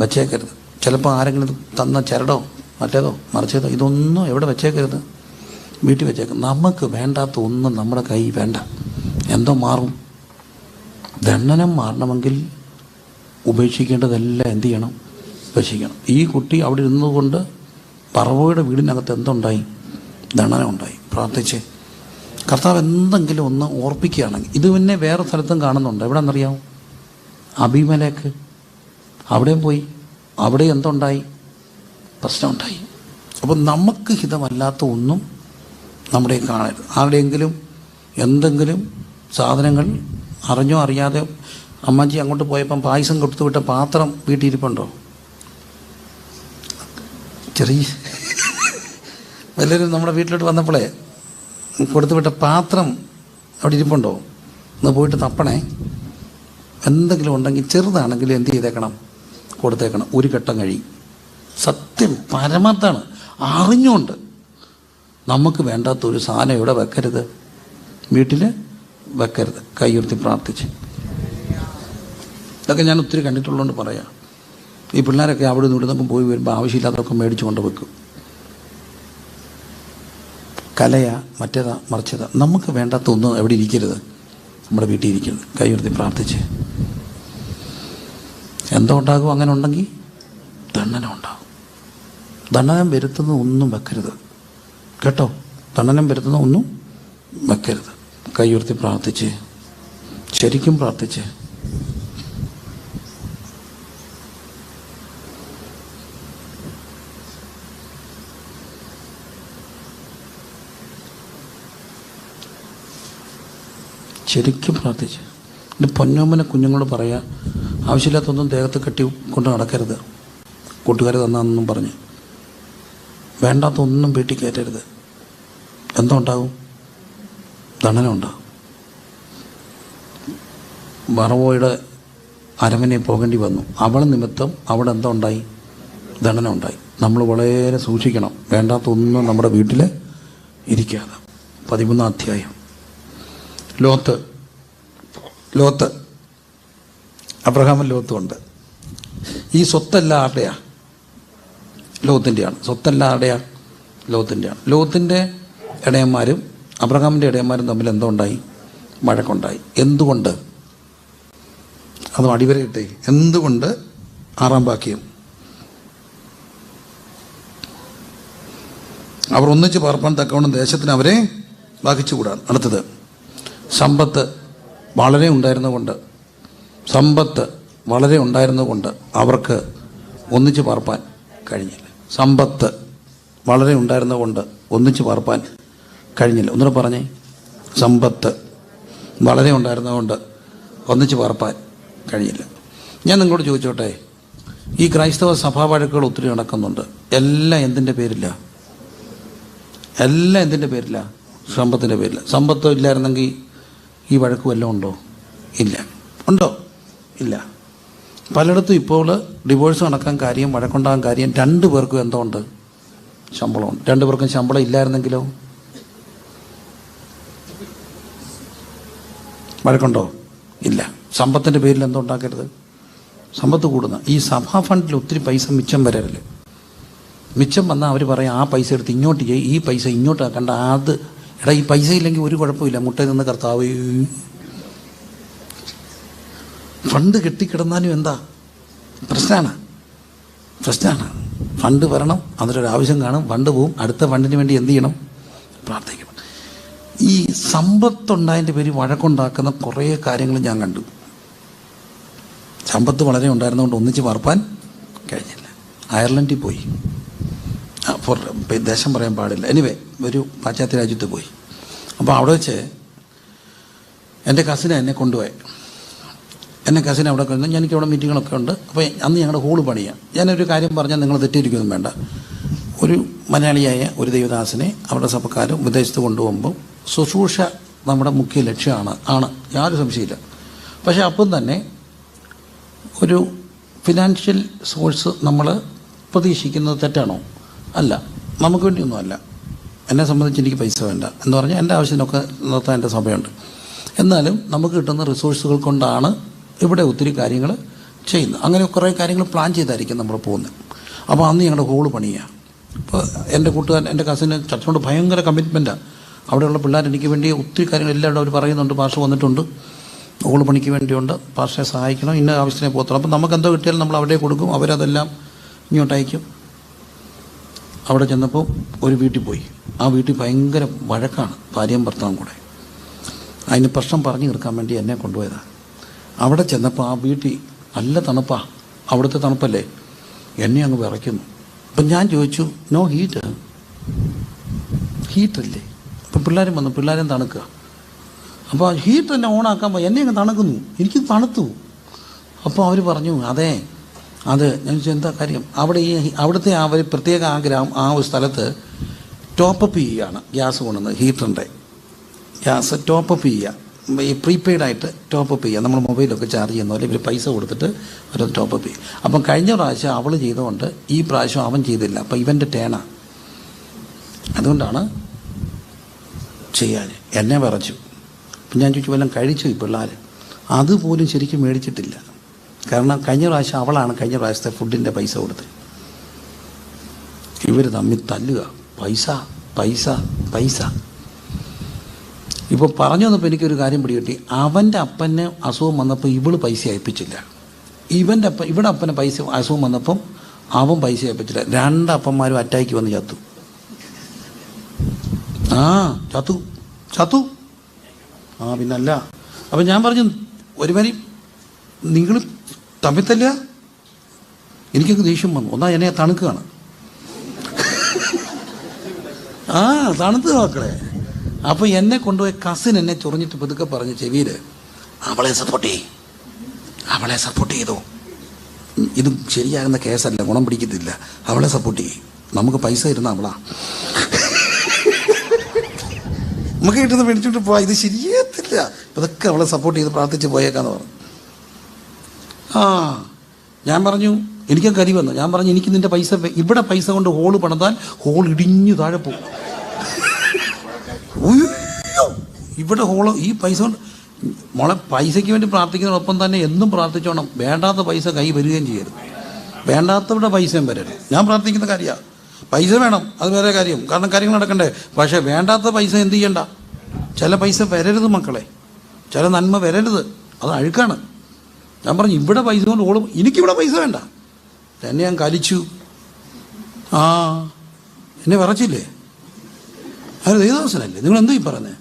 വച്ചേക്കരുത്. ചിലപ്പോൾ ആരെങ്കിലും തന്ന ചരടോ മറ്റേതോ മറിച്ചതോ ഇതൊന്നും എവിടെ വെച്ചേക്കരുത്, വീട്ടിൽ വെച്ചേക്കും. നമുക്ക് വേണ്ടാത്ത ഒന്നും നമ്മുടെ കയ്യിൽ വേണ്ട. എന്തോ മാറും? ദണ്ഡനം മാറണമെങ്കിൽ ഉപേക്ഷിക്കേണ്ടതെല്ലാം എന്ത് ചെയ്യണം? ഉപേക്ഷിക്കണം. ഈ കുട്ടി അവിടെ ഇരുന്നുകൊണ്ട് പറവോയുടെ വീടിനകത്ത് എന്തുണ്ടായി? ദണ്ഡനം ഉണ്ടായി. പ്രാർത്ഥിച്ച് കർത്താവ് എന്തെങ്കിലും ഒന്ന് ഓർപ്പിക്കുകയാണെങ്കിൽ, ഇത് പിന്നെ വേറെ സ്ഥലത്തും കാണുന്നുണ്ട്. എവിടെയെന്നറിയാമോ? അബീമേലെക്ക്. അവിടെയും പോയി, അവിടെ എന്തുണ്ടായി? പ്രശ്നമുണ്ടായി. അപ്പം നമുക്ക് ഹിതമല്ലാത്ത ഒന്നും നമ്മുടെ കാണരുത്. ആരുടെയെങ്കിലും എന്തെങ്കിലും സാധനങ്ങൾ അറിഞ്ഞോ അറിയാതെ അമ്മാജി അങ്ങോട്ട് പോയപ്പം പായസം കൊടുത്തു വിട്ട പാത്രം വീട്ടിലിരിപ്പുണ്ടോ? ചെറിയ വല്ലവരും നമ്മുടെ വീട്ടിലോട്ട് വന്നപ്പോഴേ കൊടുത്തു വിട്ട പാത്രം അവിടെ ഇരിപ്പുണ്ടോ? ഒന്ന് പോയിട്ട് തപ്പണേ. എന്തെങ്കിലും ഉണ്ടെങ്കിൽ ചെറുതാണെങ്കിലും എന്ത് ചെയ്തേക്കണം? കൊടുത്തേക്കണം. ഒരു ഘട്ടം കഴിയും. സത്യം പരമാർത്ഥാണ്. അറിഞ്ഞുകൊണ്ട് നമുക്ക് വേണ്ടാത്ത ഒരു സാധനം ഇവിടെ വെക്കരുത്, വീട്ടിൽ വെക്കരുത്. കൈയുയർത്തി പ്രാർത്ഥിച്ച്. ഇതൊക്കെ ഞാൻ ഒത്തിരി കണ്ടിട്ടുള്ളതുകൊണ്ട് പറയാം. ഈ പിള്ളേരൊക്കെ അവിടെ നിന്ന് ഇവിടുന്നൊക്കെ പോയി വരുമ്പോൾ ആവശ്യമില്ലാത്തതൊക്കെ മേടിച്ചു കൊണ്ട് വെക്കും. കലയാ മറ്റേതാ മറിച്ചതാ. നമുക്ക് വേണ്ടാത്ത ഒന്നും എവിടെ ഇരിക്കരുത്, നമ്മുടെ വീട്ടിൽ ഇരിക്കരുത്. കൈയുയർത്തി പ്രാർത്ഥിച്ച്. എന്തോ ഉണ്ടാകും? അങ്ങനെ ഉണ്ടെങ്കിൽ ദണ്ഡനം ഉണ്ടാകും. ദണ്ഡനം വരുത്തുന്ന ഒന്നും വെക്കരുത് കേട്ടോ. ദണ്ഡനം വരുത്തുന്ന ഒന്നും വെക്കരുത്. കൈയുയർത്തി പ്രാർത്ഥിച്ച്, ശരിക്കും പ്രാർത്ഥിച്ച്. ശരിക്കും പ്രാർത്ഥിച്ച്. എൻ്റെ പൊന്നോമ്മനെ കുഞ്ഞുങ്ങളോട് പറയാം, ആവശ്യമില്ലാത്തൊന്നും ദേഹത്ത് കെട്ടി കൊണ്ട് നടക്കരുത്. കൂട്ടുകാർ തന്നാന്നും പറഞ്ഞ് വേണ്ടാത്തൊന്നും വീട്ടിൽ കയറ്റരുത്. എന്തോ ഉണ്ടാകും? ദണ്ഡനം ഉണ്ടാകും. പറവോയുടെ അരമനയിൽ പോകേണ്ടി വന്നു. അവൾ നിമിത്തം അവിടെ എന്തോ ഉണ്ടായി? ദണ്ഡനം ഉണ്ടായി. നമ്മൾ വളരെ സൂക്ഷിക്കണം, വേണ്ടാത്തൊന്നും നമ്മുടെ വീട്ടിൽ ഇരിക്കാതെ. 13-ാം അധ്യായം. ലോത്ത് അബ്രഹാമും ലോത്തും ഉണ്ട്. ഈ സ്വത്തെല്ലാം ആരുടെയാ? ലോത്തിൻ്റെയാണ്. സ്വത്തെല്ലാം ആരുടെയാ? ലോത്തിൻ്റെയാണ്. ലോത്തിൻ്റെ ഇടയന്മാരും അബ്രഹാമിൻ്റെ ഇടയന്മാരും തമ്മിൽ എന്തോ ഉണ്ടായി? വഴക്കുണ്ടായി. എന്തുകൊണ്ട്? അത് അടിവരയിട്ടേ. എന്തുകൊണ്ട്? 6-ാം വാക്യം. അവർ ഒന്നിച്ച് പാർപ്പാൻ തക്കവണ്ണം ദേശത്തിന് അവരെ വഹിച്ചുകൂടാൻ. അടുത്തത്, സമ്പത്ത് വളരെ ഉണ്ടായിരുന്നതുകൊണ്ട് അവർക്ക് ഒന്നിച്ച് പാർപ്പാൻ കഴിഞ്ഞില്ല. സമ്പത്ത് വളരെ ഉണ്ടായിരുന്നതുകൊണ്ട് ഒന്നിച്ച് പാർപ്പാൻ കഴിഞ്ഞില്ല. ഒന്നുകൂടെ പറഞ്ഞേ. സമ്പത്ത് വളരെ ഉണ്ടായിരുന്നതുകൊണ്ട് ഒന്നിച്ച് പാർപ്പാൻ കഴിഞ്ഞില്ല. ഞാൻ നിങ്ങളോട് ചോദിച്ചോട്ടെ, ഈ ക്രൈസ്തവ സഭാവഴക്കുകൾ ഒത്തിരി നടക്കുന്നുണ്ട്. എല്ലാം എന്തിൻ്റെ പേരില്ല? എല്ലാം എന്തിൻ്റെ പേരില്ല? സമ്പത്തിൻ്റെ പേരില്ല. സമ്പത്ത് ഇല്ലായിരുന്നെങ്കിൽ ഈ വഴക്ക് വല്ലതും ഉണ്ടോ? ഇല്ല. ഉണ്ടോ? ഇല്ല. പലയിടത്തും ഇപ്പോൾ ഡിവോഴ്സ് നടക്കാൻ കാര്യം, വഴക്കുണ്ടാകാൻ കാര്യം, 2 പേർക്കും എന്തോ ഉണ്ട്? ശമ്പളമുണ്ട്. 2 പേർക്കും ശമ്പളം ഇല്ലായിരുന്നെങ്കിലോ വഴക്കുണ്ടോ? ഇല്ല. സമ്പത്തിൻ്റെ പേരിൽ എന്തോ ഉണ്ടാക്കരുത്. സമ്പത്ത് കൂടുന്ന ഈ സഭാ ഫണ്ടിൽ ഒത്തിരി പൈസ മിച്ചം വരരുത്. മിച്ചം വന്നാൽ അവർ പറയും ആ പൈസ എടുത്ത് ഇങ്ങോട്ട് ചെയ്യും, ഈ പൈസ ഇങ്ങോട്ട് ആക്കണ്ട. അത് എടാ ഈ പൈസ ഇല്ലെങ്കിൽ ഒരു കുഴപ്പമില്ല, മുട്ടയിൽ നിന്ന് കർത്താവ്. ഫണ്ട് കെട്ടിക്കിടന്നാലും എന്താ പ്രശ്നമാണ്. ഫണ്ട് വരണം, അതിലൊരു ആവശ്യം കാണും, ഫണ്ട് പോവും, അടുത്ത ഫണ്ടിന് വേണ്ടി എന്ത് ചെയ്യണം? പ്രാർത്ഥിക്കണം. ഈ സമ്പത്തുണ്ടായതിൻ്റെ പേര് വഴക്കുണ്ടാക്കുന്ന കുറേ കാര്യങ്ങൾ ഞാൻ കണ്ടു. സമ്പത്ത് വളരെ ഉണ്ടായിരുന്നതുകൊണ്ട് ഒന്നിച്ച് മറപ്പാൻ കഴിഞ്ഞില്ല. അയർലൻഡിൽ പോയി, ദേശം പറയാൻ പാടില്ല, എനിവേ ഒരു പാശ്ചാത്യ രാജ്യത്ത് പോയി. അപ്പോൾ അവിടെ വെച്ച് എൻ്റെ കസിനെ എന്നെ കൊണ്ടുപോയി. എന്നെ കസിനെ അവിടെ കൊണ്ടു. എനിക്ക് അവിടെ മീറ്റിങ്ങുകളൊക്കെ ഉണ്ട്. അപ്പോൾ അന്ന് ഞങ്ങളുടെ ഹോള് പണിയാണ്. ഞാനൊരു കാര്യം പറഞ്ഞാൽ നിങ്ങൾ തെറ്റിയിരിക്കൊന്നും വേണ്ട. ഒരു മലയാളിയായ ഒരു ദൈവദാസനെ അവിടെ സഭക്കാരും വിദേശത്ത് കൊണ്ടുപോകുമ്പോൾ ശുശ്രൂഷ നമ്മുടെ മുഖ്യ ലക്ഷ്യമാണ്, യാതൊരു സംശയമില്ല. പക്ഷേ അപ്പം തന്നെ ഒരു ഫിനാൻഷ്യൽ സോഴ്സ് നമ്മൾ പ്രതീക്ഷിക്കുന്നത് തെറ്റാണോ? അല്ല, നമുക്ക് വേണ്ടിയൊന്നുമല്ല. എന്നെ സംബന്ധിച്ച് എനിക്ക് പൈസ വേണ്ട എന്ന് പറഞ്ഞാൽ എൻ്റെ ആവശ്യത്തിനൊക്കെ നിർത്താൻ എൻ്റെ സഭയുണ്ട്. എന്നാലും നമുക്ക് കിട്ടുന്ന റിസോഴ്സുകൾ കൊണ്ടാണ് ഇവിടെ ഒത്തിരി കാര്യങ്ങൾ ചെയ്യുന്നത്. അങ്ങനെ കുറേ കാര്യങ്ങൾ പ്ലാൻ ചെയ്തായിരിക്കും നമ്മൾ പോകുന്നത്. അപ്പോൾ അന്ന് ഞങ്ങളുടെ ഹോള് പണിയാണ്. അപ്പോൾ എൻ്റെ കൂട്ടുകാരൻ, എൻ്റെ കസിന് ചർച്ചിനോട് ഭയങ്കര കമ്മിറ്റ്മെൻറ്റാണ്. അവിടെയുള്ള പിള്ളേർ എനിക്ക് വേണ്ടി ഒത്തിരി കാര്യങ്ങൾ എല്ലാവരും അവർ പറയുന്നുണ്ട്. പാസ്റ്റർ വന്നിട്ടുണ്ട്, ഹോള് പണിക്ക് വേണ്ടിയുണ്ട്, പാസ്റ്ററെ സഹായിക്കണം, ഇന്ന ആവശ്യത്തിനെ പോകത്തുള്ളൂ. അപ്പം നമുക്ക് എന്തോ കിട്ടിയാലും നമ്മൾ അവിടെ കൊടുക്കും, അവരതെല്ലാം ഇങ്ങോട്ടയക്കും. അവിടെ ചെന്നപ്പോൾ ഒരു വീട്ടിൽ പോയി. ആ വീട്ടിൽ ഭയങ്കര വഴക്കാണ്, ഭാര്യയും ഭർത്താവും കൂടെ. അതിന് പ്രശ്നം പറഞ്ഞു തീർക്കാൻ വേണ്ടി എന്നെ കൊണ്ടുപോയതാണ്. അവിടെ ചെന്നപ്പോൾ ആ വീട്ടിൽ നല്ല തണുപ്പാണ്, അവിടുത്തെ തണുപ്പല്ലേ, എന്നെ അങ്ങ് വിറയ്ക്കുന്നു. അപ്പം ഞാൻ ചോദിച്ചു, നോ ഹീറ്റല്ലേ? അപ്പം പിള്ളേരും വന്നു, പിള്ളേരും തണുക്കുക. അപ്പോൾ ഹീറ്റ് തന്നെ ഓണാക്കാൻ പോയി, എന്നെ അങ്ങ് തണുക്കുന്നു, എനിക്ക് തണുത്തു. അപ്പോൾ അവർ പറഞ്ഞു, അതെ അത് ഞാൻ ചോദിച്ചു എന്താ കാര്യം? അവിടുത്തെ അവർ പ്രത്യേക ആ ഒരു സ്ഥലത്ത് ടോപ്പപ്പ് ചെയ്യുകയാണ് ഗ്യാസ് കൊണ്ടുവന്ന്, ഹീറ്ററിൻ്റെ ഗ്യാസ് ടോപ്പപ്പ് ചെയ്യുക, ഈ പ്രീപെയ്ഡായിട്ട് ടോപ്പപ്പ് ചെയ്യുക. നമ്മൾ മൊബൈലൊക്കെ ചാർജ് ചെയ്യുന്ന പോലെ ഇവർ പൈസ കൊടുത്തിട്ട് അവർ ടോപ്പപ്പ് ചെയ്യും. അപ്പം കഴിഞ്ഞ പ്രാവശ്യം അവൾ ചെയ്തുകൊണ്ട് ഈ പ്രാവശ്യം അവൻ ചെയ്തില്ല. അപ്പം ഇവൻ്റെ ടേണാണ്, അതുകൊണ്ടാണ് ചെയ്യാൻ. എന്നെ വിറച്ചു. അപ്പം ഞാൻ ചോദിച്ചു, വല്ലതും കഴിച്ചു ഈ പിള്ളേർ? അതുപോലും ശരിക്കും മേടിച്ചിട്ടില്ല. കാരണം കഴിഞ്ഞ പ്രാവശ്യം അവളാണ് കഴിഞ്ഞ പ്രാവശ്യത്തെ ഫുഡിൻ്റെ പൈസ കൊടുത്ത്. ഇവർ തമ്മിൽ തല്ലുക, പൈസ. ഇപ്പോൾ പറഞ്ഞു വന്നപ്പോൾ എനിക്കൊരു കാര്യം പിടികിട്ടി. അവൻ്റെ അപ്പന് അസുഖം വന്നപ്പോൾ ഇവള് പൈസ അയപ്പിച്ചില്ല. ഇവിടെ അപ്പന് അസുഖം വന്നപ്പം അവൻ പൈസ അയപ്പിച്ചില്ല. രണ്ടപ്പന്മാരും അറ്റാക്ക് വന്ന് ചത്തു. ചത്തു. പിന്നല്ല. അപ്പം ഞാൻ പറഞ്ഞു, ഒരു വരി നിങ്ങൾ തമ്മിൽ തല്ലുക? എനിക്കൊക്കെ ദേഷ്യം വന്നു. ഒന്നാ എന്നെ തണുക്കുകയാണ്. തണുത്ത് മക്കളെ. അപ്പോൾ എന്നെ കൊണ്ടുപോയി കസിൻ എന്നെ ചൊറിഞ്ഞിട്ട് പതുക്കെ പറഞ്ഞു ചെവിയിൽ, അവളെ സപ്പോർട്ട് ചെയ്തു. ഇത് ശരിയാകുന്ന കേസല്ല, ഗുണം പിടിക്കത്തില്ല, അവളെ സപ്പോർട്ട് ചെയ്യും. നമുക്ക് പൈസ തരുന്ന അവളാ, നമുക്ക് കിട്ടുന്ന മേടിച്ചിട്ട് പോവാ, ഇത് ശരിയാകത്തില്ല, ഇതൊക്കെ അവളെ സപ്പോർട്ട് ചെയ്ത് പ്രാർത്ഥിച്ച് പോയേക്കാന്ന് പറഞ്ഞു. ഞാൻ പറഞ്ഞു, എനിക്കും കരി വന്നു. ഞാൻ പറഞ്ഞു, എനിക്ക് നിൻ്റെ പൈസ, ഇവിടെ പൈസ കൊണ്ട് ഹോള് പണിതാൽ ഹോൾ ഇടിഞ്ഞു താഴെ പോകും. ഇവിടെ ഹോള് ഈ പൈസ കൊണ്ട് മോളെ പൈസയ്ക്ക് വേണ്ടി പ്രാർത്ഥിക്കുന്നതിനൊപ്പം തന്നെ എന്നും പ്രാർത്ഥിച്ചോണം, വേണ്ടാത്ത പൈസ കൈ വരികയും ചെയ്യരുത്, വേണ്ടാത്തവരുടെ പൈസയും വരരുത്. ഞാൻ പ്രാർത്ഥിക്കുന്ന കാര്യമാണ്, പൈസ വേണം, അത് വേറെ കാര്യം, കാരണം കാര്യങ്ങൾ നടക്കണ്ടേ. പക്ഷേ വേണ്ടാത്ത പൈസ എന്ത് ചെയ്യണ്ട, ചില പൈസ വരരുത് മക്കളെ, ചില നന്മ വരരുത്, അത് അഴുക്കാണ്. ഞാൻ പറഞ്ഞു, ഇവിടെ പൈസ കൊണ്ട് ഓടും, എനിക്കിവിടെ പൈസ വേണ്ട. എന്നെ ഞാൻ കലിച്ചു. എന്നെ വിറച്ചില്ലേ? അത് ദേവദാസനല്ലേ, നിങ്ങൾ എന്താ ഈ പറയുന്നത്?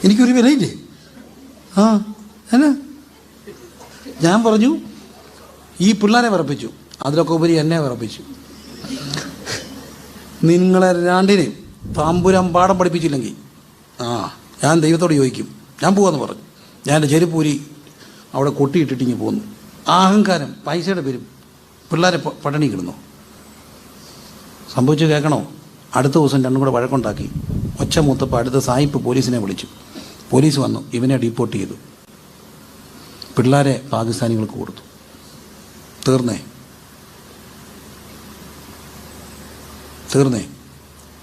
എനിക്കൊരു വിലയില്ലേ? എന്നാ ഞാൻ പറഞ്ഞു, ഈ പിള്ളേരെ വിറപ്പിച്ചു, അതിലൊക്കെ ഉപരി എന്നെ വിറപ്പിച്ചു. നിങ്ങളെ രണ്ടിനെയും താമ്പുരം പാഠം പഠിപ്പിച്ചില്ലെങ്കിൽ ഞാൻ ദൈവത്തോട് ചോദിക്കും, ഞാൻ പോവാന്ന് പറഞ്ഞു. ഞാൻ എൻ്റെ ചെരുപ്പൂരി അവിടെ കൊട്ടിയിട്ടിട്ട് ഇങ്ങനെ പോന്നു. അഹങ്കാരം, പൈസയുടെ പേരും പിള്ളേരെ പട്ടിണി കിടന്നു. സംഭവിച്ചു കേൾക്കണോ? അടുത്ത ദിവസം രണ്ടും കൂടെ വഴക്കുണ്ടാക്കി. ഒച്ച മൂത്തപ്പോൾ അടുത്ത സായിപ്പ് പോലീസിനെ വിളിച്ചു. പോലീസ് വന്നു, ഇവനെ ഡിപ്പോർട്ട് ചെയ്തു. പിള്ളേരെ പാകിസ്ഥാനികൾക്ക് കൊടുത്തു. തീർന്നേ.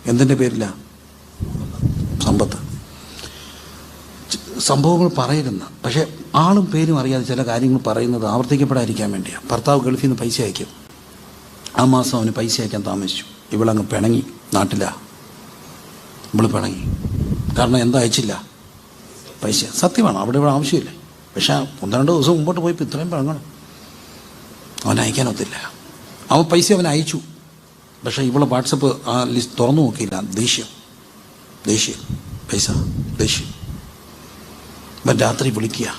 എന്തിൻ്റെ പേരില്ല? സമ്പത്ത്. സംഭവങ്ങൾ പറയുന്ന, പക്ഷേ ആളും പേരും അറിയാതെ ചില കാര്യങ്ങൾ പറയുന്നത് ആവർത്തിക്കപ്പെടാതിരിക്കാൻ വേണ്ടിയാണ്. ഭർത്താവ് ഗൾഫിൽ നിന്ന് പൈസ അയക്കും, ആ മാസം അവന് പൈസ അയക്കാൻ താമസിച്ചു, ഇവളങ്ങ് പിണങ്ങി, നാട്ടിലാ ഇവള് പിണങ്ങി. കാരണം എന്താ അയച്ചില്ല പൈസ. സത്യമാണ്, അവിടെ ഇവിടെ ആവശ്യമില്ല, പക്ഷേ 1-2 ദിവസം മുമ്പോട്ട് പോയപ്പോൾ ഇത്രയും പിണങ്ങണം. അവൻ അയക്കാനൊത്തില്ല. അവൻ പൈസ അവൻ അയച്ചു, പക്ഷേ ഇവളെ വാട്സപ്പ് ആ ലിസ്റ്റ് തുറന്നു നോക്കിയില്ല. ദേഷ്യം പൈസ ദേഷ്യം. ഇവൻ രാത്രി വിളിക്കുക.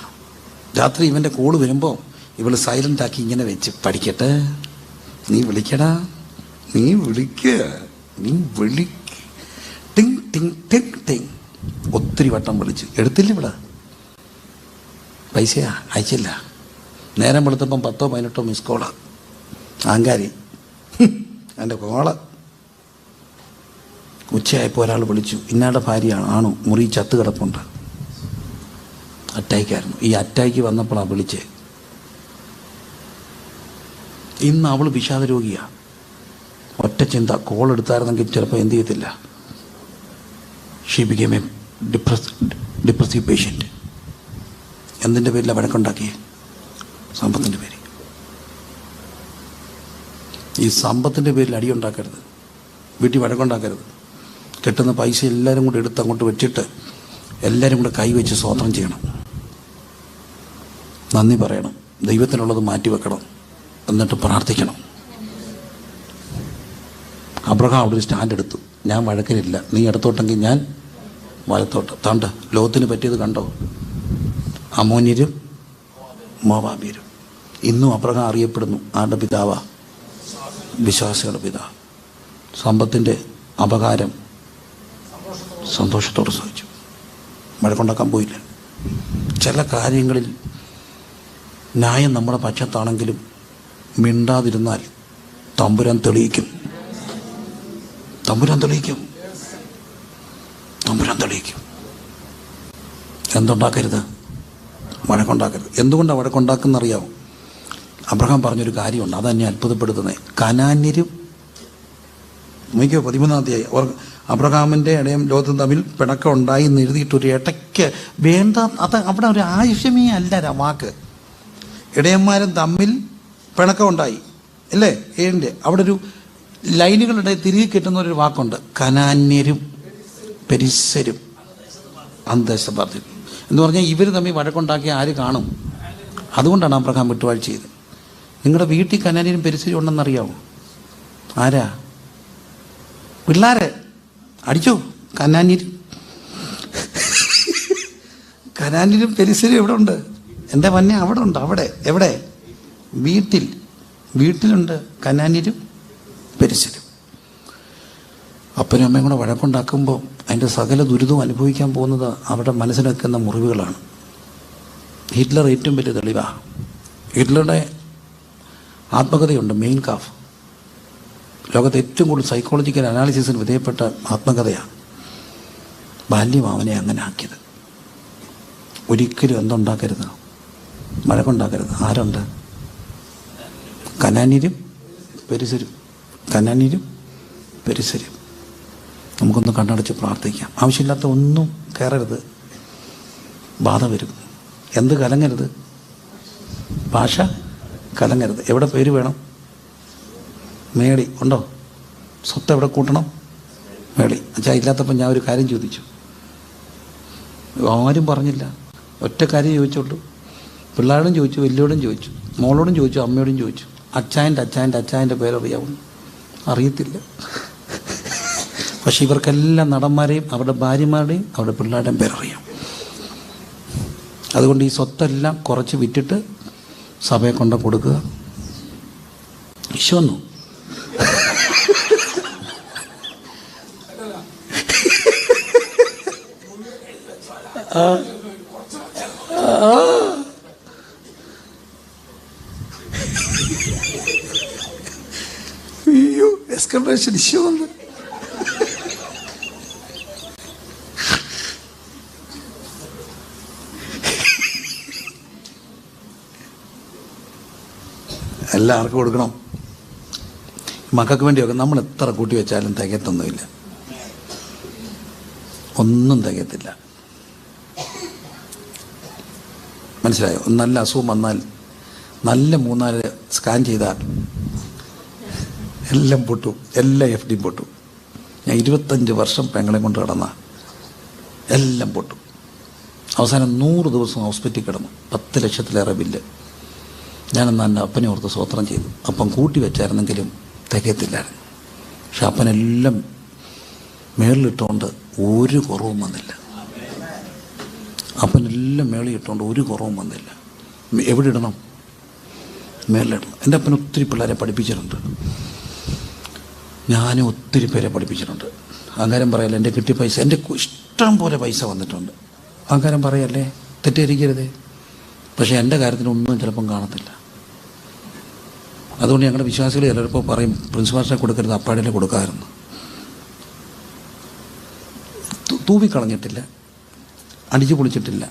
രാത്രി ഇവൻ്റെ കോള് വരുമ്പോൾ ഇവൾ സൈലൻ്റ് ആക്കി ഇങ്ങനെ വെച്ച്, പഠിക്കട്ടെ, നീ വിളിക്കടാ, നീ വിളിക്കുക, ടിങ് ടിങ് ടിങ് ടിങ്. ഒത്തിരി വട്ടം വിളിച്ചു, എടുത്തില്ല ഇവിടെ. പൈസയാ അയച്ചില്ല. നേരം വെളുത്തപ്പം 10-18 മിസ് കോള്. ആങ്കാരി എൻ്റെ കോള്. ഉച്ചയായപ്പോൾ ഒരാൾ വിളിച്ചു, ഇന്നാളുടെ ഭാര്യയാണ്, ആണോ, മുറി ചത്ത് കിടപ്പുണ്ട്, അറ്റാക്കായിരുന്നു. ഈ അറ്റാക്ക് വന്നപ്പോഴാണ് വിളിച്ചേ. ഇന്ന് അവൾ വിഷാദ രോഗിയാണ്. ഒറ്റ ചിന്ത, കോൾ എടുത്തായിരുന്നെങ്കിൽ ചിലപ്പോൾ എന്ത് ചെയ്യത്തില്ല. She became A depressive patient. എന്തിൻ്റെ പേരിലാണ് വഴക്കുണ്ടാക്കിയേ? സമ്പത്തിൻ്റെ പേര്. ഈ സമ്പത്തിൻ്റെ പേരിൽ അടിയുണ്ടാക്കരുത്, വീട്ടിൽ വഴക്കുണ്ടാക്കരുത്. കിട്ടുന്ന പൈസ എല്ലാവരും കൂടെ എടുത്ത് അങ്ങോട്ട് വെച്ചിട്ട് എല്ലാവരും കൂടെ കൈവച്ച് സ്തോത്രം ചെയ്യണം, നന്ദി പറയണം, ദൈവത്തിനുള്ളത് മാറ്റിവെക്കണം, എന്നിട്ട് പ്രാർത്ഥിക്കണം. അബ്രഹാം അവിടെ ഒരു സ്റ്റാൻഡ് എടുത്തു, ഞാൻ വഴക്കിനില്ല, നീ ഇടത്തോട്ടെങ്കിൽ ഞാൻ വലത്തോട്ട്. താണ്ട് ലോകത്തിന് പറ്റിയത് കണ്ടോ? അമ്മോന്യരും മോവാബ്യരും. ഇന്നും അബ്രഹാം അറിയപ്പെടുന്നു ആരുടെ പിതാവാ? വിശ്വാസികളുടെ പിതാവ്. സമ്പത്തിൻ്റെ അപകാരം സന്തോഷത്തോടെ സഹിച്ചു, വഴക്കുണ്ടാക്കാൻ പോയില്ല. ചില കാര്യങ്ങളിൽ ന്യായം നമ്മുടെ പക്ഷത്താണെങ്കിലും മിണ്ടാതിരുന്നാൽ തമ്പുരാൻ തെളിയിക്കും. എന്തുണ്ടാക്കരുത്? വഴക്കുണ്ടാക്കരുത്. എന്തുകൊണ്ടാണ് വഴക്കുണ്ടാക്കുന്നറിയാവും? അബ്രഹാം പറഞ്ഞൊരു കാര്യമുണ്ട്, അതെന്നെ അത്ഭുതപ്പെടുത്തുന്നത്. കനാന്യരും, നോക്കിയോ 13-ാം അധ്യായം, അബ്രഹാമിൻ്റെ ഇടയും ലോത്തും തമ്മിൽ പിണക്കം ഉണ്ടായി എന്ന് എഴുതിയിട്ടൊരു ഇടയ്ക്ക് വേണ്ട, അത് അവിടെ ഒരു ആവശ്യമേ അല്ല വാക്ക്. ഇടയന്മാരും തമ്മിൽ പിണക്കം ഉണ്ടായി അല്ലേ? അവിടെ ഒരു ലൈനുകളുടെ തിരികെ കിട്ടുന്ന ഒരു വാക്കുണ്ട്, കനാന്യരും പെരിസ്സരും അന്തേശപാർത്തി എന്ന് പറഞ്ഞാൽ ഇവർ തമ്മിൽ വഴക്കുണ്ടാക്കിയ ആര് കാണും? അതുകൊണ്ടാണ് അബ്രഹാം വിട്ടുവാഴ്ച ചെയ്തത്. നിങ്ങളുടെ വീട്ടിൽ കനാന്യരും പെരിസ്സരും ഉണ്ടെന്നറിയാമോ? ആരാ? പിള്ളേരെ അടിച്ചോ. കനാന്യരും പെരിസ്സരും എവിടെ ഉണ്ട്? എൻ്റെ മന്നെ അവിടെ ഉണ്ട്. അവിടെ എവിടെ? വീട്ടിലുണ്ട് കനാന്യരും പെരിസ്സരും. അപ്പനും അമ്മയും കൂടെ വഴക്കുണ്ടാക്കുമ്പോൾ അതിൻ്റെ സകല ദുരിതവും അനുഭവിക്കാൻ പോകുന്നത് അവരുടെ മനസ്സിലെക്കുന്ന മുറിവുകളാണ്. ഹിറ്റ്ലർ ഏറ്റവും വലിയ തെളിവാണ്. ഹിറ്റ്ലറുടെ ആത്മകഥയുണ്ട്, മെയിൻ കാഫ്. ലോകത്തെ ഏറ്റവും കൂടുതൽ സൈക്കോളജിക്കൽ അനാലിസിസിന് വിധേയപ്പെട്ട ആത്മകഥയാണ്. ബാല്യം അവനെ അങ്ങനെ ആക്കിയത്. ഒരിക്കലും എന്തുണ്ടാക്കരുത്? വഴക്കുണ്ടാക്കരുത്. ആരുണ്ട്? കനാന്യരും പെരിസ്സരും. നമുക്കൊന്ന് കണ്ണടച്ച് പ്രാർത്ഥിക്കാം. ആവശ്യമില്ലാത്ത ഒന്നും കയറരുത്, ബാധ വരും. എന്ത് കലങ്ങരുത്? ഭാഷ കലങ്ങരുത്. എവിടെ പേര് വേണം? മേടി ഉണ്ടോ? സ്വത്ത് എവിടെ കൂട്ടണം? മേടി. അച്ഛാ ഇല്ലാത്തപ്പോൾ ഞാൻ ഒരു കാര്യം ചോദിച്ചു, ആരും പറഞ്ഞില്ല, ഒറ്റ കാര്യം ചോദിച്ചുള്ളൂ. പിള്ളേരോടും ചോദിച്ചു, വലിയോടും ചോദിച്ചു, മോളോടും ചോദിച്ചു, അമ്മയോടും ചോദിച്ചു. അച്ചായൻ്റെ പേരറിയാവും? അറിയത്തില്ല. പക്ഷെ ഇവർക്കെല്ലാം നടന്മാരെയും അവരുടെ ഭാര്യമാരുടെയും അവരുടെ പിള്ളേരുടെയും പേരറിയാം. അതുകൊണ്ട് ഈ സ്വത്തെല്ലാം കുറച്ച് വിറ്റിട്ട് സഭയെ കൊണ്ട് കൊടുക്കുക. ഈശോന്നു അയ്യോ, എക്സ്കർവേഷൻ ഈശോ വന്ന് എല്ലാവർക്കും കൊടുക്കണം. മക്കൾക്ക് വേണ്ടിയൊക്കെ നമ്മൾ എത്ര കൂട്ടി വെച്ചാലും തികത്തൊന്നുമില്ല, ഒന്നും തികയത്തില്ല. മനസ്സിലായോ? നല്ല അസുഖം വന്നാൽ നല്ല 3-4 സ്കാൻ ചെയ്താൽ എല്ലാം പൊട്ടും, എല്ലാ FD പൊട്ടും. ഞാൻ 25 വർഷം പെങ്ങളെ കൊണ്ട് കിടന്ന എല്ലാം പൊട്ടും. അവസാനം 100 ദിവസം ഹോസ്പിറ്റലിൽ കിടന്നു, 10 ലക്ഷത്തിലേറെ ബില്ല്. ഞാനെന്ന് എൻ്റെ അപ്പനെ ഓർത്ത് സ്വോത്രം ചെയ്തു. അപ്പം കൂട്ടി വെച്ചായിരുന്നെങ്കിലും തികയത്തില്ലായിരുന്നു. പക്ഷെ അപ്പനെല്ലാം മേളിലിട്ടുകൊണ്ട് ഒരു കുറവും വന്നില്ല. അപ്പനെല്ലാം മേളിലിട്ടുകൊണ്ട് ഒരു കുറവും വന്നില്ല. എവിടെ ഇടണം? മേളിലിടണം. എൻ്റെ അപ്പൻ ഒത്തിരി പിള്ളേരെ പഠിപ്പിച്ചിട്ടുണ്ട്, ഞാനും ഒത്തിരി പേരെ പഠിപ്പിച്ചിട്ടുണ്ട്. അഹങ്കാരം പറയല്ലേ, എൻ്റെ കിട്ടിയ പൈസ, എൻ്റെ ഇഷ്ടം പോലെ പൈസ വന്നിട്ടുണ്ട്. അഹങ്കാരം പറയല്ലേ, തെറ്റിദ്ധരിക്കരുതേ. പക്ഷേ എൻ്റെ കാര്യത്തിനൊന്നും ചിലപ്പം കാണത്തില്ല. അതുകൊണ്ട് ഞങ്ങളുടെ വിശ്വാസികൾ ചിലപ്പോൾ പറയും, പ്രിൻസിപ്പാളിനെ കൊടുക്കരുത്, അപ്പാടിനെ കൊടുക്കാമായിരുന്നു. തൂവിക്കളഞ്ഞിട്ടില്ല, അടിച്ചു പൊളിച്ചിട്ടില്ല,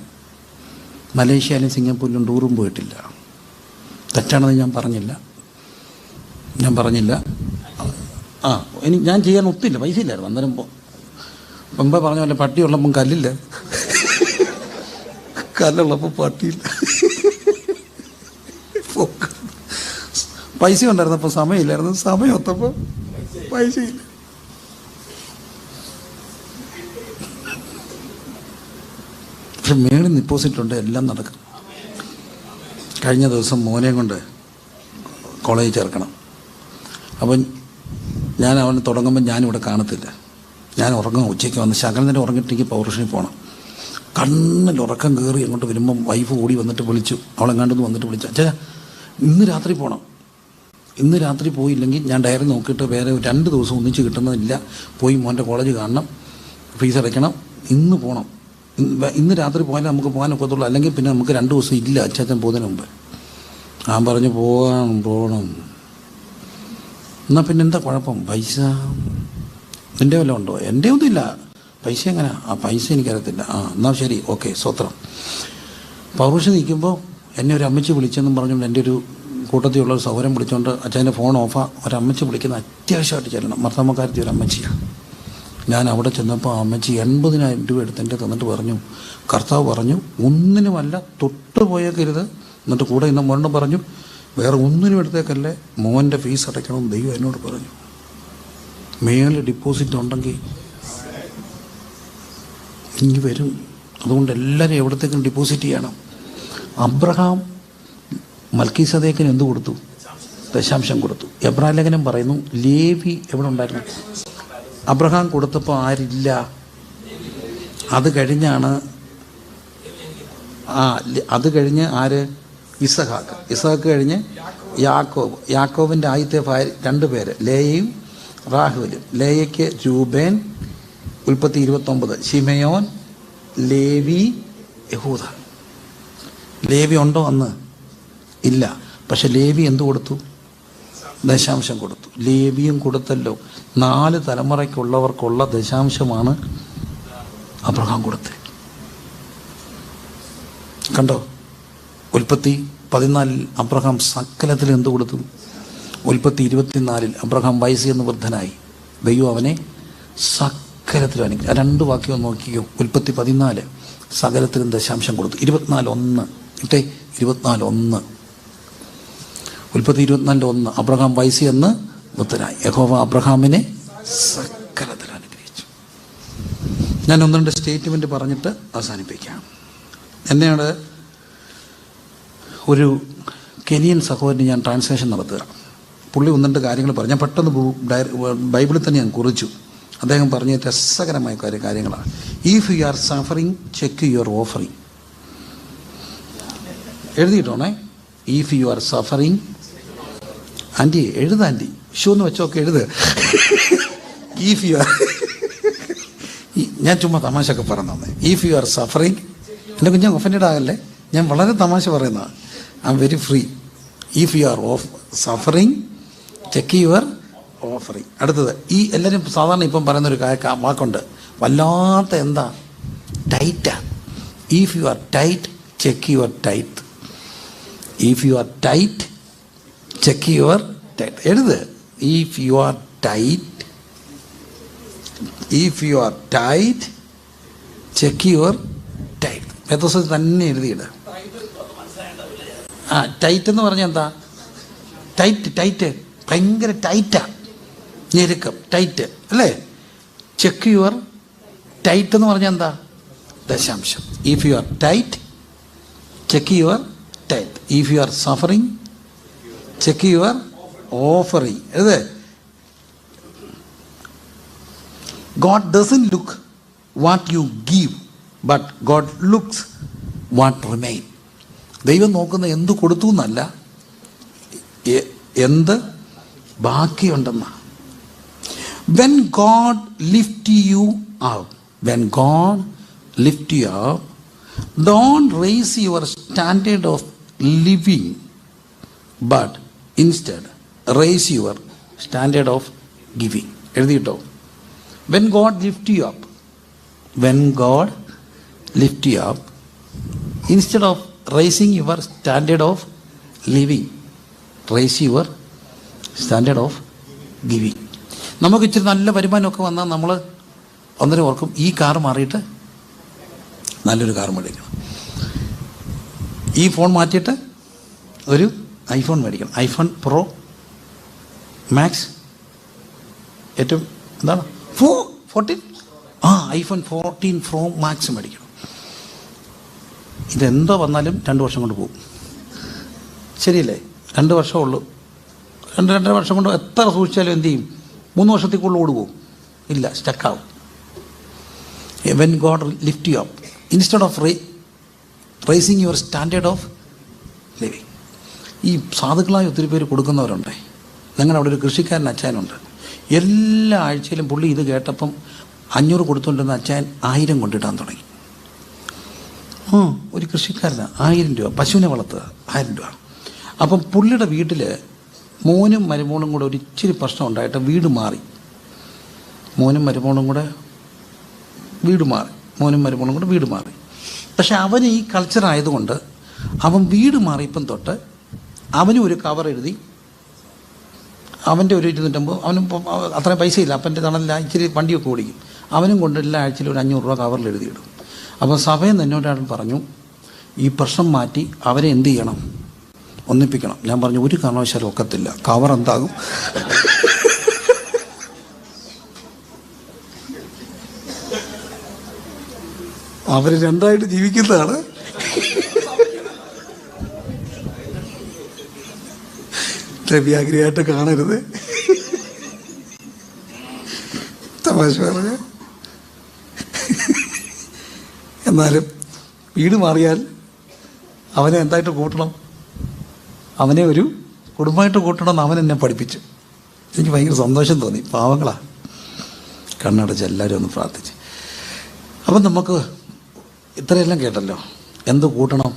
മലേഷ്യയിലും സിംഗപ്പൂരിലും ടൂറും പോയിട്ടില്ല. തെറ്റാണെന്ന് ഞാൻ പറഞ്ഞില്ല. ഞാൻ ചെയ്യാൻ ഒത്തില്ല, പൈസ ഇല്ലായിരുന്നു അന്നേരം. മുമ്പേ പറഞ്ഞ പോലെ പട്ടിയുള്ളപ്പം കല്ലില്ല, കല്ലുള്ളപ്പോൾ പട്ടിയില്ല. പൈസ ഉണ്ടായിരുന്നപ്പോൾ സമയമില്ലായിരുന്നു, സമയം ഒത്തപ്പോൾ പൈസയില്ല. പക്ഷെ മേളിൽ ഡിപ്പോസിറ്റ് ഉണ്ട്, എല്ലാം നടക്കും. കഴിഞ്ഞ ദിവസം മോനെ കൊണ്ട് കോളേജിൽ ചേർക്കണം. അപ്പം ഞാൻ അവന് തുടങ്ങുമ്പോൾ ഞാനിവിടെ കാണത്തില്ല. ഞാൻ ഉറങ്ങും, ഉച്ചയ്ക്ക് വന്ന് ശകലം ഉറങ്ങിയിട്ടെങ്കിൽ പൗർഷനിൽ പോകണം. കണ്ണിൽ ഉറക്കം കയറി അങ്ങോട്ട് വരുമ്പം വൈഫ് ഓടി വന്നിട്ട് വിളിച്ചു, അവളെങ്ങാണ്ടെന്ന് വന്നിട്ട് വിളിച്ചു, അച്ഛാ ഇന്ന് രാത്രി പോകണം. ഇന്ന് രാത്രി പോയില്ലെങ്കിൽ ഞാൻ ഡയറി നോക്കിയിട്ട് വേറെ 2 ദിവസം ഒന്നിച്ച് കിട്ടുന്നതില്ല, പോയി മോൻ്റെ കോളേജ് കാണണം, ഫീസ് അടയ്ക്കണം, ഇന്ന് പോകണം. ഇന്ന് രാത്രി പോയാലേ നമുക്ക് പോകാൻ ഒക്കത്തുള്ളൂ, അല്ലെങ്കിൽ പിന്നെ നമുക്ക് 2 ദിവസം ഇല്ല അച്ഛൻ പോകുന്നതിന് മുമ്പ്. ഞാൻ പറഞ്ഞു പോകണം. എന്നാൽ പിന്നെ എന്താ കുഴപ്പം? പൈസ നിൻ്റെ വല്ലതും ഉണ്ടോ? എൻ്റെ ഒന്നുമില്ല. പൈസ എങ്ങനെ? ആ പൈസ എനിക്കറിയത്തില്ല. എന്നാൽ ശരി, ഓക്കെ, സ്വത്രം. പൗർഷം നിൽക്കുമ്പോൾ എന്നെ ഒരു അമ്മച്ചി വിളിച്ചെന്നും പറഞ്ഞുകൊണ്ട് എൻ്റെ ഒരു കൂട്ടത്തിലുള്ള ഒരു സൗകര്യം വിളിച്ചുകൊണ്ട് അച്ഛൻ്റെ ഫോൺ ഓഫാ, ഒരമ്മച്ചി വിളിക്കുന്ന അത്യാവശ്യമായിട്ട് ചെല്ലണം, മർത്തമ്മക്കാരത്തി ഒരു അമ്മച്ചിയാണ്. ഞാൻ അവിടെ ചെന്നപ്പോൾ ആ അമ്മച്ചി 80,000 രൂപ എടുത്ത് എൻ്റെ തന്നിട്ട് പറഞ്ഞു, കർത്താവ് പറഞ്ഞു ഒന്നിനുമല്ല തൊട്ട് പോയേക്കരുത്. എന്നിട്ട് കൂടെ ഇന്ന് മോനോട് പറഞ്ഞു, വേറെ ഒന്നിനും എടുത്തേക്കല്ലേ, മോൻ്റെ ഫീസ് അടയ്ക്കണമെന്ന് ദൈവം എന്നോട് പറഞ്ഞു. മേളിൽ ഡിപ്പോസിറ്റ് ഉണ്ടെങ്കിൽ ഇനി വരും. അതുകൊണ്ട് എല്ലാവരും എവിടത്തേക്കും ഡിപ്പോസിറ്റ് ചെയ്യണം. അബ്രഹാം മൽക്കീസദേക്കിന് എന്ത് കൊടുത്തു? ദശാംശം കൊടുത്തു. എബ്രായ ലേഖനം പറയുന്നു, ലേവി എവിടെ ഉണ്ടായിരുന്നു? അബ്രഹാം കൊടുത്തപ്പോൾ ആരില്ല. അത് കഴിഞ്ഞാണ് കഴിഞ്ഞ് ആര്? ഇസഹാക്ക് കഴിഞ്ഞ് യാക്കോബിൻ്റെ ആദ്യത്തെ 2 പേര് ലേയയും റാഹുലും. ലേയയ്ക്ക് രൂബേൻ, ഉൽപ്പത്തി 29, ശിമയോൻ, ലേവി, യഹൂദ. ലേവി ഉണ്ടോ അന്ന്? ഇല്ല. പക്ഷെ ലേവി എന്ത് കൊടുത്തു? ദശാംശം കൊടുത്തു. ലേവിയും കൊടുത്തല്ലോ. 4 തലമുറയ്ക്കുള്ളവർക്കുള്ള ദശാംശമാണ് അബ്രഹാം കൊടുത്തത്. കണ്ടോ? ഉൽപ്പത്തി 14 അബ്രഹാം സകലത്തിൽ എന്ത് കൊടുത്തു? ഉൽപ്പത്തി 24 അബ്രഹാം വയസ്സ് എന്ന് വൃദ്ധനായി, ദൈവം അവനെ സകലത്തിലും അനുഗ്രഹിച്ചു. 2 വാക്യം നോക്കിയോ. ഉൽപ്പത്തി 14 സകലത്തിലും ദശാംശം കൊടുത്തു. 24:1 ഇട്ടേ, 24:1 ഉൽപ്പത്തി 24:1 അബ്രഹാം വയസ്സ് എന്ന് വൃദ്ധനായി, യഹോവ അബ്രഹാമിനെ സകലത്തിൽ അനുഗ്രഹിച്ചു. ഞാൻ 1-2 സ്റ്റേറ്റ്മെൻറ്റ് പറഞ്ഞിട്ട് അവസാനിപ്പിക്കാം. എന്നെയാണ് ഒരു കെനിയൻ സഹോദരന് ഞാൻ ട്രാൻസ്ലേഷൻ നടത്തുക. പുള്ളി 1-2 കാര്യങ്ങൾ പറഞ്ഞു. ഞാൻ പെട്ടെന്ന് ബൈബിളിൽ തന്നെ ഞാൻ കുറിച്ചു. അദ്ദേഹം പറഞ്ഞ രസകരമായ കാര്യങ്ങളാണ്. If you are suffering check your offering. എഴുതിയിട്ടോണേ. ഇഫ് യു ആർ സഫറിങ്, ആൻറ്റി എഴുതാൻറ്റി ഷൂ എന്ന് വെച്ചോക്കെ എഴുത്. ഇഫ് യു ആർ, ഞാൻ ചുമ്മാ തമാശയൊക്കെ പറഞ്ഞു. ഇഫ് യു ആർ സഫറിങ്, എൻ്റെ കുഞ്ഞ് ഒഫൻഡഡ് ആകല്ലേ, ഞാൻ വളരെ തമാശ പറയുന്നതാണ്. I am very free. If you are suffering check your offering. അടുത്തത്, ഈ എല്ലാവരും സാധാരണ ഇപ്പം പറയുന്നൊരു വാക്കുണ്ട്, വല്ലാത്ത എന്താ, ടൈറ്റാ. If you are tight check your tight. If you are tight check your tight. എഴുത്. If you are tight, if you are tight check your tight. വേദപുസ്തകത്തിൽ തന്നെ എഴുതിയിട്. ടൈറ്റ് എന്ന് പറഞ്ഞാൽ എന്താ? ടൈറ്റ് ഭയങ്കര ടൈറ്റാ, ഞെരുക്കം, ടൈറ്റ് അല്ലേ? ചെക്ക് യുവർ ടൈറ്റ് എന്ന് പറഞ്ഞാൽ എന്താ? ദശാംശം. If you are tight, check your tight. If you are suffering, check your offering. അതെ, God doesn't look what you give, but God looks what remain. ദൈവം നോക്കുന്ന എന്ത് കൊടുത്തു എന്നല്ല, എന്ത് ബാക്കിയുണ്ടെന്നാ. When God lift you up, don't raise your standard of living, but instead raise your standard of giving. എഴുതിയിട്ടോ? When God lift you up, instead of raising your standard of living, raise your standard of giving. നമുക്ക് ഇച്ചിരി നല്ല വരുമാനമൊക്കെ വന്നാൽ നമ്മൾ ഒന്നര ഓർക്കും, ഈ car മാറിയിട്ട് നല്ലൊരു കാർ മേടിക്കണം, ഈ ഫോൺ മാറ്റിയിട്ട് ഒരു ഐഫോൺ മേടിക്കണം, ഐഫോൺ പ്രോ മാക്സ്, ഏറ്റവും എന്താണ് 14, ഐഫോൺ 14 പ്രോ മാക്സ് മേടിക്കണം. ഇതെന്തോ വന്നാലും 2 വർഷം കൊണ്ട് പോകും. ശരിയല്ലേ? 2 വർഷമേ ഉള്ളൂ. 2.5 വർഷം കൊണ്ട് എത്ര സൂക്ഷിച്ചാലും എന്ത് ചെയ്യും? 3 വർഷത്തേക്കുള്ള ഓടുപോകും. ഇല്ല, സ്റ്റക്കാവും. When God lift you up, instead of raising your standard of living. ഈ സാധുക്കളായ ഒത്തിരി പേര് കൊടുക്കുന്നവരുണ്ട്. ഞങ്ങളുടെ അവിടെ ഒരു കൃഷിക്കാരൻ അച്ചായനുണ്ട്. എല്ലാ ആഴ്ചയിലും പുള്ളി ഇത് കേട്ടപ്പം 500 കൊടുത്തുകൊണ്ടിരുന്ന അച്ചായൻ 1000 കൊണ്ടിടാൻ തുടങ്ങി. ഒരു കൃഷിക്കാരനാണ്, 1000 രൂപ, പശുവിനെ വളർത്തുക, 1000 രൂപ. അപ്പം പുള്ളിയുടെ വീട്ടിൽ മോനും മരുമോളും കൂടെ ഒരു ഇച്ചിരി പ്രശ്നം ഉണ്ടായിട്ട് വീട് മാറി. മോനും മരുമോളും കൂടെ വീട് മാറി. പക്ഷെ അവന് ഈ കൾച്ചർ ആയതുകൊണ്ട് അവൻ വീട് മാറിയപ്പം തൊട്ട് അവനും ഒരു കവർ എഴുതി, അവൻ്റെ ഒരു 250, അവനും അത്രയും പൈസ ഇല്ല, അപ്പൻ്റെ തണലില്ല, ഇച്ചിരി വണ്ടിയൊക്കെ ഓടിക്കും, അവനും കൊണ്ട് എല്ലാ ആഴ്ചയിലും ഒരു 500 രൂപ കവറിൽ എഴുതിയിടും. അപ്പോൾ സഭയിൽ നിന്ന് എന്നോട് പറഞ്ഞു, ഈ പ്രശ്നം മാറ്റി അവരെ എന്ത് ചെയ്യണം? ഒന്നിപ്പിക്കണം. ഞാൻ പറഞ്ഞു, ഒരു കാരണവശാലും ഒക്കത്തില്ല, കവർ എന്താകും? അവർ 2ആയിട്ട് ജീവിക്കുന്നതാണ്. വ്യാഗ്രയായിട്ട് കാണരുത്, തമാശ പറഞ്ഞ. എന്നാലും വീട് മാറിയാൽ അവനെ എന്തായിട്ട് കൂട്ടണം? അവനെ ഒരു കുടുംബമായിട്ട് കൂട്ടണമെന്ന് അവൻ എന്നെ പഠിപ്പിച്ചു. എനിക്ക് ഭയങ്കര സന്തോഷം തോന്നി. പാവങ്ങളാ, കണ്ണടച്ച് എല്ലാവരും ഒന്ന് പ്രാർത്ഥിച്ച്. അപ്പം നമുക്ക് ഇത്രയെല്ലാം കേട്ടല്ലോ. എന്ത് കൂട്ടണം?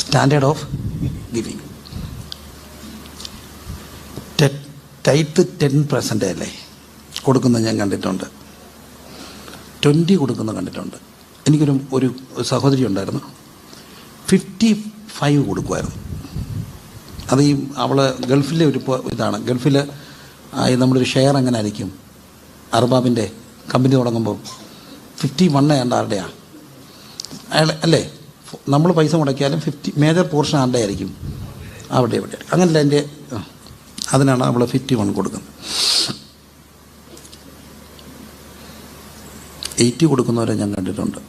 Standard of giving. ടൈറ്റ് 10% അല്ലേ കൊടുക്കുന്നത് ഞാൻ കണ്ടിട്ടുണ്ട്, 20 കൊടുക്കുന്നത് കണ്ടിട്ടുണ്ട്. എനിക്കൊരു സഹോദരി ഉണ്ടായിരുന്നു, 55 കൊടുക്കുമായിരുന്നു. അത് ഈ അവൾ ഗൾഫിലെ ഒരു ഇതാണ്. ഗൾഫിൽ നമ്മളൊരു ഷെയർ എങ്ങനെ ആയിരിക്കും? അർബാബിൻ്റെ കമ്പനി തുടങ്ങുമ്പോൾ 51 ഏണ്ട ആരുടെയാണ് അയാൾ അല്ലേ? നമ്മൾ പൈസ മുടക്കിയാലും 50 മേജർ പോർഷൻ ആരുടെ ആയിരിക്കും? അവിടെ അങ്ങനല്ല. എൻ്റെ അതിനാണ് അവൾ 51 കൊടുക്കുന്നത്. 80 കൊടുക്കുന്നവരെ ഞാൻ കണ്ടിട്ടുണ്ട്.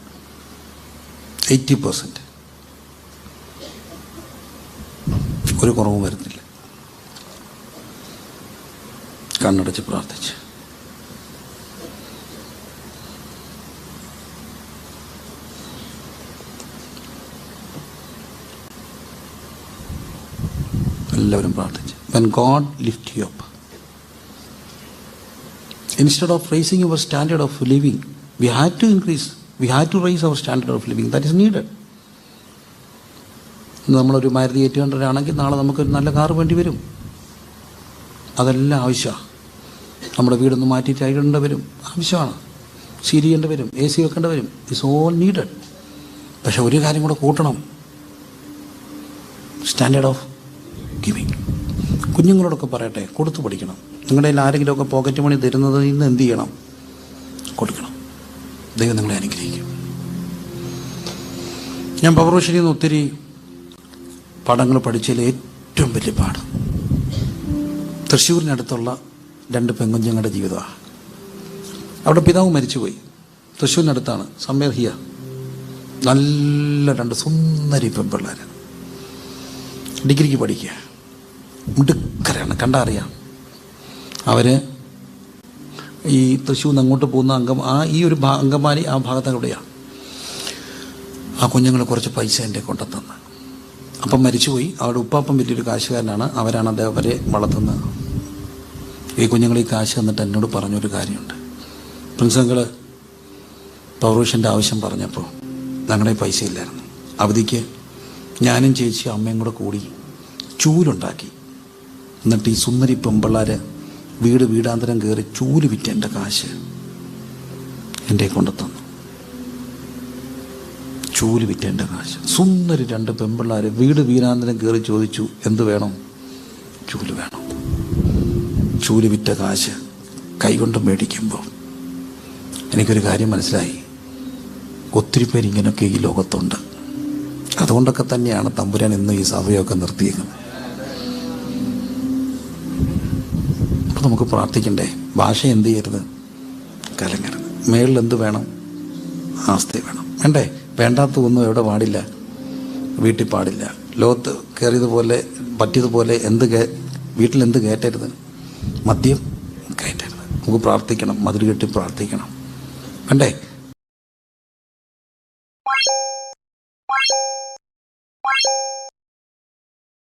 80% ഒരു കുറവും വരുന്നില്ല. കണ്ണടച്ച് പ്രാർത്ഥിച്ച് എല്ലാവരും പ്രാർത്ഥിച്ച്. When God lift you up, instead of raising your standard of living, we had to raise our standard of living. That is needed. നമ്മളൊരു മാരുതി 800 ആണെങ്കിൽ നാളെ നമുക്കൊരു നല്ല കാർ വേണ്ടി വരും. അതെല്ലാം ആവശ്യമാണ്. നമ്മുടെ വീടൊന്ന് മാറ്റിയിട്ട് ഇടേണ്ടി വരും, ആവശ്യമാണ്. സീരി ചെയ്യേണ്ടി വരും, AC വെക്കേണ്ടി വരും. It's all needed. പക്ഷെ ഒരു കാര്യം കൂടെ കൂട്ടണം, സ്റ്റാൻഡേർഡ് ഓഫ് ഗിവിങ്. കുഞ്ഞുങ്ങളോടൊക്കെ പറയട്ടെ, കൊടുത്തു പഠിക്കണം. നിങ്ങളുടെ കയ്യിൽ ആരെങ്കിലുമൊക്കെ പോക്കറ്റ് മണി തരുന്നത് ഇന്ന് എന്ത് ചെയ്യണം? കൊടുക്കണം. ദൈവം നിങ്ങളെ അനുഗ്രഹിക്കും. ഞാൻ പവർവശനിൽ നിന്ന് ഒത്തിരി പാഠങ്ങൾ പഠിച്ചതിൽ ഏറ്റവും വലിയ പാഠം തൃശ്ശൂരിനടുത്തുള്ള 2 പെൺകുഞ്ഞുങ്ങളുടെ ജീവിതമാണ്. അവിടെ പിതാവ് മരിച്ചുപോയി. തൃശ്ശൂരിനടുത്താണ് സമേർഹിയ. നല്ല 2 സുന്ദരി പെൺപിള്ളേർ, ഡിഗ്രിക്ക് പഠിക്കുക, മിടുക്കരാണ്, കണ്ടറിയാം. അവർ ഈ തൃശ്ശൂരിൽ നിന്ന് അങ്ങോട്ട് പോകുന്ന ഈ ഒരു അങ്കമാലി ആ ഭാഗത്ത് എവിടെയാണ്. ആ കുഞ്ഞുങ്ങൾ കുറച്ച് പൈസ എൻ്റെ കൊണ്ടെത്തന്ന്. അപ്പം മരിച്ചുപോയി. അവരുടെ ഉപ്പാപ്പം വലിയൊരു കാശുകാരനാണ്. അവരാണ് അവരെ വളർത്തുന്നത്. ഈ കുഞ്ഞുങ്ങൾ ഈ കാശ് തന്നിട്ട് എന്നോട് പറഞ്ഞൊരു കാര്യമുണ്ട്. പ്രിൻസിപ്പൽ പൗർവിഷൻ്റെ ആവശ്യം പറഞ്ഞപ്പോൾ ഞങ്ങളുടെ പൈസ ഇല്ലായിരുന്നു. അവധിക്ക് ഞാനും ചേച്ചി അമ്മയും കൂടെ കൂടി ചൂലുണ്ടാക്കി. എന്നിട്ട് ഈ സുന്ദരി പെമ്പിള്ളാർ വീടാന്തരം കയറി ചൂല് വിറ്റ് എൻ്റെ കാശ് എൻ്റെ കൊണ്ടെത്തന്നു. ചൂല് വിറ്റ് എൻ്റെ കാശ്. സുന്ദരി 2 പെമ്പിള്ളാർ വീടാന്തരം കയറി ചോദിച്ചു, എന്ത് വേണം? ചൂല് വേണം. ചൂല് വിറ്റ കാശ് കൈകൊണ്ട് മേടിക്കുമ്പോൾ എനിക്കൊരു കാര്യം മനസ്സിലായി. ഒത്തിരി പേര് ഇങ്ങനെയൊക്കെ ഈ ലോകത്തുണ്ട്. അതുകൊണ്ടൊക്കെ തന്നെയാണ് തമ്പുരാൻ ഇന്ന് ഈ സഭയൊക്കെ നിർത്തിയേക്കുന്നത്. അപ്പം നമുക്ക് പ്രാർത്ഥിക്കണ്ടേ? ഭാഷ എന്ത് ചെയ്യരുത്? കലങ്ങരുത്. മേളിൽ എന്ത് വേണം? ആസ്തി വേണം. വേണ്ടേ? വേണ്ടാത്ത ഒന്നും എവിടെ പാടില്ല, വീട്ടിൽ പാടില്ല. ലോകത്ത് കയറിയതുപോലെ പറ്റിയതുപോലെ വീട്ടിലെന്ത് കയറ്റരുത്? മദ്യം കയറ്റരുത്. നമുക്ക് പ്രാർത്ഥിക്കണം, മതിൽ കെട്ടി പ്രാർത്ഥിക്കണം. വേണ്ടേ?